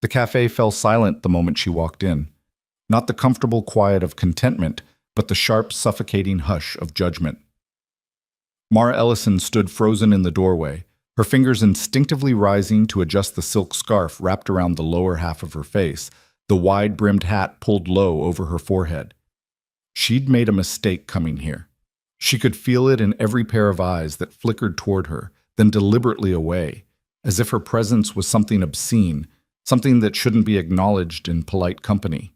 The cafe fell silent the moment she walked in. Not the comfortable quiet of contentment, but the sharp, suffocating hush of judgment. Mara Ellison stood frozen in the doorway, her fingers instinctively rising to adjust the silk scarf wrapped around the lower half of her face, the wide-brimmed hat pulled low over her forehead. She'd made a mistake coming here. She could feel it in every pair of eyes that flickered toward her, then deliberately away, as if her presence was something obscene, something that shouldn't be acknowledged in polite company.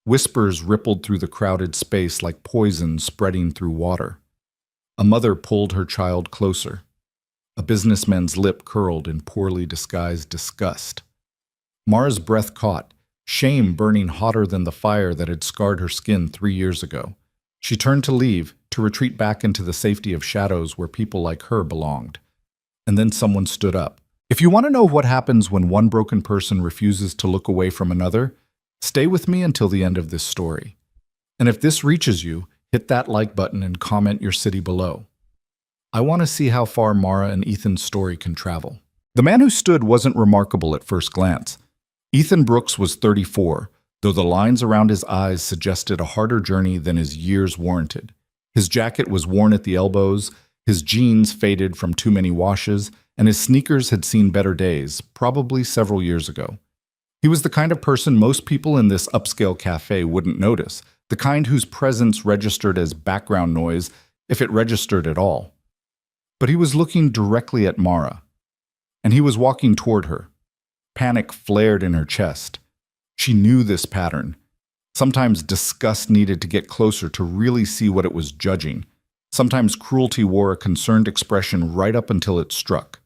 Whispers rippled through the crowded space like poison spreading through water. A mother pulled her child closer. A businessman's lip curled in poorly disguised disgust. Mara's breath caught, shame burning hotter than the fire that had scarred her skin 3 years ago. She turned to leave, to retreat back into the safety of shadows where people like her belonged. And then someone stood up. If you want to know what happens when one broken person refuses to look away from another, stay with me until the end of this story. And if this reaches you, hit that like button and comment your city below. I want to see how far Mara and Ethan's story can travel. The man who stood wasn't remarkable at first glance. Ethan Brooks was 34, though the lines around his eyes suggested a harder journey than his years warranted. His jacket was worn at the elbows, his jeans faded from too many washes, and his sneakers had seen better days, probably several years ago. He was the kind of person most people in this upscale cafe wouldn't notice, the kind whose presence registered as background noise, if it registered at all. But he was looking directly at Mara, and he was walking toward her. Panic flared in her chest. She knew this pattern. Sometimes disgust needed to get closer to really see what it was judging. Sometimes cruelty wore a concerned expression right up until it struck.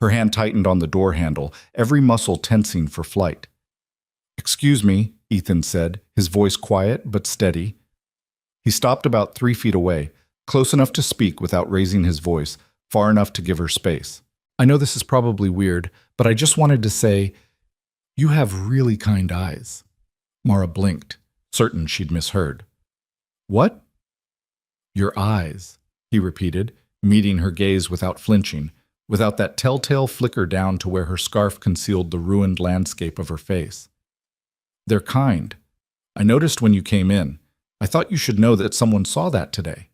Her hand tightened on the door handle, every muscle tensing for flight. "Excuse me," Ethan said, his voice quiet but steady. He stopped about 3 feet away, close enough to speak without raising his voice, far enough to give her space. "I know this is probably weird, but I just wanted to say, you have really kind eyes." Mara blinked, certain she'd misheard. "What?" "Your eyes," he repeated, meeting her gaze without flinching, without that telltale flicker down to where her scarf concealed the ruined landscape of her face. "They're kind. I noticed when you came in. I thought you should know that someone saw that today."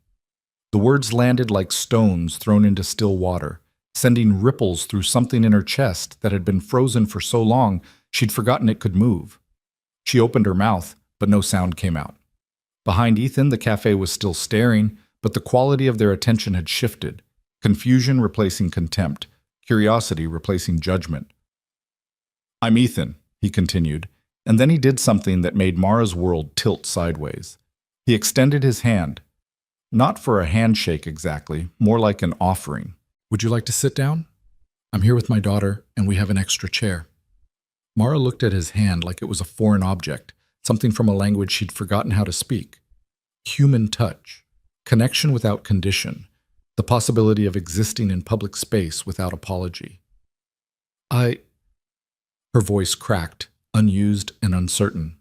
The words landed like stones thrown into still water, sending ripples through something in her chest that had been frozen for so long she'd forgotten it could move. She opened her mouth, but no sound came out. Behind Ethan, the cafe was still staring, but the quality of their attention had shifted. Confusion replacing contempt, curiosity replacing judgment. "I'm Ethan," he continued, and then he did something that made Mara's world tilt sideways. He extended his hand. Not for a handshake exactly, more like an offering. "Would you like to sit down? I'm here with my daughter, and we have an extra chair." Mara looked at his hand like it was a foreign object, something from a language she'd forgotten how to speak. Human touch, connection without condition, the possibility of existing in public space without apology. Her voice cracked, unused and uncertain.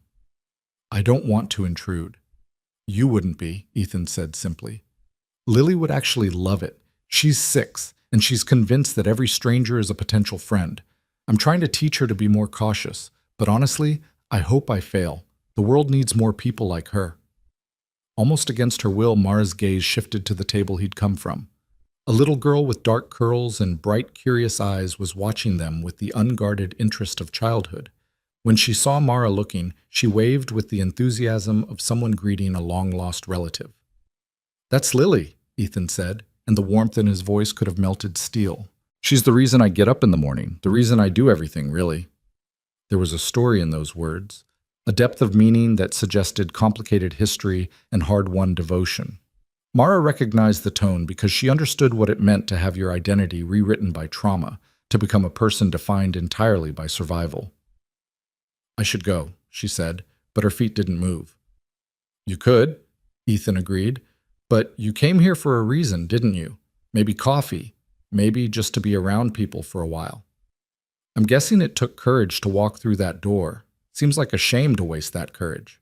"I don't want to intrude." "You wouldn't be," Ethan said simply. "Lily would actually love it. She's 6, and she's convinced that every stranger is a potential friend. I'm trying to teach her to be more cautious, but honestly, I hope I fail. The world needs more people like her." Almost against her will, Mara's gaze shifted to the table he'd come from. A little girl with dark curls and bright, curious eyes was watching them with the unguarded interest of childhood. When she saw Mara looking, she waved with the enthusiasm of someone greeting a long-lost relative. "That's Lily," Ethan said, and the warmth in his voice could have melted steel. "She's the reason I get up in the morning, the reason I do everything, really." There was a story in those words, a depth of meaning that suggested complicated history and hard-won devotion. Mara recognized the tone because she understood what it meant to have your identity rewritten by trauma, to become a person defined entirely by survival. "I should go," she said, but her feet didn't move. "You could," Ethan agreed, "but you came here for a reason, didn't you? Maybe coffee, maybe just to be around people for a while." "I'm guessing it took courage to walk through that door. Seems like a shame to waste that courage."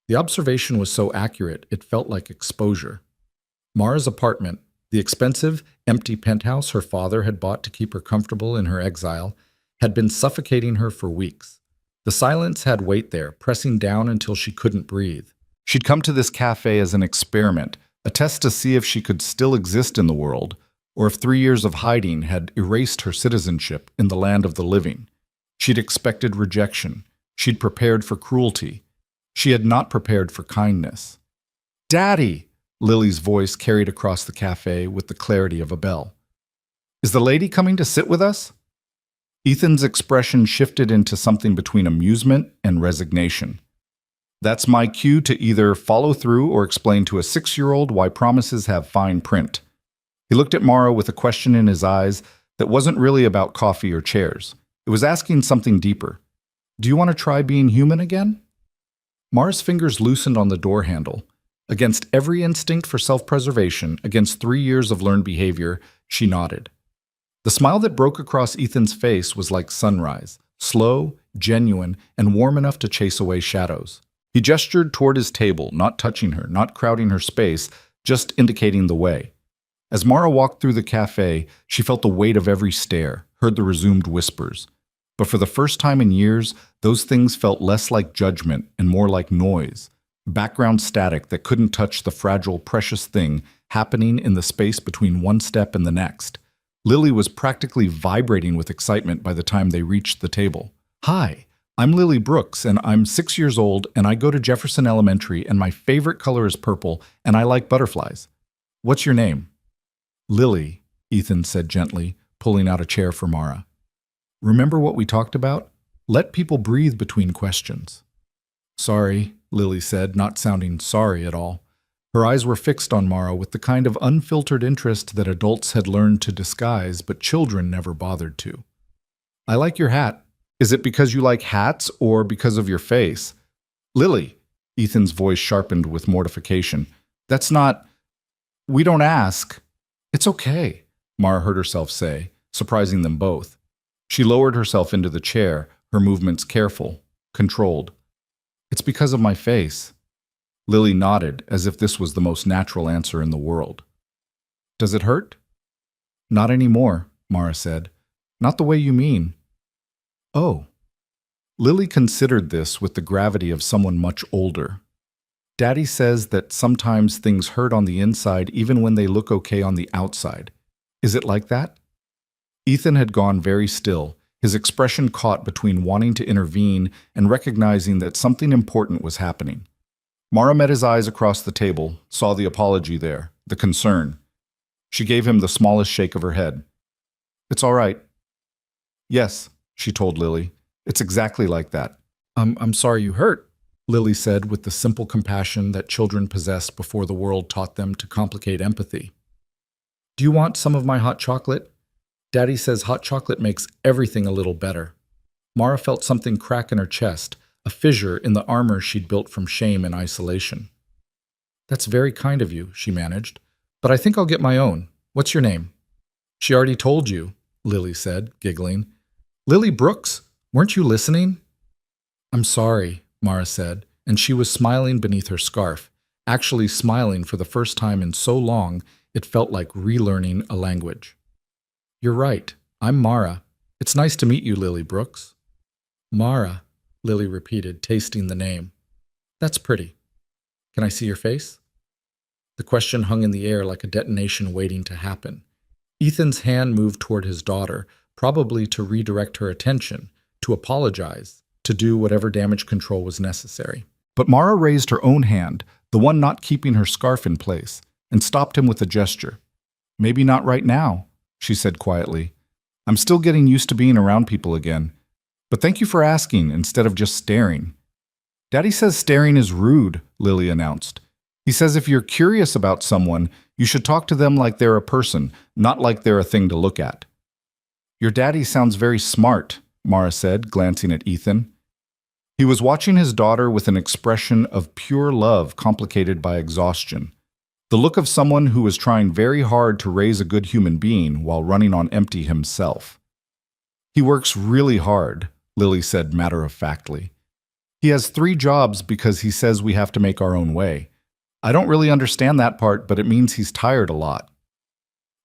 The observation was so accurate, it felt like exposure. Mara's apartment, the expensive, empty penthouse her father had bought to keep her comfortable in her exile, had been suffocating her for weeks. The silence had weight there, pressing down until she couldn't breathe. She'd come to this cafe as an experiment, a test to see if she could still exist in the world, or if 3 years of hiding had erased her citizenship in the land of the living. She'd expected rejection. She'd prepared for cruelty. She had not prepared for kindness. "Daddy!" Lily's voice carried across the cafe with the clarity of a bell. "Is the lady coming to sit with us?" Ethan's expression shifted into something between amusement and resignation. That's my cue to either follow through or explain to a 6-year-old why promises have fine print. He looked at Mara with a question in his eyes that wasn't really about coffee or chairs. It was asking something deeper. "Do you want to try being human again?" Mara's fingers loosened on the door handle. Against every instinct for self-preservation, against 3 years of learned behavior, she nodded. The smile that broke across Ethan's face was like sunrise, slow, genuine, and warm enough to chase away shadows. He gestured toward his table, not touching her, not crowding her space, just indicating the way. As Mara walked through the cafe, she felt the weight of every stare, heard the resumed whispers. But for the first time in years, those things felt less like judgment and more like noise, background static that couldn't touch the fragile, precious thing happening in the space between one step and the next. Lily was practically vibrating with excitement by the time they reached the table. "Hi, I'm Lily Brooks, and I'm 6 years old, and I go to Jefferson Elementary, and my favorite color is purple, and I like butterflies. What's your name?" "Lily," Ethan said gently, pulling out a chair for Mara. "Remember what we talked about? Let people breathe between questions." "Sorry," Lily said, not sounding sorry at all. Her eyes were fixed on Mara with the kind of unfiltered interest that adults had learned to disguise, but children never bothered to. "I like your hat. Is it because you like hats or because of your face?" "Lily," Ethan's voice sharpened with mortification. "That's not... We don't ask." "It's okay," Mara heard herself say, surprising them both. She lowered herself into the chair, her movements careful, controlled. "It's because of my face." Lily nodded, as if this was the most natural answer in the world. "Does it hurt?" "Not anymore," Mara said. "Not the way you mean." "Oh." Lily considered this with the gravity of someone much older. "Daddy says that sometimes things hurt on the inside even when they look okay on the outside. Is it like that?" Ethan had gone very still, his expression caught between wanting to intervene and recognizing that something important was happening. Mara met his eyes across the table, saw the apology there, the concern. She gave him the smallest shake of her head. "It's all right." "Yes," she told Lily. "It's exactly like that." I'm sorry you hurt," Lily said with the simple compassion that children possessed before the world taught them to complicate empathy. "Do you want some of my hot chocolate? Daddy says hot chocolate makes everything a little better." Mara felt something crack in her chest, a fissure in the armor she'd built from shame and isolation. "That's very kind of you," she managed, "but I think I'll get my own. What's your name?" "She already told you," Lily said, giggling. "Lily Brooks, weren't you listening?" "I'm sorry," Mara said, and she was smiling beneath her scarf, actually smiling for the first time in so long it felt like relearning a language. "You're right. I'm Mara. It's nice to meet you, Lily Brooks." "Mara," Lily repeated, tasting the name. "That's pretty. Can I see your face?" The question hung in the air like a detonation waiting to happen. Ethan's hand moved toward his daughter, probably to redirect her attention, to apologize, to do whatever damage control was necessary. But Mara raised her own hand, the one not keeping her scarf in place, and stopped him with a gesture. "Maybe not right now," she said quietly. "I'm still getting used to being around people again. But thank you for asking instead of just staring." "Daddy says staring is rude," Lily announced. "He says if you're curious about someone, you should talk to them like they're a person, not like they're a thing to look at." "Your daddy sounds very smart," Mara said, glancing at Ethan. He was watching his daughter with an expression of pure love complicated by exhaustion. The look of someone who was trying very hard to raise a good human being while running on empty himself. "He works really hard," Lily said matter-of-factly. "He has 3 jobs because he says we have to make our own way. I don't really understand that part, but it means he's tired a lot."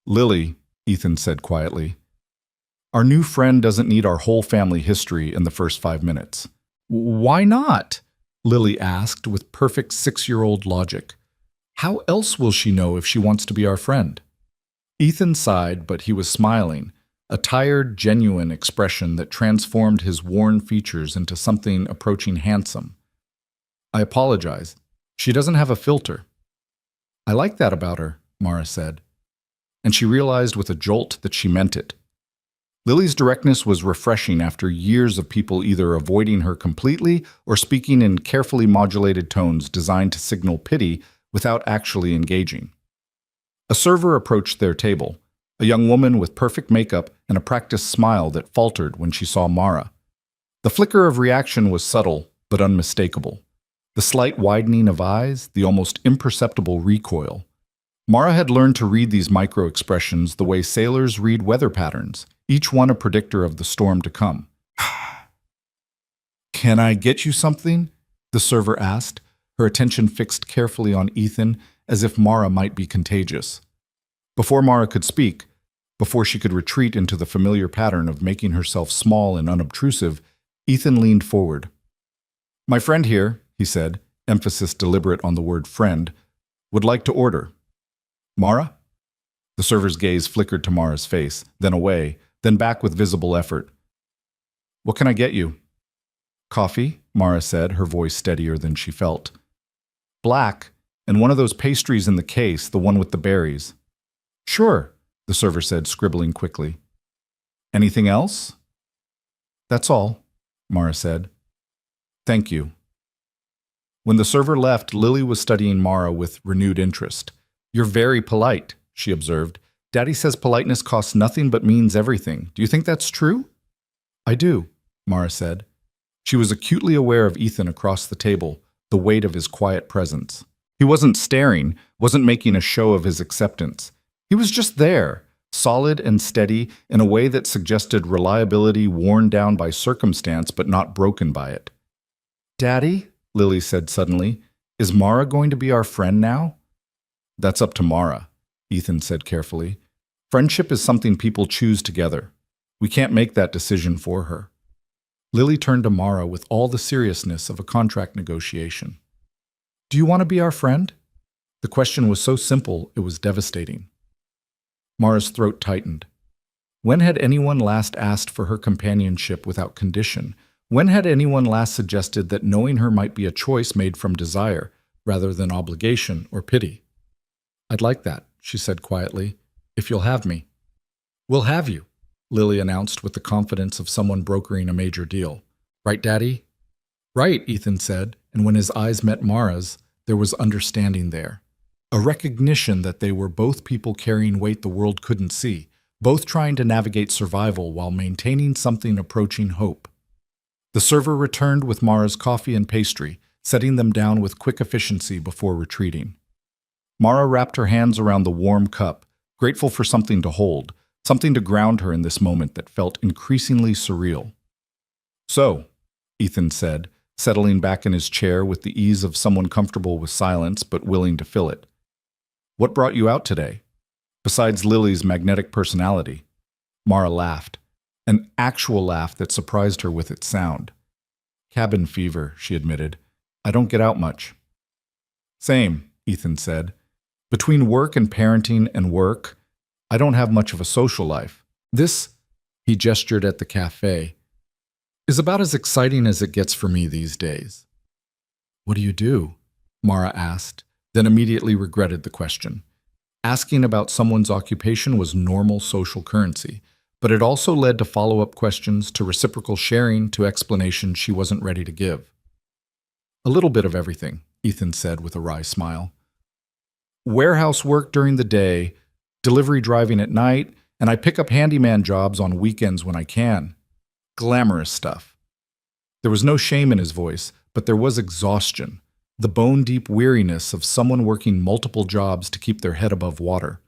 "Lily," Ethan said quietly, Our new friend doesn't need our whole family history in the first 5 minutes. Why not? Lily asked with perfect 6-year-old logic. How else will she know if she wants to be our friend? Ethan sighed, but he was smiling, a tired, genuine expression that transformed his worn features into something approaching handsome. I apologize. She doesn't have a filter. I like that about her, Mara said. And she realized with a jolt that she meant it. Lily's directness was refreshing after years of people either avoiding her completely or speaking in carefully modulated tones designed to signal pity without actually engaging. A server approached their table, a young woman with perfect makeup and a practiced smile that faltered when she saw Mara. The flicker of reaction was subtle but unmistakable. The slight widening of eyes, the almost imperceptible recoil. Mara had learned to read these micro-expressions the way sailors read weather patterns, each one a predictor of the storm to come. Can I get you something? The server asked, her attention fixed carefully on Ethan as if Mara might be contagious. Before Mara could speak, before she could retreat into the familiar pattern of making herself small and unobtrusive, Ethan leaned forward. My friend here, he said, emphasis deliberate on the word friend, would like to order. Mara? The server's gaze flickered to Mara's face, then away, then back with visible effort. What can I get you? Coffee, Mara said, her voice steadier than she felt. Black, and one of those pastries in the case, the one with the berries. Sure, the server said, scribbling quickly. Anything else? That's all, Mara said. Thank you. When the server left, Lily was studying Mara with renewed interest. You're very polite, she observed. Daddy says politeness costs nothing but means everything. Do you think that's true? I do, Mara said. She was acutely aware of Ethan across the table, the weight of his quiet presence. He wasn't staring, wasn't making a show of his acceptance. He was just there, solid and steady in a way that suggested reliability worn down by circumstance but not broken by it. Daddy, Lily said suddenly, is Mara going to be our friend now? That's up to Mara, Ethan said carefully. Friendship is something people choose together. We can't make that decision for her. Lily turned to Mara with all the seriousness of a contract negotiation. Do you want to be our friend? The question was so simple, it was devastating. Mara's throat tightened. When had anyone last asked for her companionship without condition? When had anyone last suggested that knowing her might be a choice made from desire, rather than obligation or pity? I'd like that, she said quietly, if you'll have me. We'll have you, Lily announced with the confidence of someone brokering a major deal. Right, Daddy? Right, Ethan said, and when his eyes met Mara's, there was understanding there. A recognition that they were both people carrying weight the world couldn't see, both trying to navigate survival while maintaining something approaching hope. The server returned with Mara's coffee and pastry, setting them down with quick efficiency before retreating. Mara wrapped her hands around the warm cup, grateful for something to hold, something to ground her in this moment that felt increasingly surreal. So, Ethan said, settling back in his chair with the ease of someone comfortable with silence but willing to fill it. What brought you out today? Besides Lily's magnetic personality. Mara laughed, an actual laugh that surprised her with its sound. Cabin fever, she admitted. I don't get out much. Same, Ethan said. Between work and parenting and work, I don't have much of a social life. This, he gestured at the cafe, is about as exciting as it gets for me these days. What do you do? Mara asked, then immediately regretted the question. Asking about someone's occupation was normal social currency, but it also led to follow-up questions, to reciprocal sharing, to explanations she wasn't ready to give. A little bit of everything, Ethan said with a wry smile. Warehouse work during the day, delivery driving at night, and I pick up handyman jobs on weekends when I can. Glamorous stuff. There was no shame in his voice, but there was exhaustion, the bone-deep weariness of someone working multiple jobs to keep their head above water.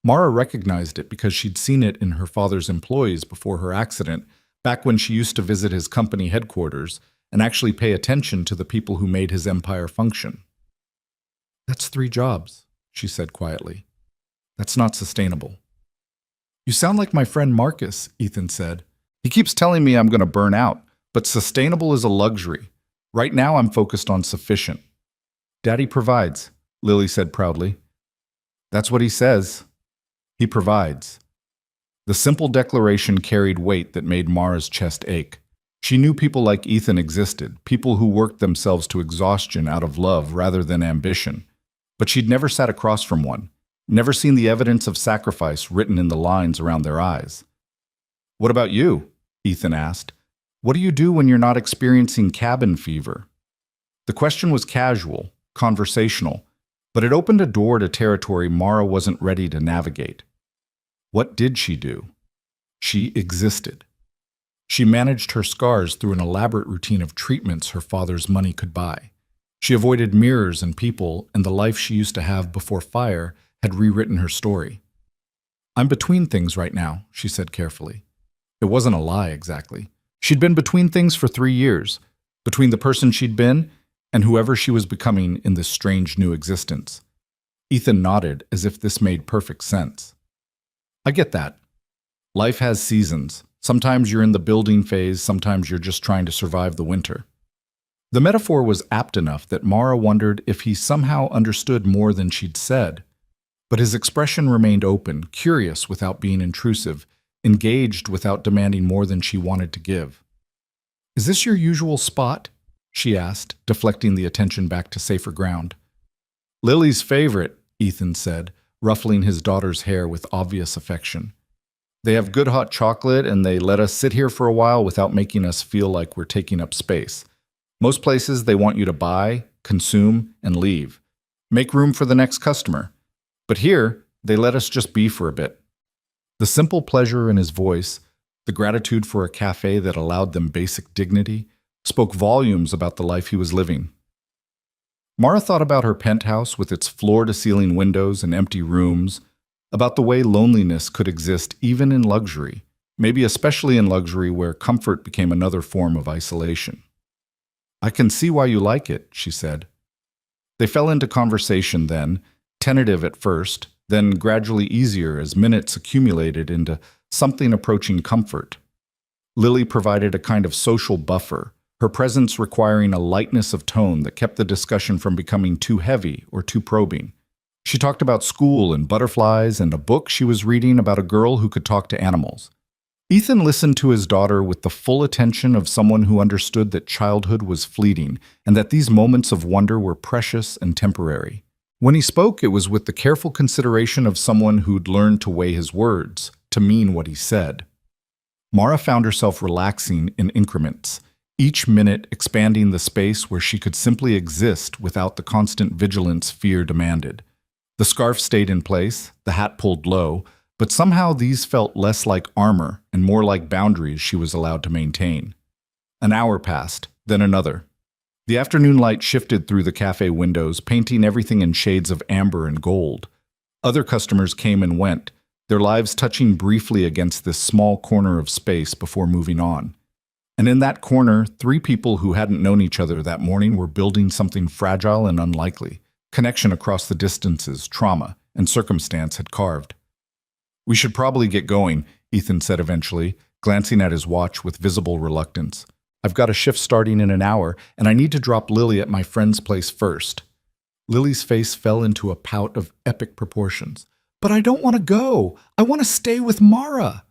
Mara recognized it because she'd seen it in her father's employees before her accident, back when she used to visit his company headquarters and actually pay attention to the people who made his empire function. That's 3 jobs, she said quietly. That's not sustainable. You sound like my friend Marcus, Ethan said. He keeps telling me I'm going to burn out, but sustainable is a luxury. Right now I'm focused on sufficient. Daddy provides, Lily said proudly. That's what he says. He provides. The simple declaration carried weight that made Mara's chest ache. She knew people like Ethan existed, people who worked themselves to exhaustion out of love rather than ambition. But she'd never sat across from one, never seen the evidence of sacrifice written in the lines around their eyes. What about you? Ethan asked. What do you do when you're not experiencing cabin fever? The question was casual, conversational, but it opened a door to territory Mara wasn't ready to navigate. What did she do? She existed. She managed her scars through an elaborate routine of treatments her father's money could buy. She avoided mirrors and people, and the life she used to have before fire had rewritten her story. I'm between things right now, she said carefully. It wasn't a lie, exactly. She'd been between things for 3 years, between the person she'd been and whoever she was becoming in this strange new existence. Ethan nodded as if this made perfect sense. I get that. Life has seasons. Sometimes you're in the building phase, sometimes you're just trying to survive the winter. The metaphor was apt enough that Mara wondered if he somehow understood more than she'd said. But his expression remained open, curious without being intrusive, engaged without demanding more than she wanted to give. Is this your usual spot? She asked, deflecting the attention back to safer ground. Lily's favorite, Ethan said, ruffling his daughter's hair with obvious affection. They have good hot chocolate and they let us sit here for a while without making us feel like we're taking up space. Most places they want you to buy, consume, and leave. Make room for the next customer. But here, they let us just be for a bit. The simple pleasure in his voice, the gratitude for a cafe that allowed them basic dignity, spoke volumes about the life he was living. Mara thought about her penthouse with its floor-to-ceiling windows and empty rooms, about the way loneliness could exist even in luxury, maybe especially in luxury where comfort became another form of isolation. I can see why you like it, she said. They fell into conversation then, tentative at first, then gradually easier as minutes accumulated into something approaching comfort. Lily provided a kind of social buffer, her presence requiring a lightness of tone that kept the discussion from becoming too heavy or too probing. She talked about school and butterflies and a book she was reading about a girl who could talk to animals. Ethan listened to his daughter with the full attention of someone who understood that childhood was fleeting and that these moments of wonder were precious and temporary. When he spoke, it was with the careful consideration of someone who'd learned to weigh his words, to mean what he said. Mara found herself relaxing in increments, each minute expanding the space where she could simply exist without the constant vigilance fear demanded. The scarf stayed in place, the hat pulled low, but somehow these felt less like armor and more like boundaries she was allowed to maintain. An hour passed, then another. The afternoon light shifted through the cafe windows, painting everything in shades of amber and gold. Other customers came and went, their lives touching briefly against this small corner of space before moving on. And in that corner, 3 people who hadn't known each other that morning were building something fragile and unlikely. Connection across the distances, trauma, and circumstance had carved. We should probably get going, Ethan said eventually, glancing at his watch with visible reluctance. I've got a shift starting in an hour, and I need to drop Lily at my friend's place first. Lily's face fell into a pout of epic proportions. But I don't want to go. I want to stay with Mara.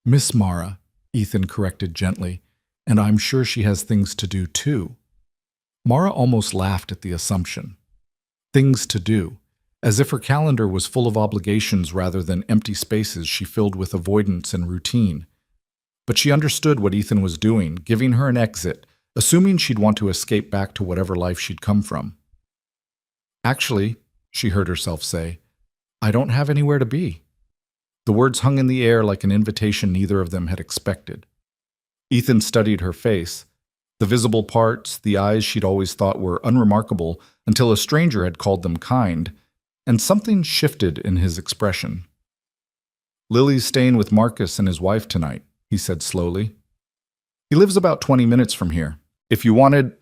Miss Mara, Ethan corrected gently, and I'm sure she has things to do too. Mara almost laughed at the assumption. Things to do, as if her calendar was full of obligations rather than empty spaces she filled with avoidance and routine. But she understood what Ethan was doing, giving her an exit, assuming she'd want to escape back to whatever life she'd come from. Actually, she heard herself say, I don't have anywhere to be. The words hung in the air like an invitation neither of them had expected. Ethan studied her face, the visible parts, the eyes she'd always thought were unremarkable until a stranger had called them kind, and something shifted in his expression. Lily's staying with Marcus and his wife tonight, he said slowly. He lives about 20 minutes from here. If you wanted...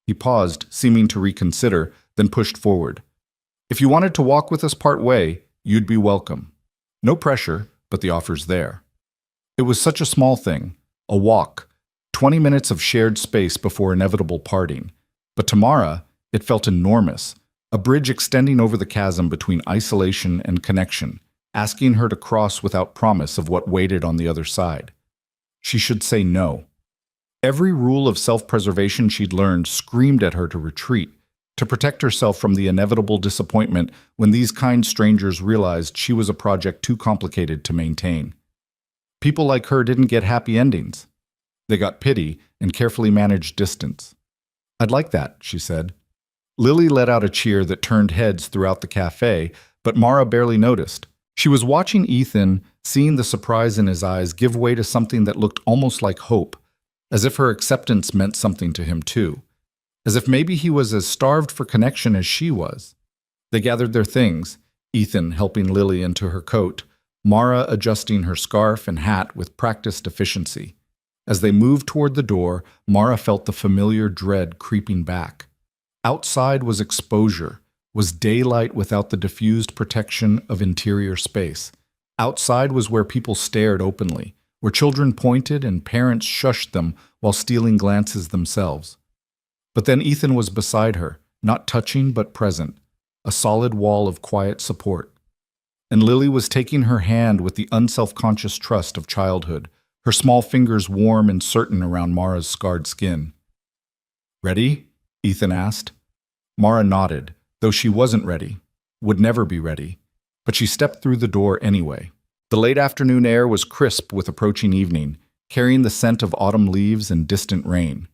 He paused, seeming to reconsider, then pushed forward. If you wanted to walk with us part way, you'd be welcome. No pressure, but the offer's there. It was such a small thing, a walk, 20 minutes of shared space before inevitable parting. But to Mara, it felt enormous, a bridge extending over the chasm between isolation and connection, asking her to cross without promise of what waited on the other side. She should say no. Every rule of self-preservation she'd learned screamed at her to retreat, to protect herself from the inevitable disappointment when these kind strangers realized she was a project too complicated to maintain. People like her didn't get happy endings. They got pity and carefully managed distance. "I'd like that," she said. Lily let out a cheer that turned heads throughout the cafe, but Mara barely noticed. She was watching Ethan, seeing the surprise in his eyes give way to something that looked almost like hope, as if her acceptance meant something to him too, as if maybe he was as starved for connection as she was. They gathered their things, Ethan helping Lily into her coat, Mara adjusting her scarf and hat with practiced efficiency. As they moved toward the door, Mara felt the familiar dread creeping back. Outside was exposure, was daylight without the diffused protection of interior space. Outside was where people stared openly, where children pointed and parents shushed them while stealing glances themselves. But then Ethan was beside her, not touching but present, a solid wall of quiet support. And Lily was taking her hand with the unself-conscious trust of childhood, her small fingers warm and certain around Mara's scarred skin. "Ready?" Ethan asked. Mara nodded, though she wasn't ready, would never be ready, but she stepped through the door anyway. The late afternoon air was crisp with approaching evening, carrying the scent of autumn leaves and distant rain.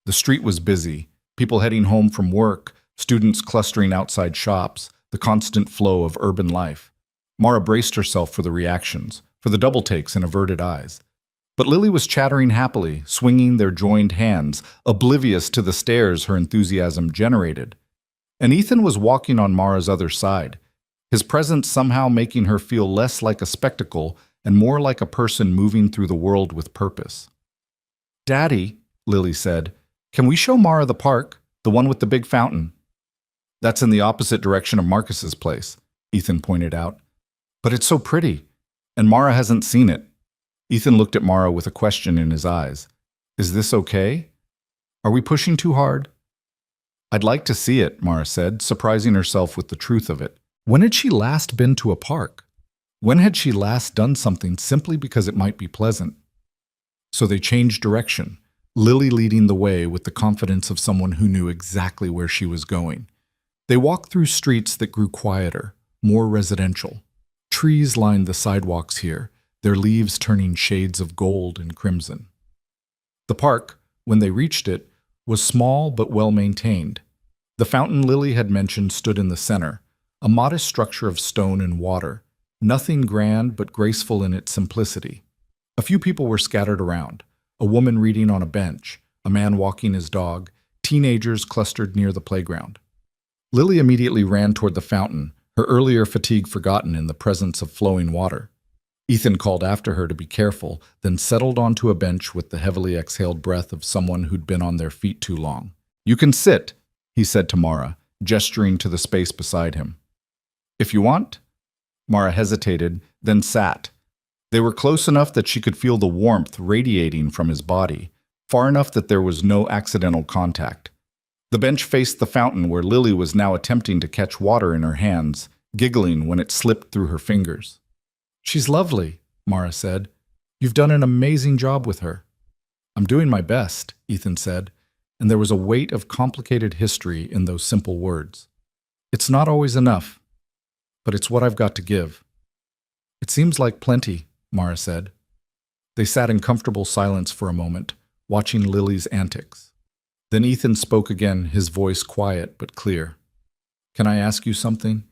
The street was busy, people heading home from work, students clustering outside shops, the constant flow of urban life. Mara braced herself for the reactions, for the double takes and averted eyes. But Lily was chattering happily, swinging their joined hands, oblivious to the stares her enthusiasm generated. And Ethan was walking on Mara's other side, his presence somehow making her feel less like a spectacle and more like a person moving through the world with purpose. "Daddy," Lily said, "can we show Mara the park, the one with the big fountain?" "That's in the opposite direction of Marcus's place," Ethan pointed out. "But it's so pretty, and Mara hasn't seen it." Ethan looked at Mara with a question in his eyes. "Is this okay? Are we pushing too hard?" "I'd like to see it," Mara said, surprising herself with the truth of it. When had she last been to a park? When had she last done something simply because it might be pleasant? So they changed direction, Lily leading the way with the confidence of someone who knew exactly where she was going. They walked through streets that grew quieter, more residential. Trees lined the sidewalks here, their leaves turning shades of gold and crimson. The park, when they reached it, was small but well-maintained. The fountain Lily had mentioned stood in the center, a modest structure of stone and water, nothing grand but graceful in its simplicity. A few people were scattered around, a woman reading on a bench, a man walking his dog, teenagers clustered near the playground. Lily immediately ran toward the fountain, her earlier fatigue forgotten in the presence of flowing water. Ethan called after her to be careful, then settled onto a bench with the heavily exhaled breath of someone who'd been on their feet too long. "You can sit," he said to Mara, gesturing to the space beside him. "If you want?" Mara hesitated, then sat. They were close enough that she could feel the warmth radiating from his body, far enough that there was no accidental contact. The bench faced the fountain where Lily was now attempting to catch water in her hands, giggling when it slipped through her fingers. "She's lovely," Mara said. "You've done an amazing job with her." "I'm doing my best," Ethan said, and there was a weight of complicated history in those simple words. "It's not always enough, but it's what I've got to give." "It seems like plenty," Mara said. They sat in comfortable silence for a moment, watching Lily's antics. Then Ethan spoke again, his voice quiet but clear. "Can I ask you something?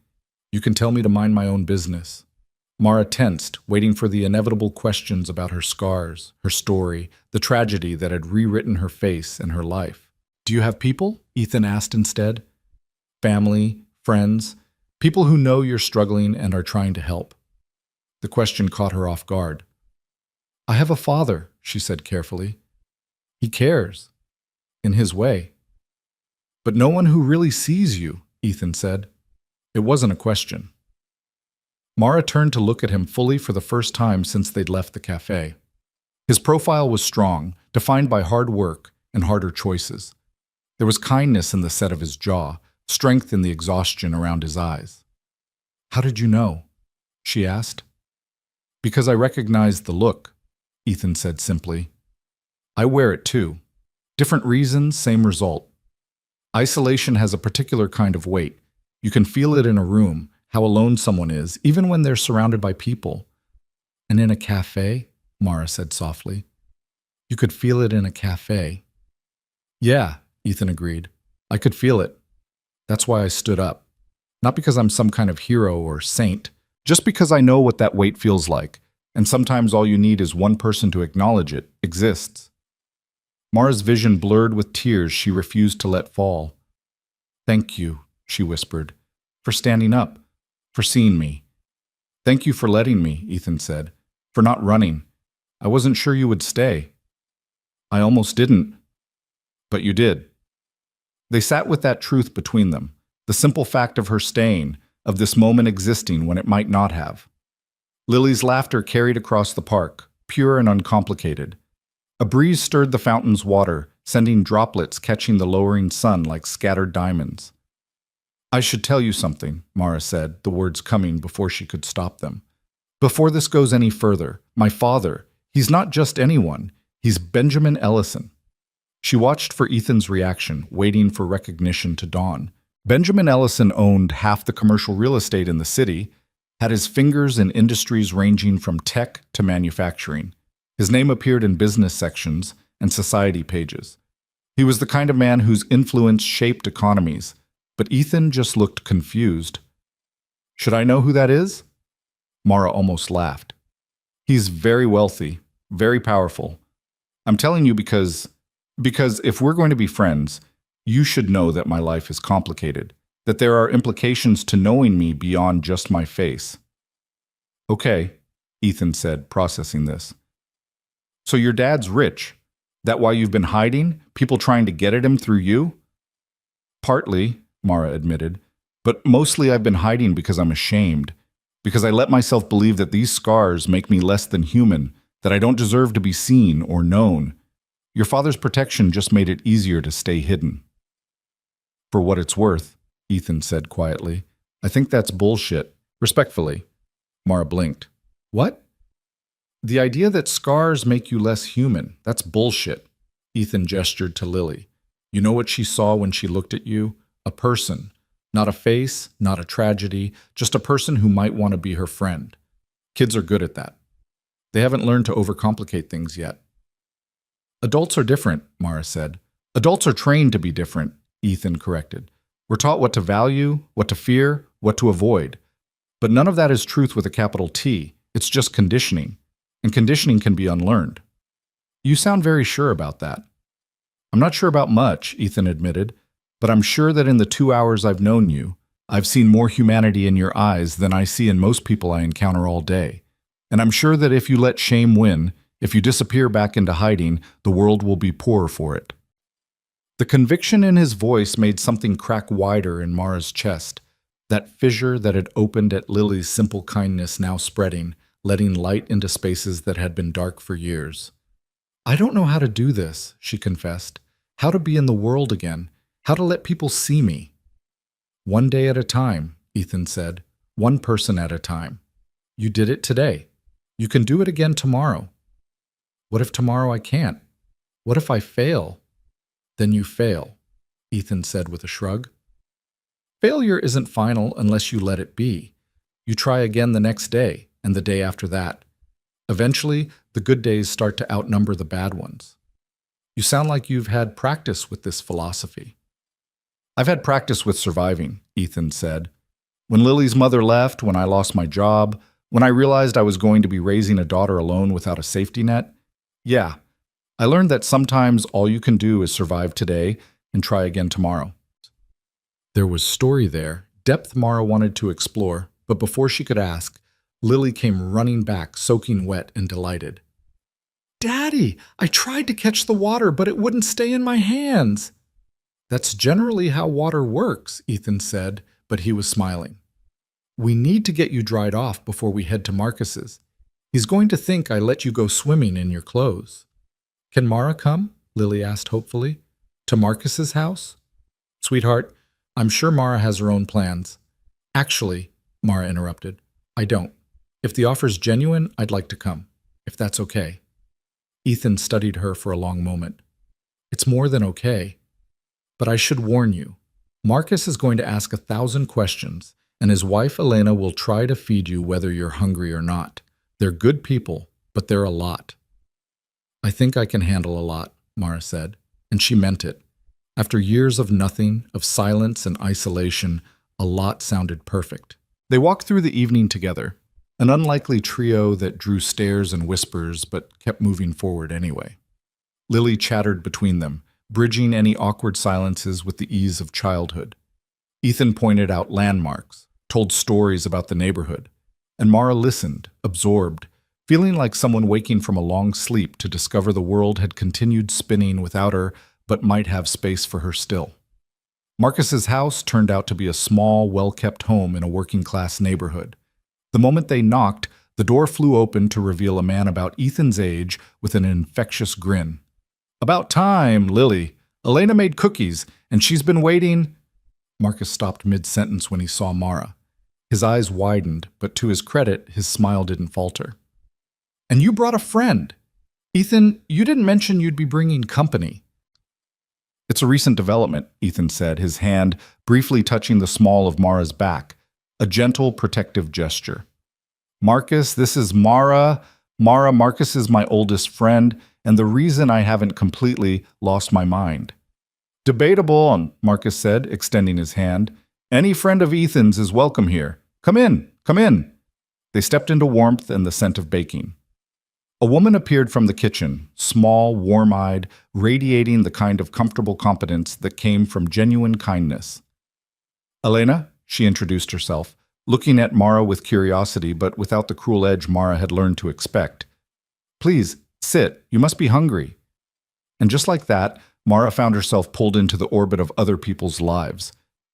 You can tell me to mind my own business." Mara tensed, waiting for the inevitable questions about her scars, her story, the tragedy that had rewritten her face and her life. "Do you have people?" Ethan asked instead. "Family, friends, people who know you're struggling and are trying to help." The question caught her off guard. "I have a father," she said carefully. "He cares, in his way." "But no one who really sees you," Ethan said. It wasn't a question. Mara turned to look at him fully for the first time since they'd left the cafe. His profile was strong, defined by hard work and harder choices. There was kindness in the set of his jaw, strength in the exhaustion around his eyes. "How did you know?" she asked. "Because I recognized the look," Ethan said simply. "I wear it too. Different reasons, same result. Isolation has a particular kind of weight. You can feel it in a room, how alone someone is, even when they're surrounded by people. And in a cafe," Mara said softly. "You could feel it in a cafe." "Yeah," Ethan agreed. "I could feel it. That's why I stood up. Not because I'm some kind of hero or saint, just because I know what that weight feels like, and sometimes all you need is one person to acknowledge it exists." Mara's vision blurred with tears she refused to let fall. "Thank you," she whispered, "for standing up, for seeing me. Thank you for letting me," Ethan said, "for not running. I wasn't sure you would stay. I almost didn't. But you did." They sat with that truth between them, the simple fact of her staying, of this moment existing when it might not have. Lily's laughter carried across the park, pure and uncomplicated. A breeze stirred the fountain's water, sending droplets catching the lowering sun like scattered diamonds. "I should tell you something," Mara said, the words coming before she could stop them. "Before this goes any further, my father, he's not just anyone, he's Benjamin Ellison." She watched for Ethan's reaction, waiting for recognition to dawn. Benjamin Ellison owned half the commercial real estate in the city, had his fingers in industries ranging from tech to manufacturing. His name appeared in business sections and society pages. He was the kind of man whose influence shaped economies, but Ethan just looked confused. "Should I know who that is?" Mara almost laughed. "He's very wealthy, very powerful. I'm telling you because if we're going to be friends, you should know that my life is complicated, that there are implications to knowing me beyond just my face." "Okay," Ethan said, processing this. "So your dad's rich. That why you've been hiding? People trying to get at him through you?" "Partly," Mara admitted, "but mostly I've been hiding because I'm ashamed, because I let myself believe that these scars make me less than human, that I don't deserve to be seen or known. Your father's protection just made it easier to stay hidden." "For what it's worth," Ethan said quietly, "I think that's bullshit. Respectfully." Mara blinked. "What?" "The idea that scars make you less human, that's bullshit." Ethan gestured to Lily. "You know what she saw when she looked at you? A person. Not a face, not a tragedy, just a person who might want to be her friend. Kids are good at that. They haven't learned to overcomplicate things yet." "Adults are different," Mara said. "Adults are trained to be different," Ethan corrected. "We're taught what to value, what to fear, what to avoid. But none of that is truth with a capital T. It's just conditioning. And conditioning can be unlearned." "You sound very sure about that." "I'm not sure about much," Ethan admitted, "but I'm sure that in the 2 hours I've known you, I've seen more humanity in your eyes than I see in most people I encounter all day. And I'm sure that if you let shame win, if you disappear back into hiding, the world will be poorer for it." The conviction in his voice made something crack wider in Mara's chest, that fissure that had opened at Lily's simple kindness now spreading, letting light into spaces that had been dark for years. "I don't know how to do this," she confessed. "How to be in the world again, how to let people see me." "One day at a time," Ethan said. "One person at a time. You did it today. You can do it again tomorrow." "What if tomorrow I can't? What if I fail?" "Then you fail," Ethan said with a shrug. "Failure isn't final unless you let it be. You try again the next day, and the day after that. Eventually, the good days start to outnumber the bad ones." "You sound like you've had practice with this philosophy." "I've had practice with surviving," Ethan said. "When Lily's mother left, when I lost my job, when I realized I was going to be raising a daughter alone without a safety net, yeah, I learned that sometimes all you can do is survive today and try again tomorrow." There was story there, depth Mara wanted to explore, but before she could ask, Lily came running back, soaking wet and delighted. "Daddy, I tried to catch the water, but it wouldn't stay in my hands." "That's generally how water works," Ethan said, but he was smiling. We need to get you dried off before we head to Marcus's. He's going to think I let you go swimming in your clothes. Can Mara come? Lily asked hopefully. To Marcus's house? Sweetheart, I'm sure Mara has her own plans. Actually, Mara interrupted, I don't. If the offer's genuine, I'd like to come, if that's okay. Ethan studied her for a long moment. It's more than okay. But I should warn you, Marcus is going to ask 1,000 questions, and his wife Elena will try to feed you whether you're hungry or not. They're good people, but they're a lot. I think I can handle a lot, Mara said, and she meant it. After years of nothing, of silence and isolation, a lot sounded perfect. They walked through the evening together, an unlikely trio that drew stares and whispers but kept moving forward anyway. Lily chattered between them, bridging any awkward silences with the ease of childhood. Ethan pointed out landmarks, told stories about the neighborhood, and Mara listened, absorbed, feeling like someone waking from a long sleep to discover the world had continued spinning without her but might have space for her still. Marcus's house turned out to be a small, well-kept home in a working-class neighborhood. The moment they knocked, the door flew open to reveal a man about Ethan's age with an infectious grin. About time, Lily. Elena made cookies, and she's been waiting. Marcus stopped mid-sentence when he saw Mara. His eyes widened, but to his credit, his smile didn't falter. And you brought a friend. Ethan, you didn't mention you'd be bringing company. It's a recent development, Ethan said, his hand briefly touching the small of Mara's back, a gentle, protective gesture. Marcus, this is Mara. Marcus is my oldest friend, and the reason I haven't completely lost my mind. Debatable, Marcus said, extending his hand. Any friend of Ethan's is welcome here. Come in, come in. They stepped into warmth and the scent of baking. A woman appeared from the kitchen, small, warm-eyed, radiating the kind of comfortable competence that came from genuine kindness. Elena, she introduced herself, looking at Mara with curiosity but without the cruel edge Mara had learned to expect. Please, sit, you must be hungry. And just like that, Mara found herself pulled into the orbit of other people's lives,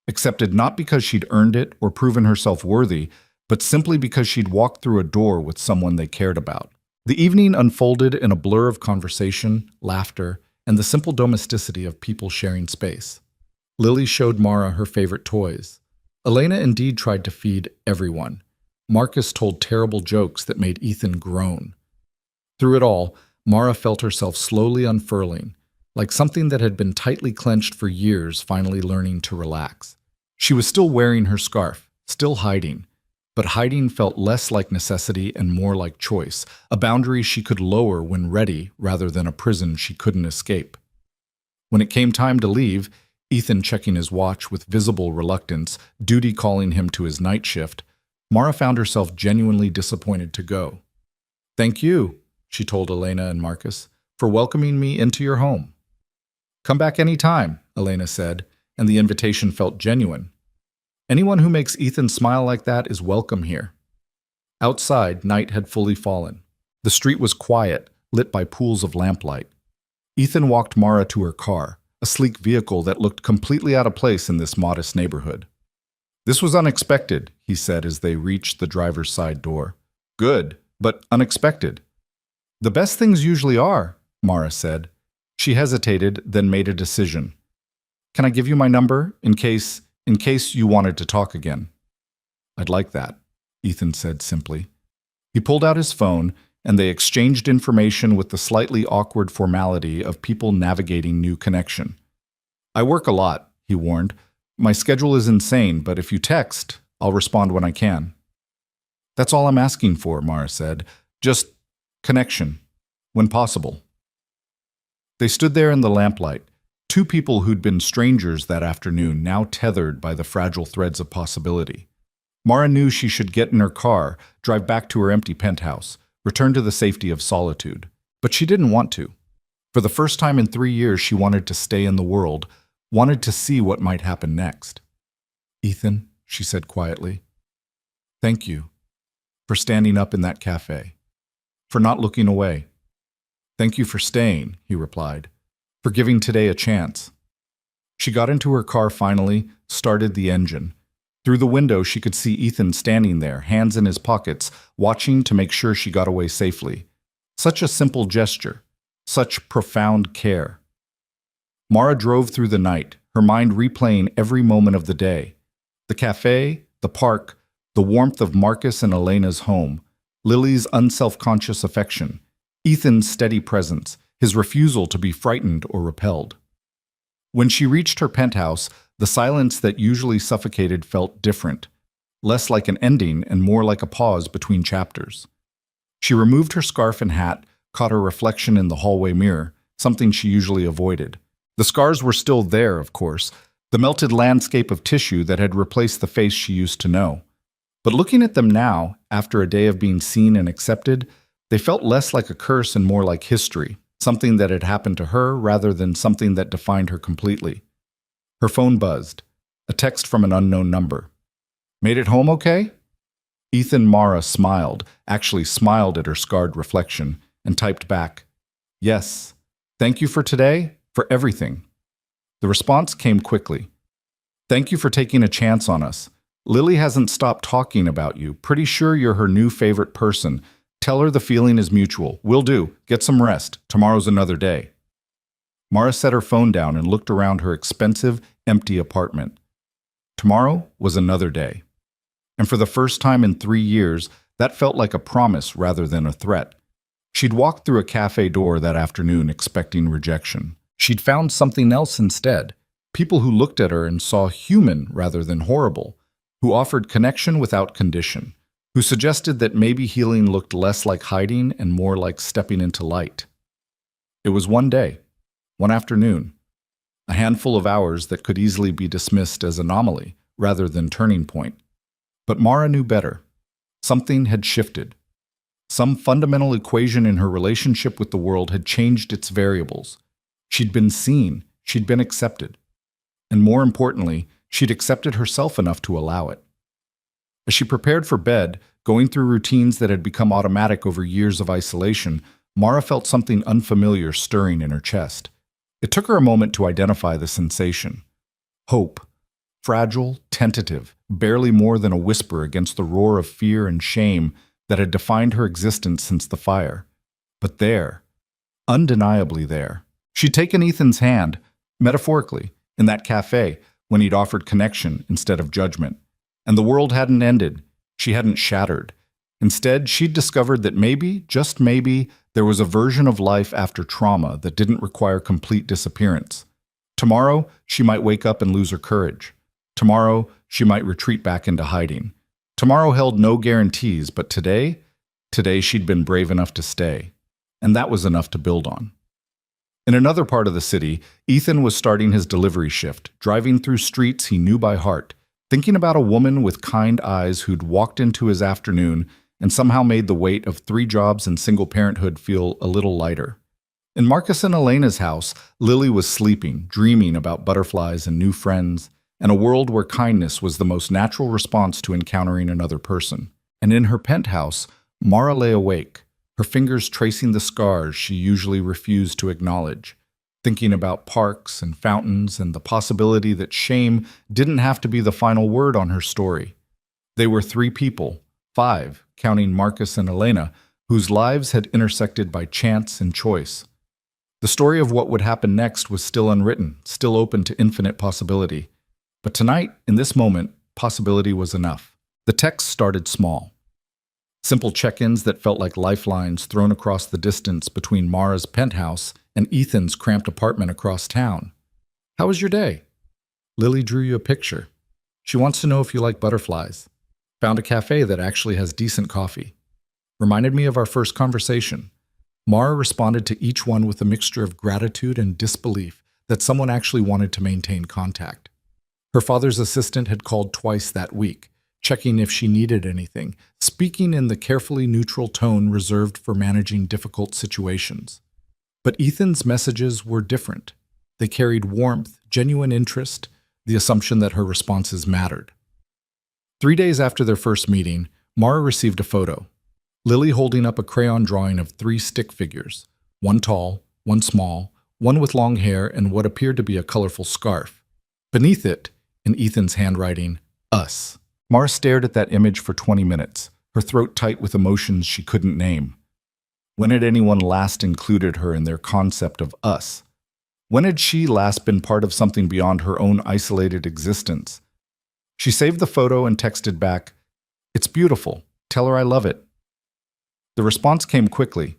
accepted not because she'd earned it or proven herself worthy, but simply because she'd walked through a door with someone they cared about. The evening unfolded in a blur of conversation, laughter, and the simple domesticity of people sharing space. Lily showed Mara her favorite toys. Elena indeed tried to feed everyone. Marcus told terrible jokes that made Ethan groan. Through it all, Mara felt herself slowly unfurling, like something that had been tightly clenched for years finally learning to relax. She was still wearing her scarf, still hiding, but hiding felt less like necessity and more like choice, a boundary she could lower when ready rather than a prison she couldn't escape. When it came time to leave, Ethan checking his watch with visible reluctance, duty calling him to his night shift, Mara found herself genuinely disappointed to go. Thank you, she told Elena and Marcus, for welcoming me into your home. Come back any time, Elena said, and the invitation felt genuine. Anyone who makes Ethan smile like that is welcome here. Outside, night had fully fallen. The street was quiet, lit by pools of lamplight. Ethan walked Mara to her car, a sleek vehicle that looked completely out of place in this modest neighborhood. This was unexpected, he said as they reached the driver's side door. Good, but unexpected. The best things usually are, Mara said. She hesitated, then made a decision. Can I give you my number, in case you wanted to talk again? I'd like that, Ethan said simply. He pulled out his phone, and they exchanged information with the slightly awkward formality of people navigating new connection. I work a lot, he warned. My schedule is insane, but if you text, I'll respond when I can. That's all I'm asking for, Mara said. Just connection, when possible. They stood there in the lamplight, two people who'd been strangers that afternoon, now tethered by the fragile threads of possibility. Mara knew she should get in her car, drive back to her empty penthouse, return to the safety of solitude. But she didn't want to. For the first time in 3 years, she wanted to stay in the world, wanted to see what might happen next. Ethan, she said quietly, thank you for standing up in that cafe, for not looking away. Thank you for staying, he replied, for giving today a chance. She got into her car finally, started the engine. Through the window, she could see Ethan standing there, hands in his pockets, watching to make sure she got away safely. Such a simple gesture, such profound care. Mara drove through the night, her mind replaying every moment of the day. The cafe, the park, the warmth of Marcus and Elena's home, Lily's unselfconscious affection, Ethan's steady presence, his refusal to be frightened or repelled. When she reached her penthouse, the silence that usually suffocated felt different, less like an ending and more like a pause between chapters. She removed her scarf and hat, caught her reflection in the hallway mirror, something she usually avoided. The scars were still there, of course, the melted landscape of tissue that had replaced the face she used to know. But looking at them now, after a day of being seen and accepted, they felt less like a curse and more like history, something that had happened to her rather than something that defined her completely. Her phone buzzed, a text from an unknown number. "Made it home okay?" Ethan Mara smiled, actually smiled at her scarred reflection, and typed back, "Yes. Thank you for today, for everything." The response came quickly. "Thank you for taking a chance on us. Lily hasn't stopped talking about you. Pretty sure you're her new favorite person. Tell her the feeling is mutual. Will do. Get some rest. Tomorrow's another day." Mara set her phone down and looked around her expensive, empty apartment. Tomorrow was another day. And for the first time in 3 years, that felt like a promise rather than a threat. She'd walked through a cafe door that afternoon expecting rejection. She'd found something else instead. People who looked at her and saw human rather than horrible, who offered connection without condition, who suggested that maybe healing looked less like hiding and more like stepping into light. It was one day, one afternoon, a handful of hours that could easily be dismissed as anomaly rather than turning point. But Mara knew better. Something had shifted. Some fundamental equation in her relationship with the world had changed its variables. She'd been seen, she'd been accepted. And more importantly, she'd accepted herself enough to allow it. As she prepared for bed, going through routines that had become automatic over years of isolation, Mara felt something unfamiliar stirring in her chest. It took her a moment to identify the sensation. Hope. Fragile, tentative, barely more than a whisper against the roar of fear and shame that had defined her existence since the fire. But there, undeniably there, she'd taken Ethan's hand, metaphorically, in that cafe when he'd offered connection instead of judgment. And the world hadn't ended. She hadn't shattered. Instead, she'd discovered that maybe, just maybe, there was a version of life after trauma that didn't require complete disappearance. Tomorrow, she might wake up and lose her courage. Tomorrow, she might retreat back into hiding. Tomorrow held no guarantees, but today she'd been brave enough to stay. And that was enough to build on. In another part of the city, Ethan was starting his delivery shift, driving through streets he knew by heart, thinking about a woman with kind eyes who'd walked into his afternoon and somehow made the weight of 3 jobs and single parenthood feel a little lighter. In Marcus and Elena's house, Lily was sleeping, dreaming about butterflies and new friends, and a world where kindness was the most natural response to encountering another person. And in her penthouse, Mara lay awake, her fingers tracing the scars she usually refused to acknowledge, thinking about parks and fountains and the possibility that shame didn't have to be the final word on her story. They were 3 people, 5, counting Marcus and Elena, whose lives had intersected by chance and choice. The story of what would happen next was still unwritten, still open to infinite possibility. But tonight, in this moment, possibility was enough. The text started small. Simple check-ins that felt like lifelines thrown across the distance between Mara's penthouse and Ethan's cramped apartment across town. "How was your day? Lily drew you a picture. She wants to know if you like butterflies. Found a cafe that actually has decent coffee. Reminded me of our first conversation." Mara responded to each one with a mixture of gratitude and disbelief that someone actually wanted to maintain contact. Her father's assistant had called twice that week, checking if she needed anything, speaking in the carefully neutral tone reserved for managing difficult situations. But Ethan's messages were different. They carried warmth, genuine interest, the assumption that her responses mattered. 3 days after their first meeting, Mara received a photo. Lily holding up a crayon drawing of 3 stick figures, one tall, one small, one with long hair and what appeared to be a colorful scarf. Beneath it, in Ethan's handwriting, Us. Mara stared at that image for 20 minutes, her throat tight with emotions she couldn't name. When had anyone last included her in their concept of us? When had she last been part of something beyond her own isolated existence? She saved the photo and texted back, "It's beautiful. Tell her I love it." The response came quickly.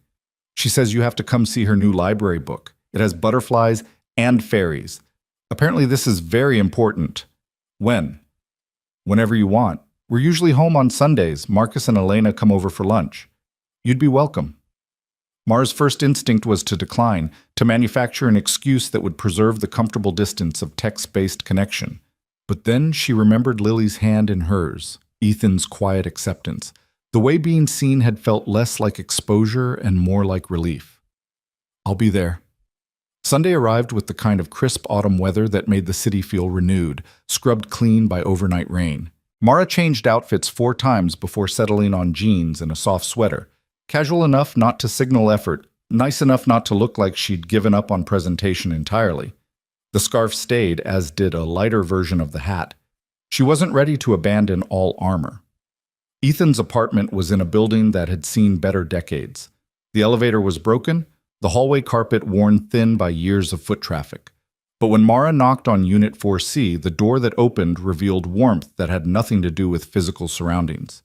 She says you have to come see her new library book. It has butterflies and fairies. Apparently this is very important. When? Whenever you want. We're usually home on Sundays. Marcus and Elena come over for lunch. You'd be welcome. Mara's first instinct was to decline, to manufacture an excuse that would preserve the comfortable distance of text-based connection. But then she remembered Lily's hand in hers, Ethan's quiet acceptance. The way being seen had felt less like exposure and more like relief. I'll be there. Sunday arrived with the kind of crisp autumn weather that made the city feel renewed, scrubbed clean by overnight rain. Mara changed outfits 4 times before settling on jeans and a soft sweater. Casual enough not to signal effort, nice enough not to look like she'd given up on presentation entirely. The scarf stayed, as did a lighter version of the hat. She wasn't ready to abandon all armor. Ethan's apartment was in a building that had seen better decades. The elevator was broken, the hallway carpet worn thin by years of foot traffic. But when Mara knocked on Unit 4C, the door that opened revealed warmth that had nothing to do with physical surroundings.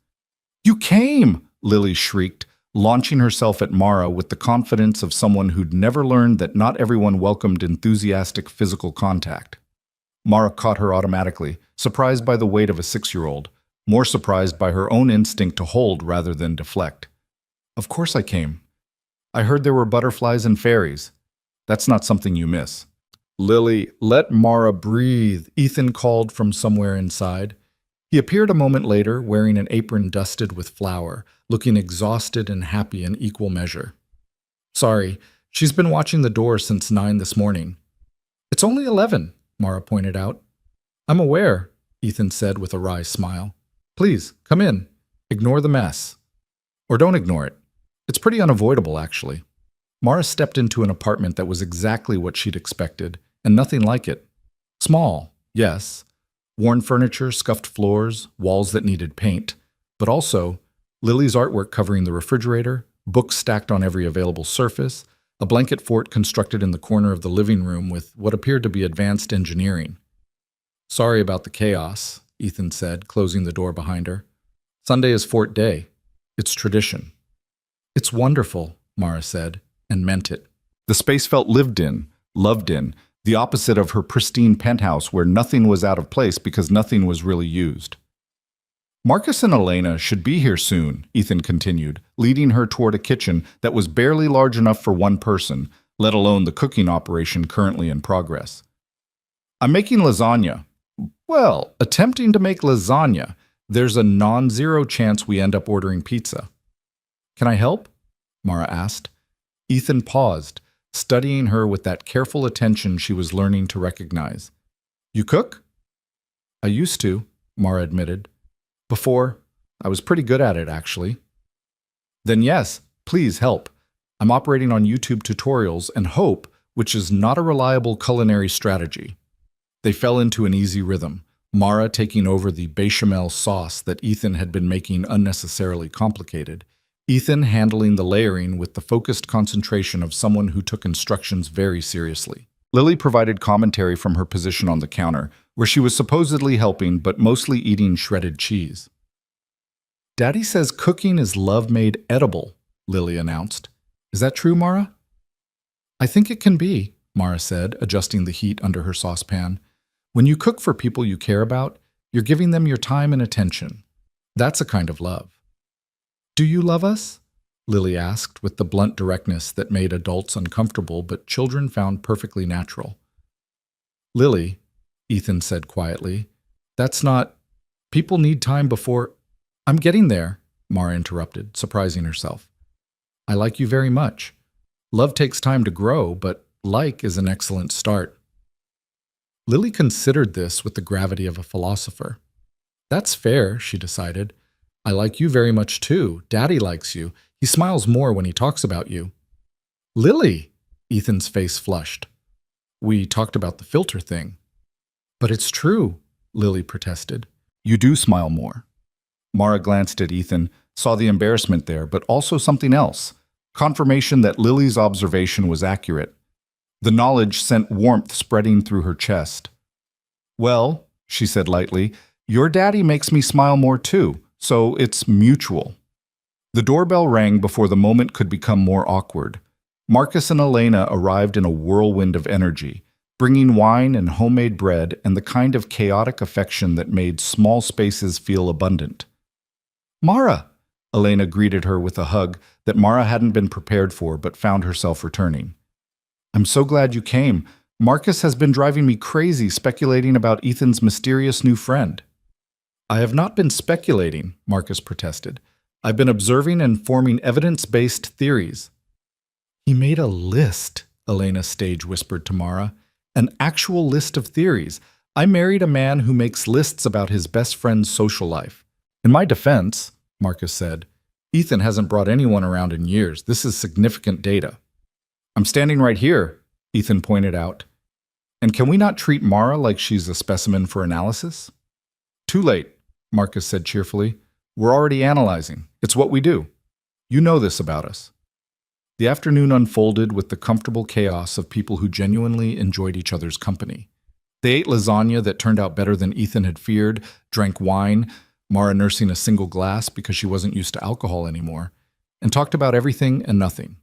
"You came!" Lily shrieked, launching herself at Mara with the confidence of someone who'd never learned that not everyone welcomed enthusiastic physical contact. Mara caught her automatically, surprised by the weight of a 6-year-old, more surprised by her own instinct to hold rather than deflect. "Of course I came. I heard there were butterflies and fairies. That's not something you miss." "Lily, let Mara breathe," Ethan called from somewhere inside. He appeared a moment later, wearing an apron dusted with flour, looking exhausted and happy in equal measure. "Sorry, she's been watching the door since 9 this morning." "It's only 11, Mara pointed out. "I'm aware," Ethan said with a wry smile. "Please, come in. Ignore the mess. Or don't ignore it. It's pretty unavoidable, actually." Mara stepped into an apartment that was exactly what she'd expected, and nothing like it. Small, yes. Worn furniture, scuffed floors, walls that needed paint. But also, Lily's artwork covering the refrigerator, books stacked on every available surface, a blanket fort constructed in the corner of the living room with what appeared to be advanced engineering. "Sorry about the chaos," Ethan said, closing the door behind her. "Sunday is fort day. It's tradition." "It's wonderful," Mara said, and meant it. The space felt lived in, loved in, the opposite of her pristine penthouse where nothing was out of place because nothing was really used. "Marcus and Elena should be here soon," Ethan continued, leading her toward a kitchen that was barely large enough for one person, let alone the cooking operation currently in progress. "I'm making lasagna." "Well, attempting to make lasagna. There's a non-zero chance we end up ordering pizza." "Can I help?" Mara asked. Ethan paused, studying her with that careful attention she was learning to recognize. "You cook?" "I used to," Mara admitted. "Before, I was pretty good at it, actually." "Then yes, please help. I'm operating on YouTube tutorials and hope, which is not a reliable culinary strategy." They fell into an easy rhythm, Mara taking over the bechamel sauce that Ethan had been making unnecessarily complicated, Ethan handling the layering with the focused concentration of someone who took instructions very seriously. Lily provided commentary from her position on the counter, where she was supposedly helping but mostly eating shredded cheese. "Daddy says cooking is love made edible," Lily announced. "Is that true, Mara?" "I think it can be," Mara said, adjusting the heat under her saucepan. "When you cook for people you care about, you're giving them your time and attention. That's a kind of love." "Do you love us?" Lily asked with the blunt directness that made adults uncomfortable but children found perfectly natural. "Lily," Ethan said quietly, "that's not... People need time before..." "I'm getting there," Mara interrupted, surprising herself. "I like you very much. Love takes time to grow, but like is an excellent start." Lily considered this with the gravity of a philosopher. "That's fair," she decided. "I like you very much too. Daddy likes you. He smiles more when he talks about you." "Lily!" Ethan's face flushed. "We talked about the filter thing." "But it's true," Lily protested. You do smile more. Mara glanced at Ethan, saw the embarrassment there, but also something else. Confirmation that Lily's observation was accurate. The knowledge sent warmth spreading through her chest. Well, she said lightly, your daddy makes me smile more too, so it's mutual. The doorbell rang before the moment could become more awkward. Marcus and Elena arrived in a whirlwind of energy, bringing wine and homemade bread and the kind of chaotic affection that made small spaces feel abundant. Mara! Elena greeted her with a hug that Mara hadn't been prepared for but found herself returning. I'm so glad you came. Marcus has been driving me crazy speculating about Ethan's mysterious new friend. I have not been speculating, Marcus protested. I've been observing and forming evidence-based theories. He made a list, Elena stage whispered to Mara. An actual list of theories. I married a man who makes lists about his best friend's social life. In my defense, Marcus said, Ethan hasn't brought anyone around in years. This is significant data. I'm standing right here, Ethan pointed out. And can we not treat Mara like she's a specimen for analysis? Too late, Marcus said cheerfully. We're already analyzing. It's what we do. You know this about us. The afternoon unfolded with the comfortable chaos of people who genuinely enjoyed each other's company. They ate lasagna that turned out better than Ethan had feared, drank wine, Mara nursing a single glass because she wasn't used to alcohol anymore, and talked about everything and nothing.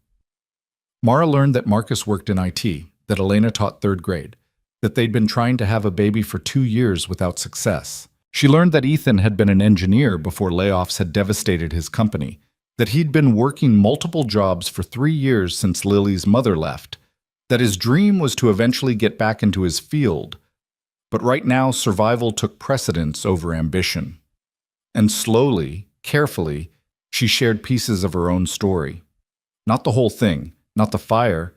Mara learned that Marcus worked in IT, that Elena taught third grade, that they'd been trying to have a baby for 2 years without success. She learned that Ethan had been an engineer before layoffs had devastated his company, that he'd been working multiple jobs for 3 years since Lily's mother left, that his dream was to eventually get back into his field, but right now survival took precedence over ambition. And slowly, carefully, she shared pieces of her own story. Not the whole thing, not the fire,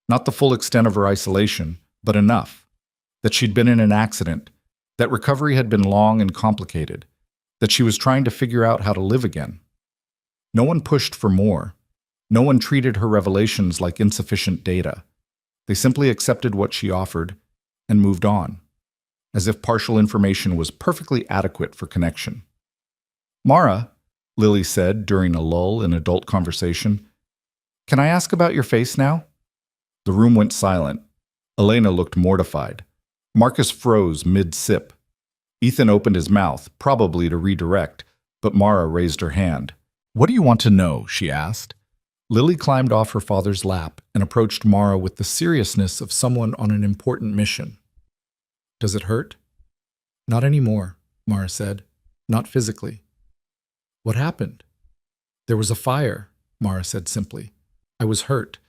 not the full extent of her isolation, but enough. That she'd been in an accident, that recovery had been long and complicated, that she was trying to figure out how to live again. No one pushed for more. No one treated her revelations like insufficient data. They simply accepted what she offered and moved on, as if partial information was perfectly adequate for connection. Mara, Lily said during a lull in adult conversation, can I ask about your face now? The room went silent. Elena looked mortified. Marcus froze mid-sip. Ethan opened his mouth, probably to redirect, but Mara raised her hand. What do you want to know? She asked. Lily climbed off her father's lap and approached Mara with the seriousness of someone on an important mission. Does it hurt? Not anymore, Mara said. Not physically. What happened? There was a fire, Mara said simply. I was hurt.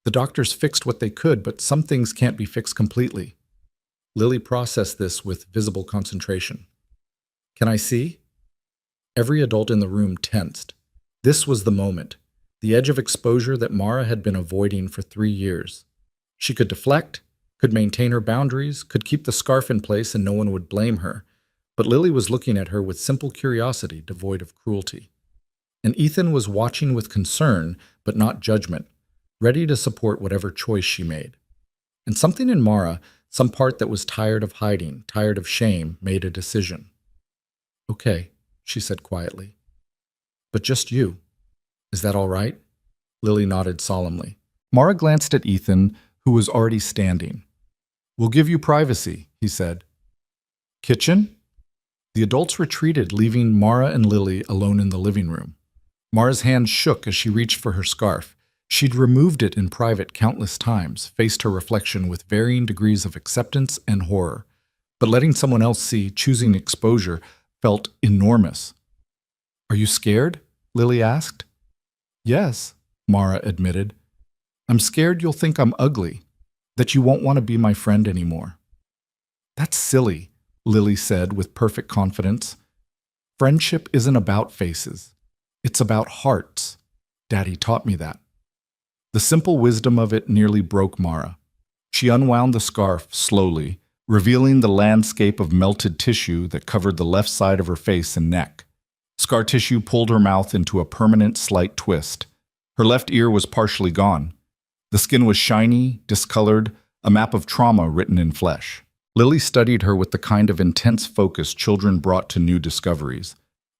The doctors fixed what they could, but some things can't be fixed completely. Lily processed this with visible concentration. Can I see? Every adult in the room tensed. This was the moment, the edge of exposure that Mara had been avoiding for 3 years. She could deflect, could maintain her boundaries, could keep the scarf in place and no one would blame her, but Lily was looking at her with simple curiosity devoid of cruelty. And Ethan was watching with concern, but not judgment, ready to support whatever choice she made. And something in Mara, some part that was tired of hiding, tired of shame, made a decision. Okay, she said quietly. But just you. Is that all right? Lily nodded solemnly. Mara glanced at Ethan, who was already standing. We'll give you privacy, he said. Kitchen? The adults retreated, leaving Mara and Lily alone in the living room. Mara's hand shook as she reached for her scarf. She'd removed it in private countless times, faced her reflection with varying degrees of acceptance and horror. But letting someone else see, choosing exposure, felt enormous. Are you scared? Lily asked. Yes, Mara admitted. I'm scared you'll think I'm ugly, that you won't want to be my friend anymore. That's silly, Lily said with perfect confidence. Friendship isn't about faces. It's about hearts. Daddy taught me that. The simple wisdom of it nearly broke Mara. She unwound the scarf slowly, revealing the landscape of melted tissue that covered the left side of her face and neck. Scar tissue pulled her mouth into a permanent slight twist. Her left ear was partially gone. The skin was shiny, discolored, a map of trauma written in flesh. Lily studied her with the kind of intense focus children brought to new discoveries.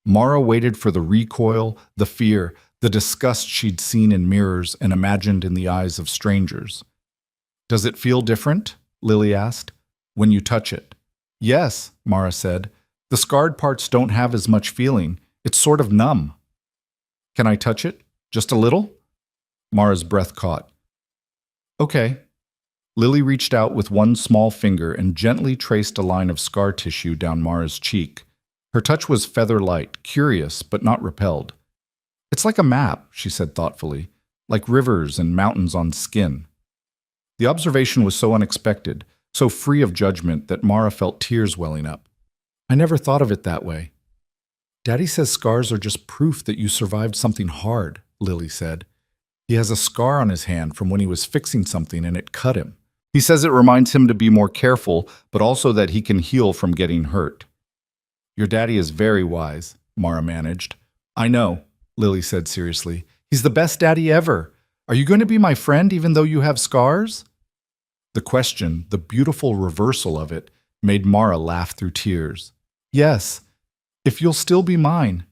Mara waited for the recoil, the fear, the disgust she'd seen in mirrors and imagined in the eyes of strangers. "Does it feel different?" Lily asked. "When you touch it?" "Yes," Mara said. "The scarred parts don't have as much feeling. It's sort of numb." "Can I touch it? Just a little?" Mara's breath caught. "Okay." Lily reached out with one small finger and gently traced a line of scar tissue down Mara's cheek. Her touch was feather-light, curious, but not repelled. "It's like a map," she said thoughtfully, "like rivers and mountains on skin." The observation was so unexpected, so free of judgment that Mara felt tears welling up. "I never thought of it that way." "Daddy says scars are just proof that you survived something hard," Lily said. "He has a scar on his hand from when he was fixing something and it cut him. He says it reminds him to be more careful, but also that he can heal from getting hurt." "Your daddy is very wise," Mara managed. "I know," Lily said seriously. "He's the best daddy ever. Are you going to be my friend even though you have scars?" The question, the beautiful reversal of it, made Mara laugh through tears. "Yes, if you'll still be mine."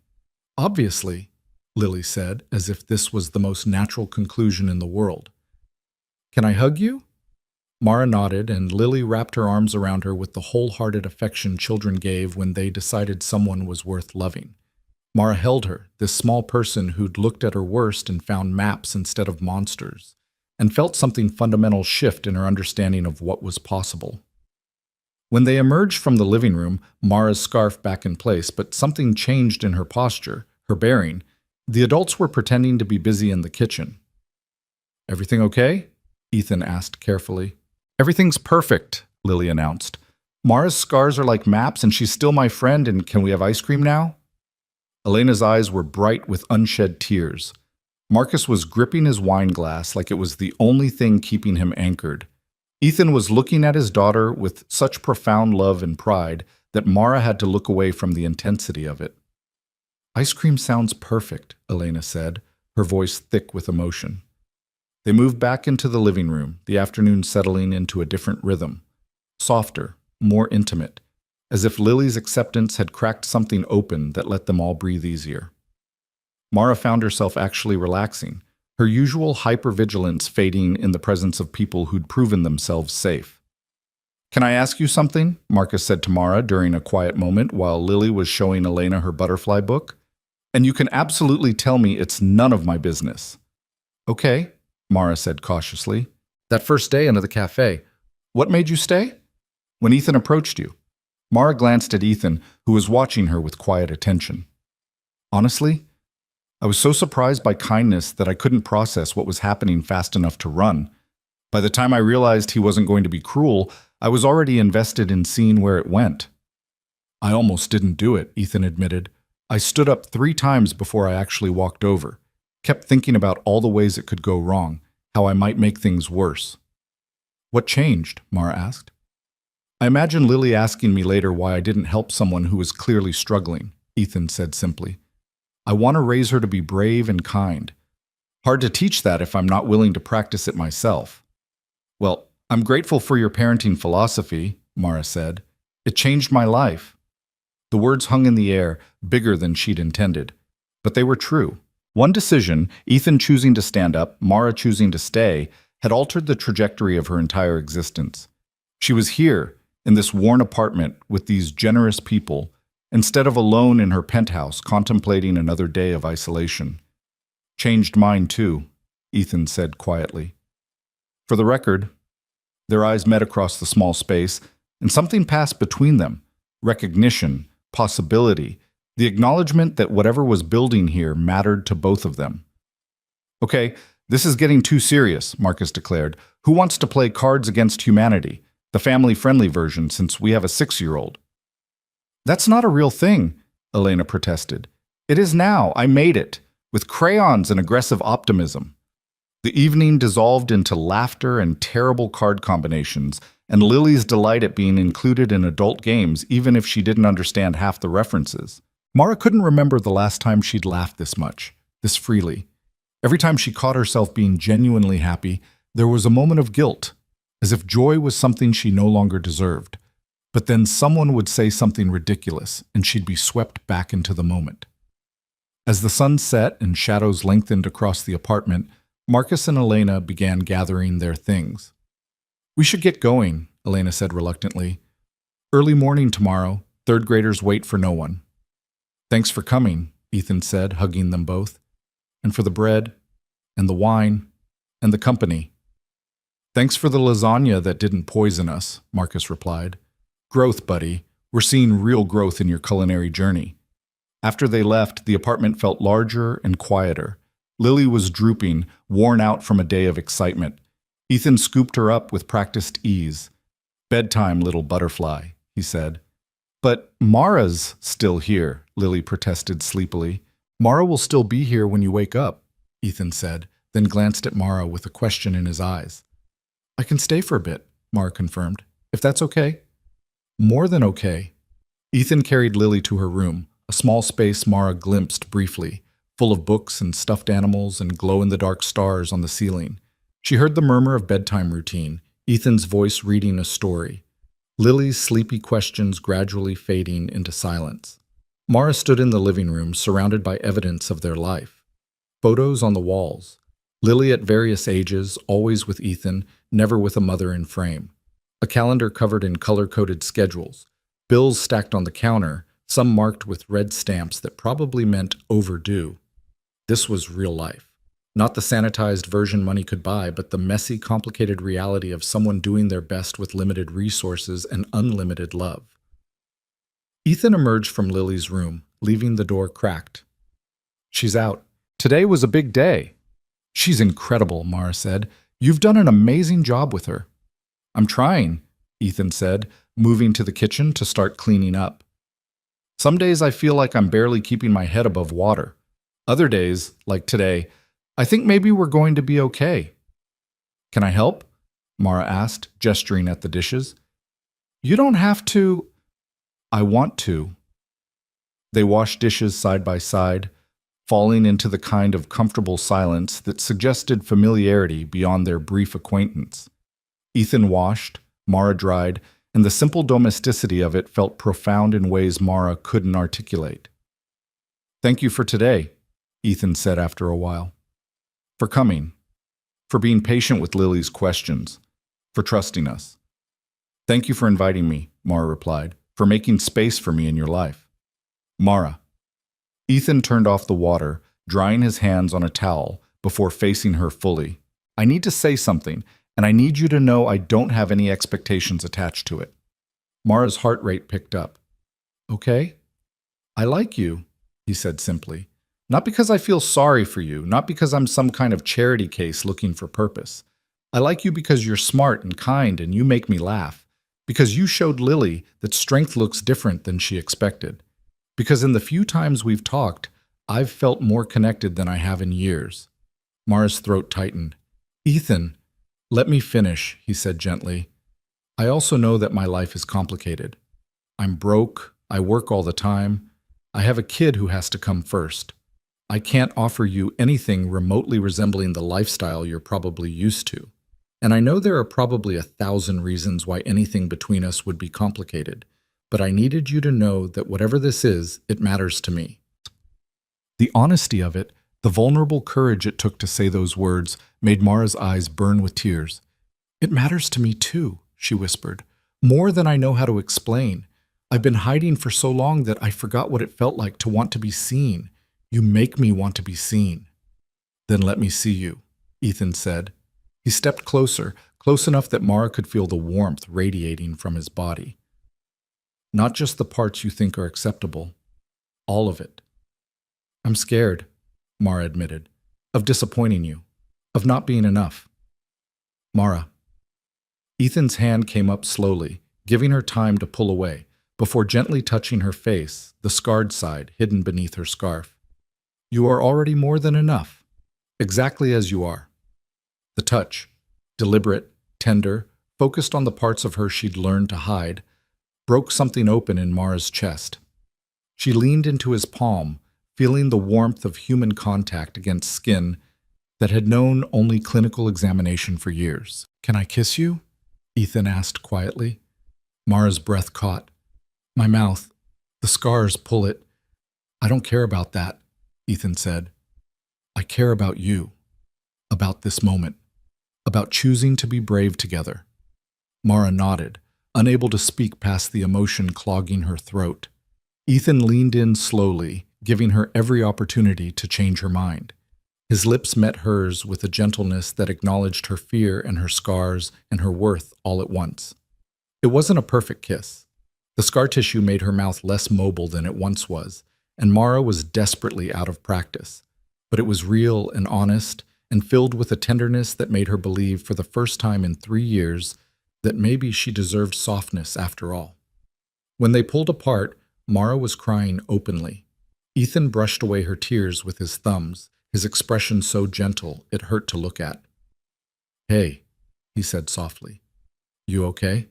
"Obviously," Lily said, as if this was the most natural conclusion in the world. "Can I hug you?" Mara nodded, and Lily wrapped her arms around her with the wholehearted affection children gave when they decided someone was worth loving. Mara held her, this small person who'd looked at her worst and found maps instead of monsters, and felt something fundamental shift in her understanding of what was possible. When they emerged from the living room, Mara's scarf back in place, but something changed in her posture, her bearing. The adults were pretending to be busy in the kitchen. "Everything okay?" Ethan asked carefully. "Everything's perfect," Lily announced. "Mara's scars are like maps and she's still my friend, and can we have ice cream now?" Elena's eyes were bright with unshed tears. Marcus was gripping his wine glass like it was the only thing keeping him anchored. Ethan was looking at his daughter with such profound love and pride that Mara had to look away from the intensity of it. "Ice cream sounds perfect," Elena said, her voice thick with emotion. They moved back into the living room, the afternoon settling into a different rhythm. Softer, more intimate, as if Lily's acceptance had cracked something open that let them all breathe easier. Mara found herself actually relaxing, her usual hypervigilance fading in the presence of people who'd proven themselves safe. "Can I ask you something?" Marcus said to Mara during a quiet moment while Lily was showing Elena her butterfly book. "And you can absolutely tell me it's none of my business." "Okay," Mara said cautiously. "That first day into the cafe, what made you stay?" "When Ethan approached you." Mara glanced at Ethan, who was watching her with quiet attention. "Honestly, I was so surprised by kindness that I couldn't process what was happening fast enough to run. By the time I realized he wasn't going to be cruel, I was already invested in seeing where it went." "I almost didn't do it," Ethan admitted. "I stood up 3 times before I actually walked over. Kept thinking about all the ways it could go wrong, how I might make things worse." "What changed?" Mara asked. "I imagine Lily asking me later why I didn't help someone who was clearly struggling," Ethan said simply. "I want to raise her to be brave and kind. Hard to teach that if I'm not willing to practice it myself." "Well, I'm grateful for your parenting philosophy," Mara said. "It changed my life." The words hung in the air, bigger than she'd intended. But they were true. One decision, Ethan choosing to stand up, Mara choosing to stay, had altered the trajectory of her entire existence. She was here, in this worn apartment with these generous people, instead of alone in her penthouse contemplating another day of isolation. "Changed mine too," Ethan said quietly. For the record, their eyes met across the small space, and something passed between them. Recognition, possibility, the acknowledgement that whatever was building here mattered to both of them. "Okay, this is getting too serious," Marcus declared. "Who wants to play Cards Against Humanity, the family-friendly version, since we have a 6-year-old? "That's not a real thing," Elena protested. "It is now. I made it, with crayons and aggressive optimism." The evening dissolved into laughter and terrible card combinations, and Lily's delight at being included in adult games even if she didn't understand half the references. Mara couldn't remember the last time she'd laughed this much, this freely. Every time she caught herself being genuinely happy, there was a moment of guilt, as if joy was something she no longer deserved. But then someone would say something ridiculous, and she'd be swept back into the moment. As the sun set and shadows lengthened across the apartment, Marcus and Elena began gathering their things. "We should get going," Elena said reluctantly. "Early morning tomorrow. Third graders wait for no one." "Thanks for coming," Ethan said, hugging them both. "And for the bread, and the wine, and the company." "Thanks for the lasagna that didn't poison us," Marcus replied. "Growth, buddy. We're seeing real growth in your culinary journey." After they left, the apartment felt larger and quieter. Lily was drooping, worn out from a day of excitement. Ethan scooped her up with practiced ease. "Bedtime, little butterfly," he said. "But Mara's still here," Lily protested sleepily. "Mara will still be here when you wake up," Ethan said, then glanced at Mara with a question in his eyes. "I can stay for a bit," Mara confirmed, "if that's okay." "More than okay." Ethan carried Lily to her room, a small space Mara glimpsed briefly, full of books and stuffed animals and glow-in-the-dark stars on the ceiling. She heard the murmur of bedtime routine, Ethan's voice reading a story, Lily's sleepy questions gradually fading into silence. Mara stood in the living room, surrounded by evidence of their life. Photos on the walls. Lily at various ages, always with Ethan, never with a mother in frame. A calendar covered in color-coded schedules. Bills stacked on the counter, some marked with red stamps that probably meant overdue. This was real life. Not the sanitized version money could buy, but the messy, complicated reality of someone doing their best with limited resources and unlimited love. Ethan emerged from Lily's room, leaving the door cracked. "She's out. Today was a big day." "She's incredible," Mara said. "You've done an amazing job with her." "I'm trying," Ethan said, moving to the kitchen to start cleaning up. "Some days I feel like I'm barely keeping my head above water. Other days, like today, I think maybe we're going to be okay." "Can I help?" Mara asked, gesturing at the dishes. "You don't have to." "I want to." They washed dishes side by side, falling into the kind of comfortable silence that suggested familiarity beyond their brief acquaintance. Ethan washed, Mara dried, and the simple domesticity of it felt profound in ways Mara couldn't articulate. "Thank you for today," Ethan said after a while. "For coming. For being patient with Lily's questions. For trusting us." "Thank you for inviting me," Mara replied, "for making space for me in your life." "Mara." Ethan turned off the water, drying his hands on a towel before facing her fully. "I need to say something, and I need you to know I don't have any expectations attached to it." Mara's heart rate picked up. "Okay? I like you," he said simply. "Not because I feel sorry for you, not because I'm some kind of charity case looking for purpose. I like you because you're smart and kind and you make me laugh. Because you showed Lily that strength looks different than she expected. Because in the few times we've talked, I've felt more connected than I have in years." Mara's throat tightened. "Ethan, let me finish," he said gently. "I also know that my life is complicated. I'm broke, I work all the time, I have a kid who has to come first. I can't offer you anything remotely resembling the lifestyle you're probably used to. And I know there are probably 1,000 reasons why anything between us would be complicated, but I needed you to know that whatever this is, it matters to me." The honesty of it, the vulnerable courage it took to say those words, made Mara's eyes burn with tears. "It matters to me too," she whispered. "More than I know how to explain. I've been hiding for so long that I forgot what it felt like to want to be seen. You make me want to be seen." "Then let me see you," Ethan said. He stepped closer, close enough that Mara could feel the warmth radiating from his body. "Not just the parts you think are acceptable. All of it." "I'm scared," Mara admitted, "of disappointing you, of not being enough." "Mara." Ethan's hand came up slowly, giving her time to pull away, before gently touching her face, the scarred side hidden beneath her scarf. "You are already more than enough, exactly as you are." The touch, deliberate, tender, focused on the parts of her she'd learned to hide, broke something open in Mara's chest. She leaned into his palm, feeling the warmth of human contact against skin that had known only clinical examination for years. "Can I kiss you?" Ethan asked quietly. Mara's breath caught. My mouth. The scars pull it. I don't care about that, Ethan said. I care about you. About this moment. About choosing to be brave together. Mara nodded, unable to speak past the emotion clogging her throat. Ethan leaned in slowly, giving her every opportunity to change her mind. His lips met hers with a gentleness that acknowledged her fear and her scars and her worth all at once. It wasn't a perfect kiss. The scar tissue made her mouth less mobile than it once was, and Mara was desperately out of practice. But it was real and honest, and filled with a tenderness that made her believe for the first time in 3 years that maybe she deserved softness after all. When they pulled apart, Mara was crying openly. Ethan brushed away her tears with his thumbs, his expression so gentle it hurt to look at. Hey, he said softly. You okay?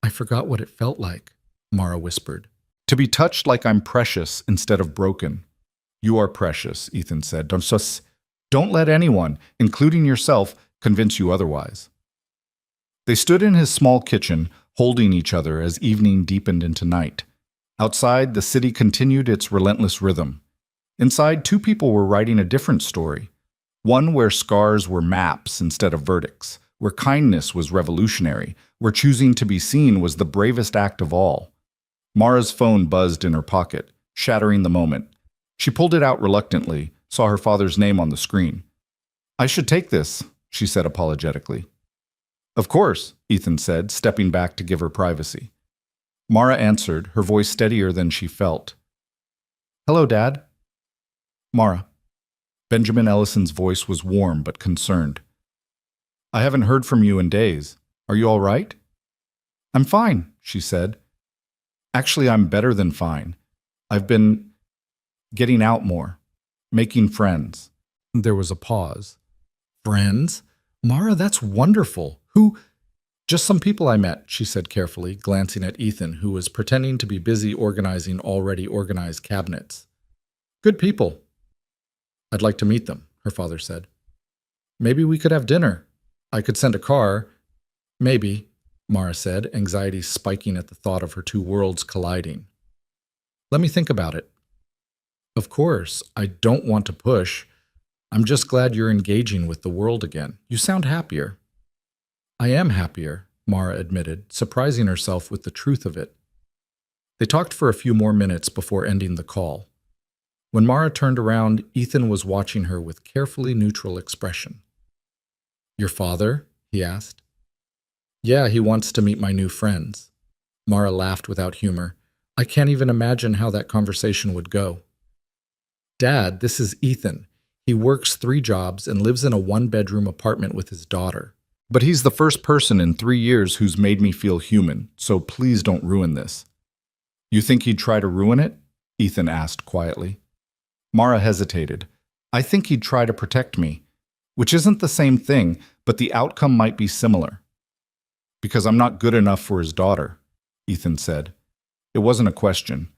I forgot what it felt like, Mara whispered. To be touched like I'm precious instead of broken. You are precious, Ethan said. Don't let anyone, including yourself, convince you otherwise. They stood in his small kitchen, holding each other as evening deepened into night. Outside, the city continued its relentless rhythm. Inside, 2 people were writing a different story. One where scars were maps instead of verdicts, where kindness was revolutionary, where choosing to be seen was the bravest act of all. Mara's phone buzzed in her pocket, shattering the moment. She pulled it out reluctantly, saw her father's name on the screen. I should take this, she said apologetically. Of course, Ethan said, stepping back to give her privacy. Mara answered, her voice steadier than she felt. Hello, Dad. Mara. Benjamin Ellison's voice was warm but concerned. I haven't heard from you in days. Are you all right? I'm fine, she said. Actually, I'm better than fine. I've been getting out more, making friends. There was a pause. Friends? Mara, that's wonderful. Who? Just some people I met, she said carefully, glancing at Ethan, who was pretending to be busy organizing already organized cabinets. Good people. I'd like to meet them, her father said. Maybe we could have dinner. I could send a car. Maybe, Mara said, anxiety spiking at the thought of her 2 worlds colliding. Let me think about it. Of course, I don't want to push. I'm just glad you're engaging with the world again. You sound happier. I am happier, Mara admitted, surprising herself with the truth of it. They talked for a few more minutes before ending the call. When Mara turned around, Ethan was watching her with carefully neutral expression. Your father? He asked. Yeah, he wants to meet my new friends. Mara laughed without humor. I can't even imagine how that conversation would go. Dad, this is Ethan. He works 3 jobs and lives in a 1-bedroom apartment with his daughter. But he's the first person in 3 years who's made me feel human, so please don't ruin this. You think he'd try to ruin it? Ethan asked quietly. Mara hesitated. I think he'd try to protect me, which isn't the same thing, but the outcome might be similar. Because I'm not good enough for his daughter, Ethan said. It wasn't a question.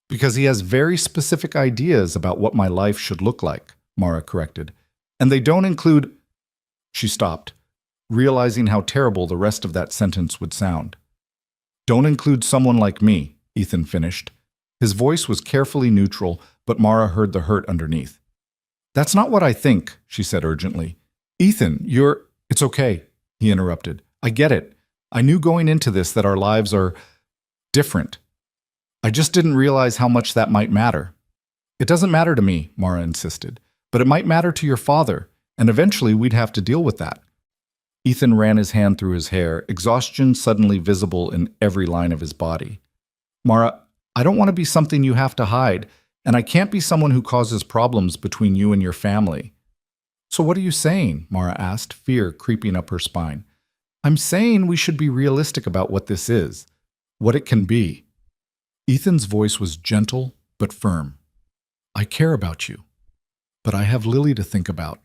Because he has very specific ideas about what my life should look like, Mara corrected. And they don't include... She stopped, realizing how terrible the rest of that sentence would sound. Don't include someone like me, Ethan finished. His voice was carefully neutral, but Mara heard the hurt underneath. That's not what I think, she said urgently. Ethan, It's okay, he interrupted. I get it. I knew going into this that our lives are different. I just didn't realize how much that might matter. It doesn't matter to me, Mara insisted, but it might matter to your father, and eventually we'd have to deal with that. Ethan ran his hand through his hair, exhaustion suddenly visible in every line of his body. Mara, I don't want to be something you have to hide, and I can't be someone who causes problems between you and your family. So what are you saying? Mara asked, fear creeping up her spine. I'm saying we should be realistic about what this is, what it can be. Ethan's voice was gentle but firm. I care about you, but I have Lily to think about.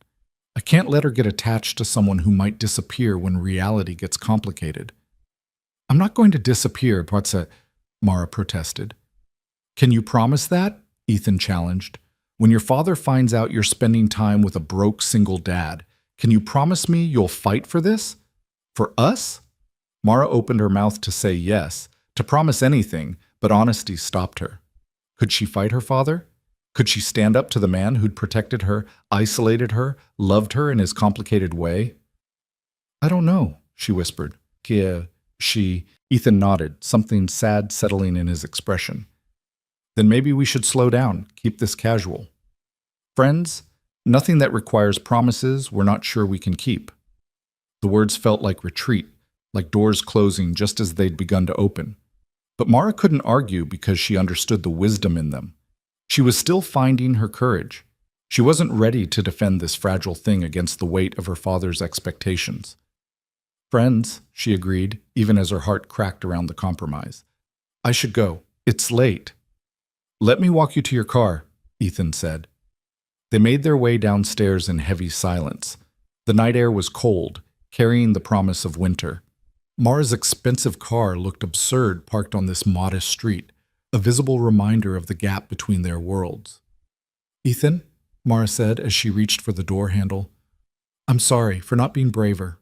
I can't let her get attached to someone who might disappear when reality gets complicated. I'm not going to disappear, Mara protested. Can you promise that? Ethan challenged. When your father finds out you're spending time with a broke single dad, can you promise me you'll fight for this? For us? Mara opened her mouth to say yes, to promise anything, but honesty stopped her. Could she fight her father? Could she stand up to the man who'd protected her, isolated her, loved her in his complicated way? I don't know, she whispered. Ethan nodded, something sad settling in his expression. Then maybe we should slow down, keep this casual. Friends, nothing that requires promises we're not sure we can keep. The words felt like retreat, like doors closing just as they'd begun to open. But Mara couldn't argue because she understood the wisdom in them. She was still finding her courage. She wasn't ready to defend this fragile thing against the weight of her father's expectations. Friends, she agreed, even as her heart cracked around the compromise. I should go. It's late. Let me walk you to your car, Ethan said. They made their way downstairs in heavy silence. The night air was cold, carrying the promise of winter. Mara's expensive car looked absurd parked on this modest street, a visible reminder of the gap between their worlds. Ethan, Mara said as she reached for the door handle, I'm sorry for not being braver.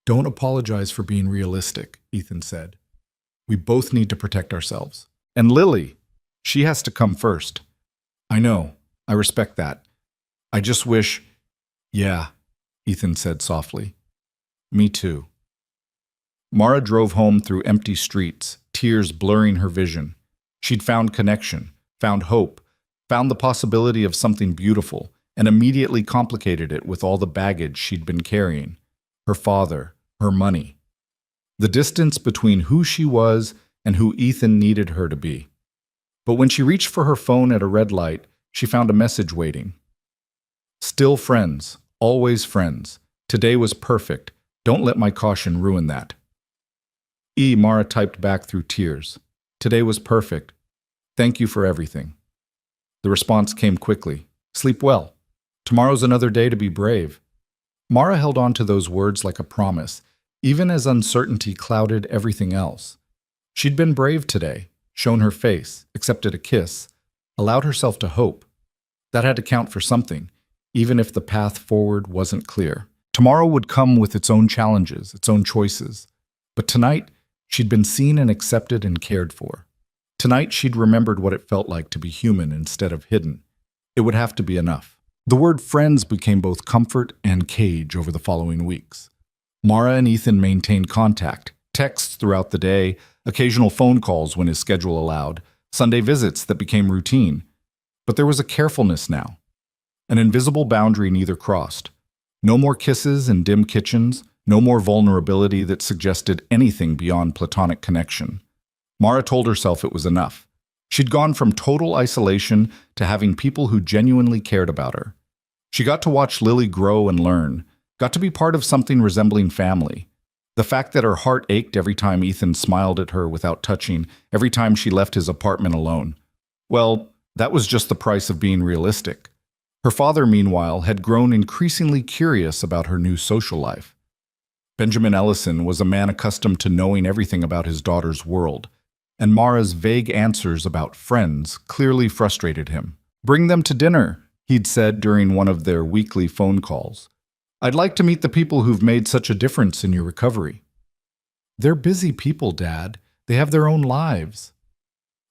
Don't apologize for being realistic, Ethan said. We both need to protect ourselves. And Lily, she has to come first. I know, I respect that. I just wish... Yeah, Ethan said softly. Me too. Mara drove home through empty streets, tears blurring her vision. She'd found connection, found hope, found the possibility of something beautiful, and immediately complicated it with all the baggage she'd been carrying. Her father, her money. The distance between who she was and who Ethan needed her to be. But when she reached for her phone at a red light, she found a message waiting. Still friends, always friends. Today was perfect. Don't let my caution ruin that. Mara typed back through tears. Today was perfect. Thank you for everything. The response came quickly. Sleep well. Tomorrow's another day to be brave. Mara held on to those words like a promise, even as uncertainty clouded everything else. She'd been brave today, shown her face, accepted a kiss, allowed herself to hope. That had to count for something, even if the path forward wasn't clear. Tomorrow would come with its own challenges, its own choices. But tonight, she'd been seen and accepted and cared for. Tonight, she'd remembered what it felt like to be human instead of hidden. It would have to be enough. The word friends became both comfort and cage over the following weeks. Mara and Ethan maintained contact, texts throughout the day, occasional phone calls when his schedule allowed, Sunday visits that became routine. But there was a carefulness now. An invisible boundary neither crossed. No more kisses in dim kitchens, no more vulnerability that suggested anything beyond platonic connection. Mara told herself it was enough. She'd gone from total isolation to having people who genuinely cared about her. She got to watch Lily grow and learn, got to be part of something resembling family. The fact that her heart ached every time Ethan smiled at her without touching, every time she left his apartment alone. Well, that was just the price of being realistic. Her father, meanwhile, had grown increasingly curious about her new social life. Benjamin Ellison was a man accustomed to knowing everything about his daughter's world, and Mara's vague answers about friends clearly frustrated him. Bring them to dinner, he'd said during one of their weekly phone calls. I'd like to meet the people who've made such a difference in your recovery. They're busy people, Dad. They have their own lives.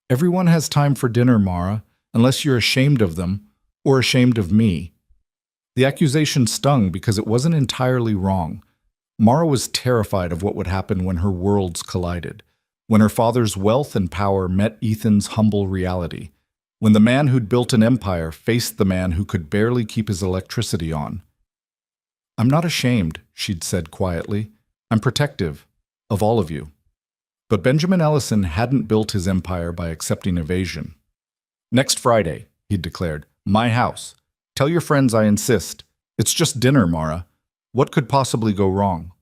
Everyone has time for dinner, Mara, unless you're ashamed of them or ashamed of me. The accusation stung because it wasn't entirely wrong. Mara was terrified of what would happen when her worlds collided, when her father's wealth and power met Ethan's humble reality, when the man who'd built an empire faced the man who could barely keep his electricity on. I'm not ashamed, she'd said quietly. I'm protective of all of you. But Benjamin Ellison hadn't built his empire by accepting evasion. Next Friday, he'd declared, my house. Tell your friends I insist. It's just dinner, Mara. What could possibly go wrong?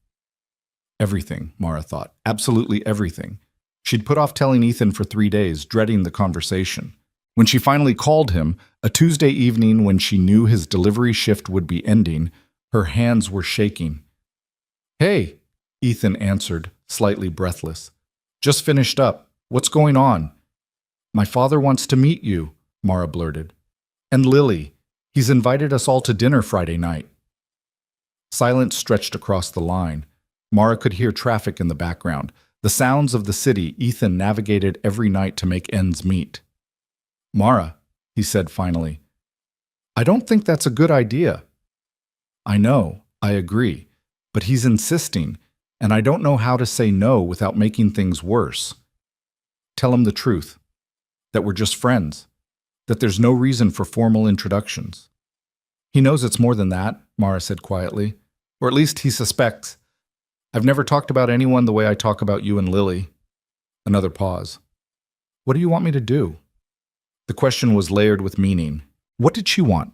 Everything, Mara thought. Absolutely everything. She'd put off telling Ethan for 3 days, dreading the conversation. When she finally called him, a Tuesday evening when she knew his delivery shift would be ending, her hands were shaking. Hey, Ethan answered, slightly breathless. Just finished up. What's going on? My father wants to meet you, Mara blurted. And Lily. He's invited us all to dinner Friday night. Silence stretched across the line. Mara could hear traffic in the background, the sounds of the city Ethan navigated every night to make ends meet. "Mara," he said finally, "I don't think that's a good idea." "I know, I agree, but he's insisting, and I don't know how to say no without making things worse." "Tell him the truth, that we're just friends, that there's no reason for formal introductions." "He knows it's more than that," Mara said quietly, "or at least he suspects. I've never talked about anyone the way I talk about you and Lily." Another pause. "What do you want me to do?" The question was layered with meaning. What did she want?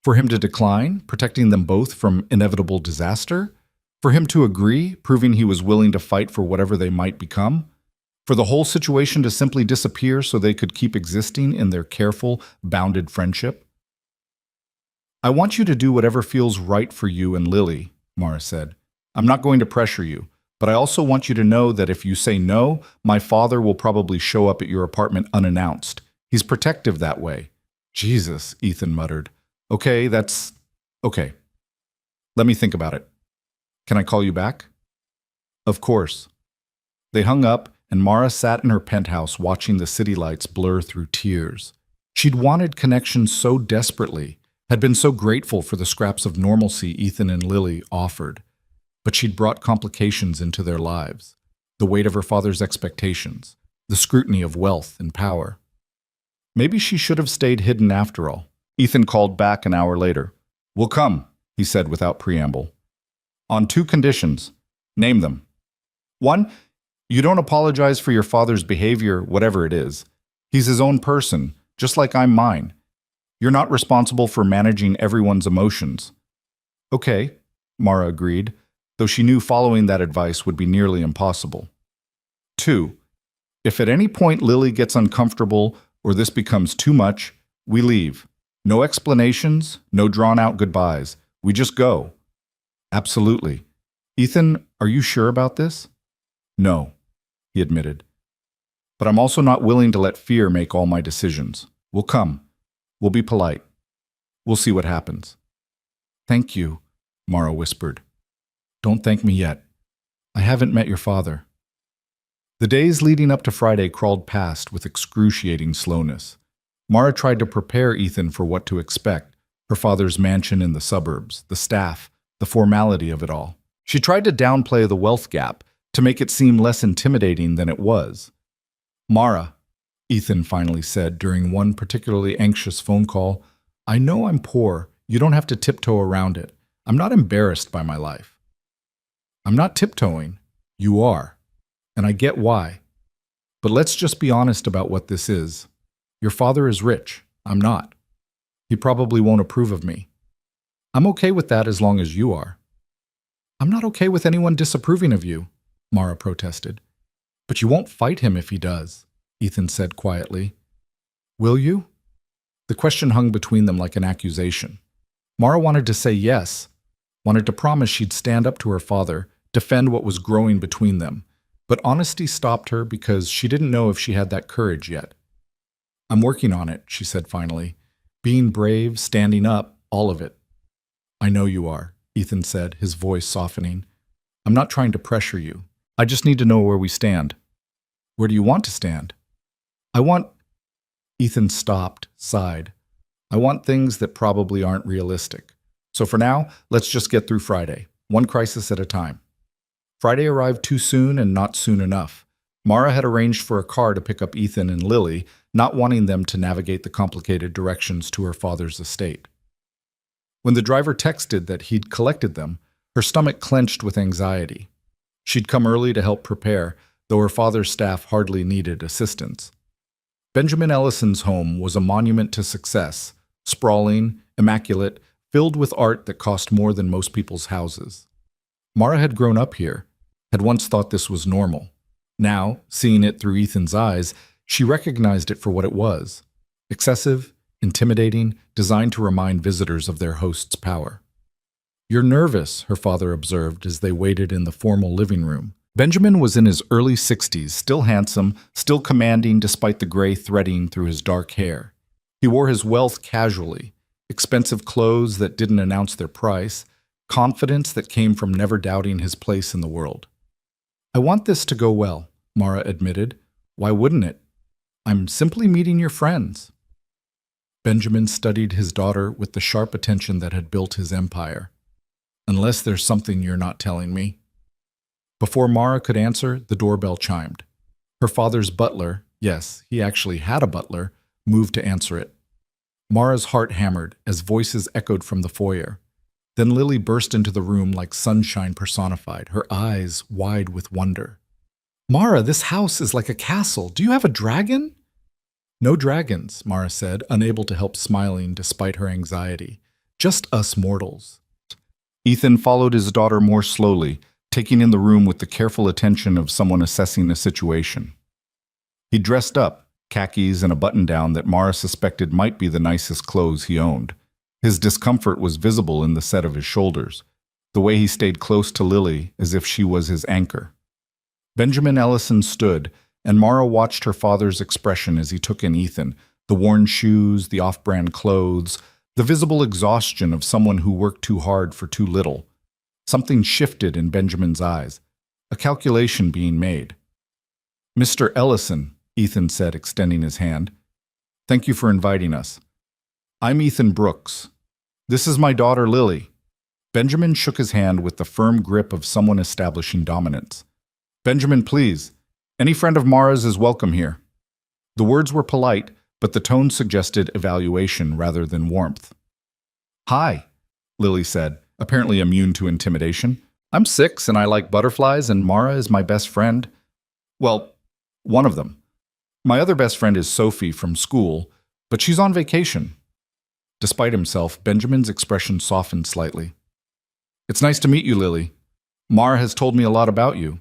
For him to decline, protecting them both from inevitable disaster? For him to agree, proving he was willing to fight for whatever they might become? For the whole situation to simply disappear so they could keep existing in their careful, bounded friendship? "I want you to do whatever feels right for you and Lily," Mara said. "I'm not going to pressure you, but I also want you to know that if you say no, my father will probably show up at your apartment unannounced. He's protective that way." "Jesus," Ethan muttered. Okay. Let me think about it. Can I call you back?" "Of course." They hung up, and Mara sat in her penthouse watching the city lights blur through tears. She'd wanted connection so desperately, had been so grateful for the scraps of normalcy Ethan and Lily offered. But she'd brought complications into their lives. The weight of her father's expectations, the scrutiny of wealth and power. Maybe she should have stayed hidden after all. Ethan called back an hour later. "We'll come," he said without preamble. "On 2 conditions. Name them. 1, you don't apologize for your father's behavior, whatever it is. He's his own person, just like I'm mine. You're not responsible for managing everyone's emotions." "Okay," Mara agreed, though she knew following that advice would be nearly impossible. 2, if at any point Lily gets uncomfortable or this becomes too much, we leave. No explanations, no drawn-out goodbyes. We just go." "Absolutely. Ethan, are you sure about this?" "No," he admitted. "But I'm also not willing to let fear make all my decisions. We'll come. We'll be polite. We'll see what happens." "Thank you," Mara whispered. "Don't thank me yet. I haven't met your father." The days leading up to Friday crawled past with excruciating slowness. Mara tried to prepare Ethan for what to expect, her father's mansion in the suburbs, the staff, the formality of it all. She tried to downplay the wealth gap, to make it seem less intimidating than it was. "Mara," Ethan finally said during one particularly anxious phone call, "I know I'm poor. You don't have to tiptoe around it. I'm not embarrassed by my life." "I'm not tiptoeing. You are. And I get why. But let's just be honest about what this is. Your father is rich. I'm not. He probably won't approve of me. I'm okay with that as long as you are." "I'm not okay with anyone disapproving of you," Mara protested. "But you won't fight him if he does," Ethan said quietly. "Will you?" The question hung between them like an accusation. Mara wanted to say yes, wanted to promise she'd stand up to her father, defend what was growing between them. But honesty stopped her because she didn't know if she had that courage yet. "I'm working on it," she said finally. "Being brave, standing up, all of it." "I know you are," Ethan said, his voice softening. "I'm not trying to pressure you. I just need to know where we stand." "Where do you want to stand?" "I want—" Ethan stopped, sighed. "I want things that probably aren't realistic. So for now, let's just get through Friday, one crisis at a time." Friday arrived too soon and not soon enough. Mara had arranged for a car to pick up Ethan and Lily, not wanting them to navigate the complicated directions to her father's estate. When the driver texted that he'd collected them, her stomach clenched with anxiety. She'd come early to help prepare, though her father's staff hardly needed assistance. Benjamin Ellison's home was a monument to success, sprawling, immaculate, filled with art that cost more than most people's houses. Mara had grown up here, had once thought this was normal. Now, seeing it through Ethan's eyes, she recognized it for what it was: excessive, intimidating, designed to remind visitors of their host's power. "You're nervous," her father observed as they waited in the formal living room. Benjamin was in his early 60s, still handsome, still commanding despite the gray threading through his dark hair. He wore his wealth casually, expensive clothes that didn't announce their price, confidence that came from never doubting his place in the world. "I want this to go well," Mara admitted. "Why wouldn't it? I'm simply meeting your friends." Benjamin studied his daughter with the sharp attention that had built his empire. "Unless there's something you're not telling me." Before Mara could answer, the doorbell chimed. Her father's butler, yes, he actually had a butler, moved to answer it. Mara's heart hammered as voices echoed from the foyer. Then Lily burst into the room like sunshine personified, her eyes wide with wonder. "Mara, this house is like a castle. Do you have a dragon?" "No dragons," Mara said, unable to help smiling despite her anxiety. "Just us mortals." Ethan followed his daughter more slowly, taking in the room with the careful attention of someone assessing a situation. He dressed up, khakis and a button-down that Mara suspected might be the nicest clothes he owned. His discomfort was visible in the set of his shoulders, the way he stayed close to Lily as if she was his anchor. Benjamin Ellison stood, and Mara watched her father's expression as he took in Ethan, the worn shoes, the off-brand clothes, the visible exhaustion of someone who worked too hard for too little. Something shifted in Benjamin's eyes, a calculation being made. "Mr. Ellison," Ethan said, extending his hand. "Thank you for inviting us. I'm Ethan Brooks. This is my daughter, Lily." Benjamin shook his hand with the firm grip of someone establishing dominance. "Benjamin, please. Any friend of Mara's is welcome here." The words were polite, but the tone suggested evaluation rather than warmth. "Hi," Lily said, apparently immune to intimidation. "I'm 6 and I like butterflies, and Mara is my best friend. Well, one of them. My other best friend is Sophie from school, but she's on vacation." Despite himself, Benjamin's expression softened slightly. "It's nice to meet you, Lily. Mara has told me a lot about you."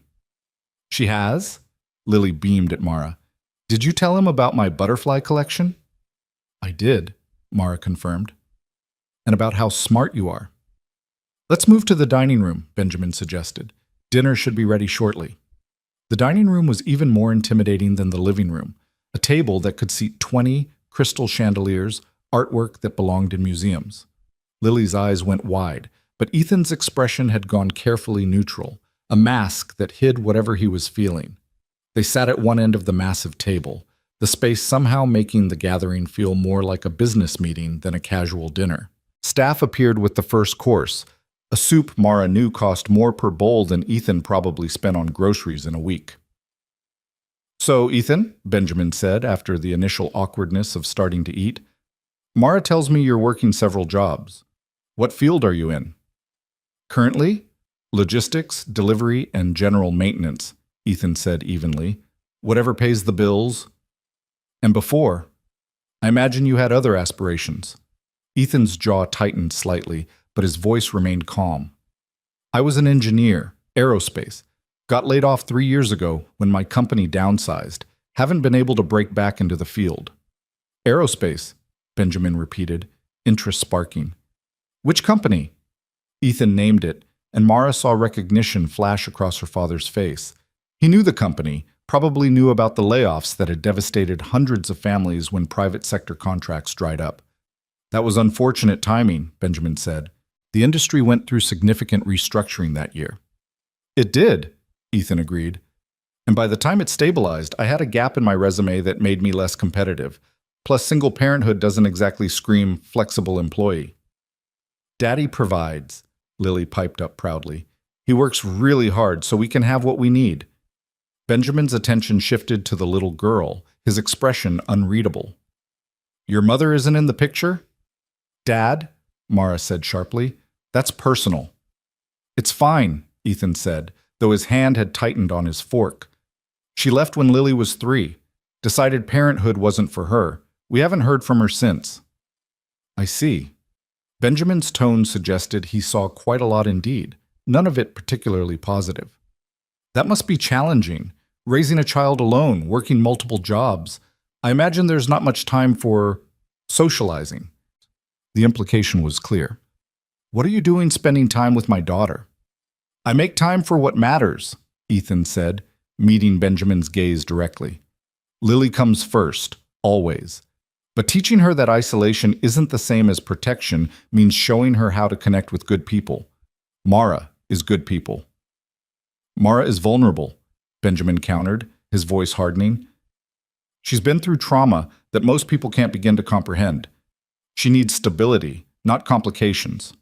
"She has?" Lily beamed at Mara. "Did you tell him about my butterfly collection?" "I did," Mara confirmed. "And about how smart you are." "Let's move to the dining room," Benjamin suggested. "Dinner should be ready shortly." The dining room was even more intimidating than the living room, a table that could seat 20 crystal chandeliers, artwork that belonged in museums. Lily's eyes went wide, but Ethan's expression had gone carefully neutral, a mask that hid whatever he was feeling. They sat at one end of the massive table, the space somehow making the gathering feel more like a business meeting than a casual dinner. Staff appeared with the first course, a soup Mara knew cost more per bowl than Ethan probably spent on groceries in a week. "So, Ethan," Benjamin said after the initial awkwardness of starting to eat, "Mara tells me you're working several jobs. What field are you in?" "Currently, logistics, delivery, and general maintenance," Ethan said evenly. "Whatever pays the bills." "And before? I imagine you had other aspirations." Ethan's jaw tightened slightly, but his voice remained calm. "I was an engineer, aerospace. Got laid off 3 years ago when my company downsized. Haven't been able to break back into the field." "Aerospace," Benjamin repeated, interest sparking. "Which company?" Ethan named it, and Mara saw recognition flash across her father's face. He knew the company, probably knew about the layoffs that had devastated hundreds of families when private sector contracts dried up. "That was unfortunate timing," Benjamin said. "The industry went through significant restructuring that year." "It did," Ethan agreed. "And by the time it stabilized, I had a gap in my resume that made me less competitive. Plus, single parenthood doesn't exactly scream flexible employee." "Daddy provides," Lily piped up proudly. "He works really hard so we can have what we need." Benjamin's attention shifted to the little girl, his expression unreadable. "Your mother isn't in the picture?" "Dad," Mara said sharply, "that's personal." "It's fine," Ethan said, though his hand had tightened on his fork. "She left when Lily was 3. Decided parenthood wasn't for her. We haven't heard from her since." "I see." Benjamin's tone suggested he saw quite a lot indeed, none of it particularly positive. "That must be challenging, raising a child alone, working multiple jobs. I imagine there's not much time for socializing." The implication was clear. "What are you doing spending time with my daughter?" "I make time for what matters," Ethan said, meeting Benjamin's gaze directly. "Lily comes first, always. But teaching her that isolation isn't the same as protection means showing her how to connect with good people. Mara is good people. Mara is vulnerable, Benjamin countered, his voice hardening. She's been through trauma that most people can't begin to comprehend. She needs stability, not complications.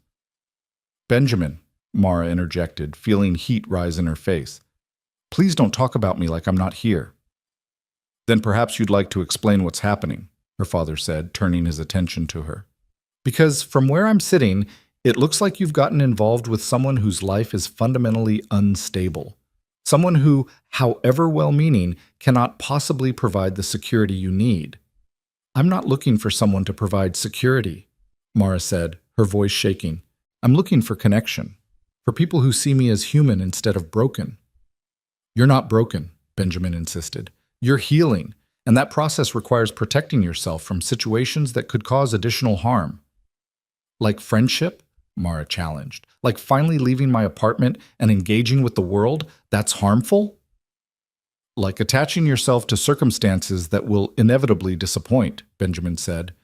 Benjamin, Mara interjected, feeling heat rise in her face. Please don't talk about me like I'm not here. Then perhaps you'd like to explain what's happening, her father said, turning his attention to her. Because from where I'm sitting, it looks like you've gotten involved with someone whose life is fundamentally unstable. Someone who, however well-meaning, cannot possibly provide the security you need. I'm not looking for someone to provide security, Mara said, her voice shaking. I'm looking for connection, for people who see me as human instead of broken. You're not broken, Benjamin insisted. You're healing, and that process requires protecting yourself from situations that could cause additional harm. Like friendship? Mara challenged. Like finally leaving my apartment and engaging with the world, that's harmful? Like attaching yourself to circumstances that will inevitably disappoint, Benjamin said.